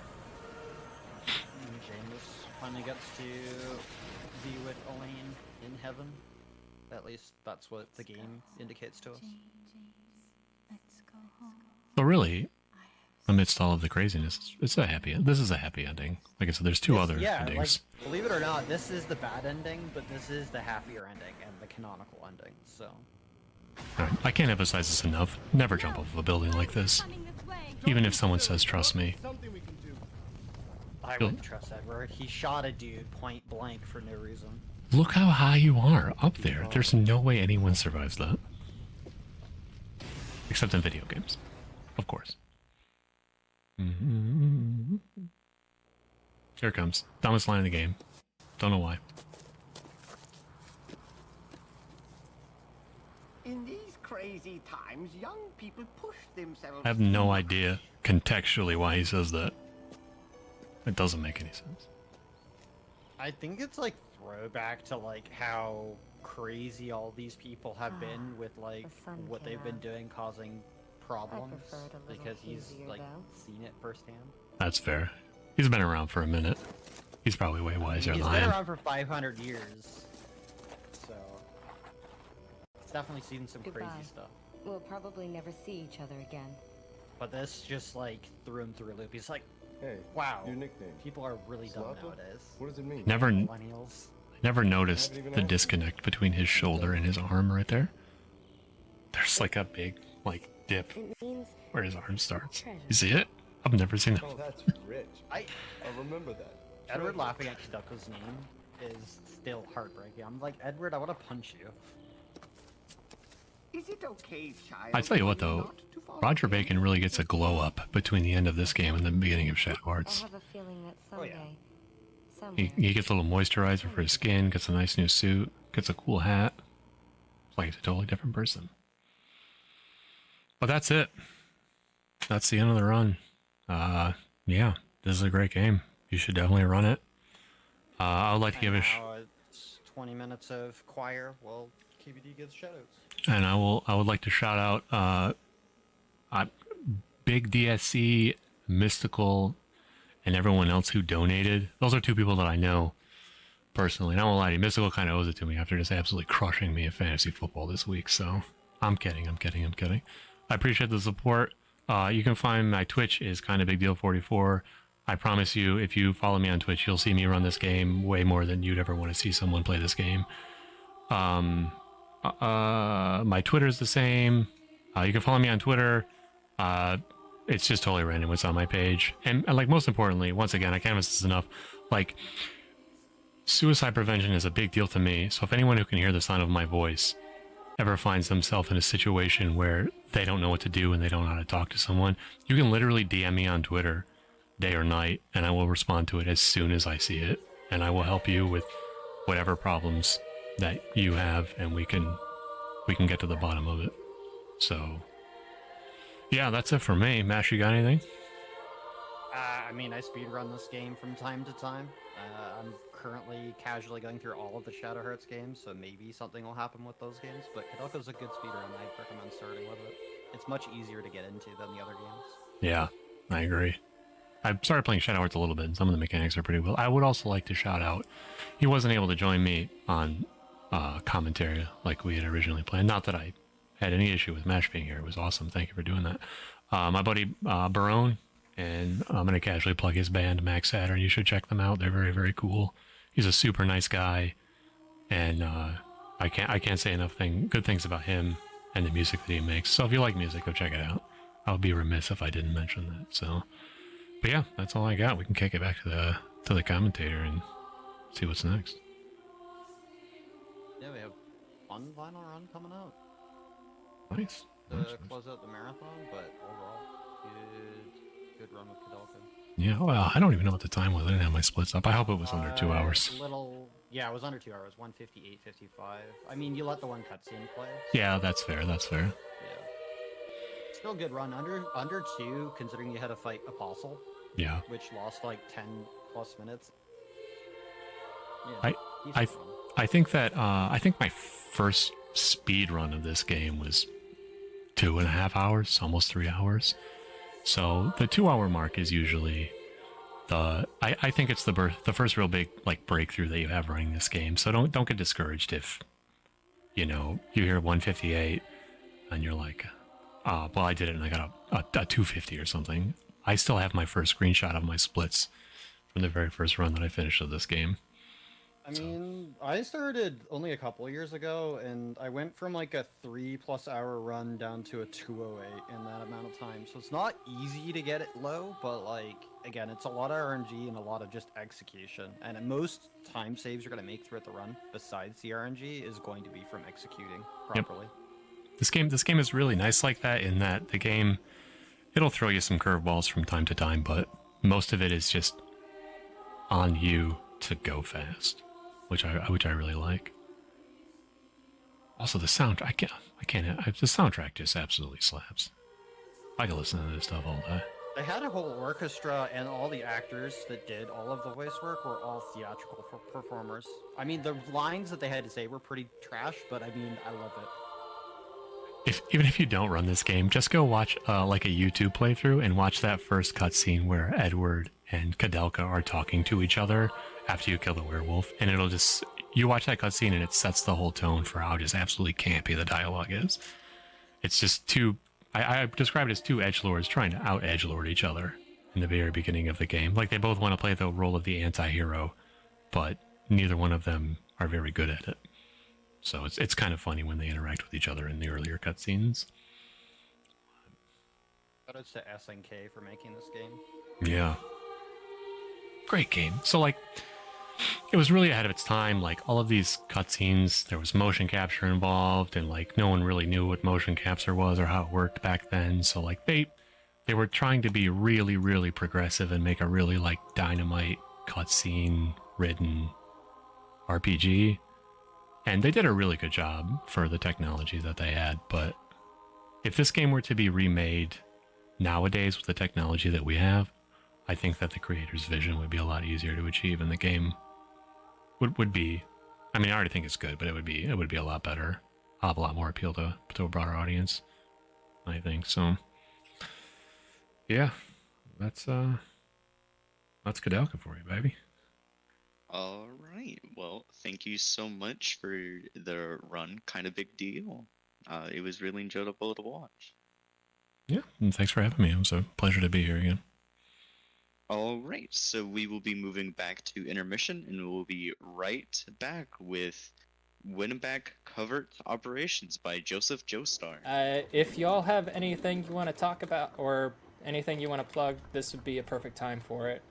James finally gets to be with Elaine in heaven. At least that's what the game indicates to us. But really, amidst all of the craziness, it's a happy. This is a happy ending. Like I said, there's two other Yeah, endings. like, believe it or not, this is the bad ending, but this is the happier ending and the canonical ending, so... Alright, I can't emphasize this enough. Never jump off of a building like this. Even if someone says, trust me. I wouldn't trust Edward. He shot a dude point blank for no reason. Look how high you are up there. There's no way anyone survives that. Except in video games. Of course. Here it comes. Dumbest line in the game. Don't know why. In these crazy times, young people push themselves. I have no idea contextually why he says that. It doesn't make any sense. I think it's like throwback to like how crazy all these people have been with like the sun what came they've been out. doing causing problems prefer it a little because he's easier, like though. seen it firsthand. That's fair. He's been around for a minute. He's probably way wiser He's than I been am. around for 500 years, so he's definitely seen some Goodbye. crazy stuff. We'll probably never see each other again. But this just like threw him through a loop. He's like, Hey, wow, your nickname. people are really dumb Slappa? nowadays. What does it mean? Never, Millennials. never noticed the disconnect between his shoulder and his arm right there. There's like a big, like, dip It means where his arm starts. treasure. You see it? I've never seen it. Oh, that's rich. I I'll remember that. Edward laughing at Koudelka's name is still heartbreaking. I'm like, Edward, I want to punch you. Is it okay, child? I tell you what, for though, not to follow Roger him? Bacon really gets a glow up between the end of this game and the beginning of Shadow I Hearts. have a feeling that Oh, yeah. someday, He somewhere, gets a little moisturizer for his skin, gets a nice new suit, gets a cool hat. It's like he's a totally different person. But that's it. That's the end of the run. Yeah, this is a great game. You should definitely run it. I would like to give a Now it's 20 minutes of choir while KBD gives shoutouts. and I would like to shout out Big DSC, Mystical, and everyone else who donated. Those are two people that I know personally. And I won't lie to you, Mystical kind of owes it to me after just absolutely crushing me in fantasy football this week. So I'm kidding. I appreciate the support. You can find my Twitch is Kindabigdeal44. I promise you, if you follow me on Twitch, you'll see me run this game way more than you'd ever want to see someone play this game. My Twitter is the same. You can follow me on Twitter. It's just totally random what's on my page. And like, most importantly, once again, I can't emphasize this enough, like, suicide prevention is a big deal to me. So if anyone who can hear the sound of my voice ever finds themselves in a situation where they don't know what to do and they don't know how to talk to someone, you can literally DM me on Twitter day or night, and I will respond to it as soon as I see it. And I will help you with whatever problems that you have, and we can get to the bottom of it. So yeah, that's it for me. Mash, you got anything? I mean, I speedrun this game from time to time. I'm currently casually going through all of the Shadow Hearts games, so maybe something will happen with those games. But Koudelka's a good speedrun. I recommend starting with it. It's much easier to get into than the other games. Yeah, I agree. I started playing Shadow Hearts a little bit, and some of the mechanics are pretty well. I would also like to shout out, he wasn't able to join me on commentary like we had originally planned. Not that I had any issue with Mash being here. It was awesome. Thank you for doing that. My buddy Barone, and I'm going to casually plug his band, Max Saturn. You should check them out. They're very, very cool. he's a super nice guy, and I can't say enough good things about him and the music that he makes. So if you like music, go check it out. I'll be remiss if I didn't mention that. So, but yeah, that's all I got. We can kick it back to the commentator and see what's next. Yeah, we have one final run coming up Nice. to Nice. close out the marathon, but overall, good run with Koudelka. Yeah, well, I don't even know what the time was. I didn't have my splits up. I hope it was under 2 hours. Yeah, it was under 2 hours, 1:58:55. I mean, you let the one cutscene play. Yeah, that's fair. That's fair. Yeah. Still good run, under 2, considering you had to fight Apostle, Yeah. which lost like 10 plus minutes. Yeah, I decent run. I think that I think my first speed run of this game was 2.5 hours, almost 3 hours. So the 2 hour mark is usually I think it's the first real big like breakthrough that you have running this game. So don't get discouraged if you hear 158 and you're like, oh, well, I did it and I got a 250 or something. I still have my first screenshot of my splits from the very first run that I finished of this game. I mean, I started only a couple of years ago, and I went from like a 3+ hour run down to a 2:08 in that amount of time. So it's not easy to get it low, but like, again, it's a lot of RNG and a lot of just execution. And most time saves you're going to make throughout the run, besides the RNG, is going to be from executing properly. Yep. This game is really nice like that, in that the game, it'll throw you some curveballs from time to time, but most of it is just on you to go fast. Which I really like. Also, the soundtrack, the soundtrack just absolutely slaps. I can listen to this stuff all day. They had a whole orchestra, and all the actors that did all of the voice work were all theatrical performers. I mean, the lines that they had to say were pretty trash, but I mean, I love it. Even if you don't run this game, just go watch like a YouTube playthrough and watch that first cutscene where Edward and Koudelka are talking to each other after you kill the werewolf, and it'll just, you watch that cutscene and it sets the whole tone for how just absolutely campy the dialogue is. It's just I describe it as two edgelords trying to out edgelord each other in the very beginning of the game. Like, they both want to play the role of the anti-hero, but neither one of them are very good at it. So it's kind of funny when they interact with each other in the earlier cutscenes. Shoutouts to SNK for making this game. Yeah. Great game. So, like, it was really ahead of its time. Like, all of these cutscenes, there was motion capture involved, and, like, no one really knew what motion capture was or how it worked back then. So, like, they were trying to be really, really progressive and make a really, like, dynamite cutscene-ridden RPG. And they did a really good job for the technology that they had. But if this game were to be remade nowadays with the technology that we have, I think that the creator's vision would be a lot easier to achieve, and the game would be, I mean, I already think it's good, but it would be a lot better. I'll have a lot more appeal to a broader audience, I think. So yeah, that's Koudelka for you, baby. All right. Well, thank you so much for the run. Kind of big deal. It was really enjoyable to watch. Yeah, and thanks for having me. It was a pleasure to be here again. All right, so we will be moving back to intermission, and we'll be right back with Winneback Covert Operations by Joseph Joestar. If y'all have anything you want to talk about or anything you want to plug, this would be a perfect time for it.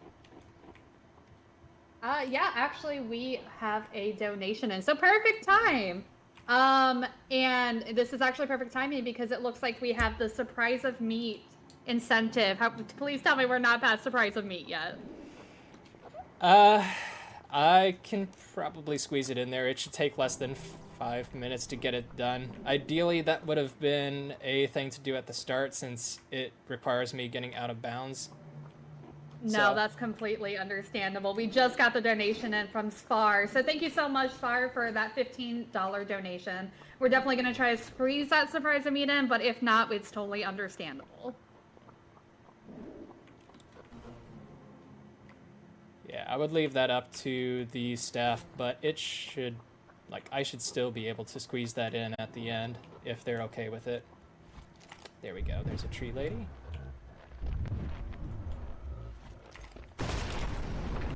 Yeah, actually, we have a donation in, so perfect time. And this is actually perfect timing because it looks like we have the surprise of meat incentive. Please tell me we're not past surprise of meat yet. I can probably squeeze it in there. It should take less than 5 minutes to get it done. Ideally, that would have been a thing to do at the start since it requires me getting out of bounds. No, that's completely understandable. We just got the donation in from Spar. So thank you so much, Spar, for that $15 donation. We're definitely going to try to squeeze that surprise of meat in, but if not, it's totally understandable. Yeah, I would leave that up to the staff, but it should, I should still be able to squeeze that in at the end if they're okay with it. There we go. There's a tree lady.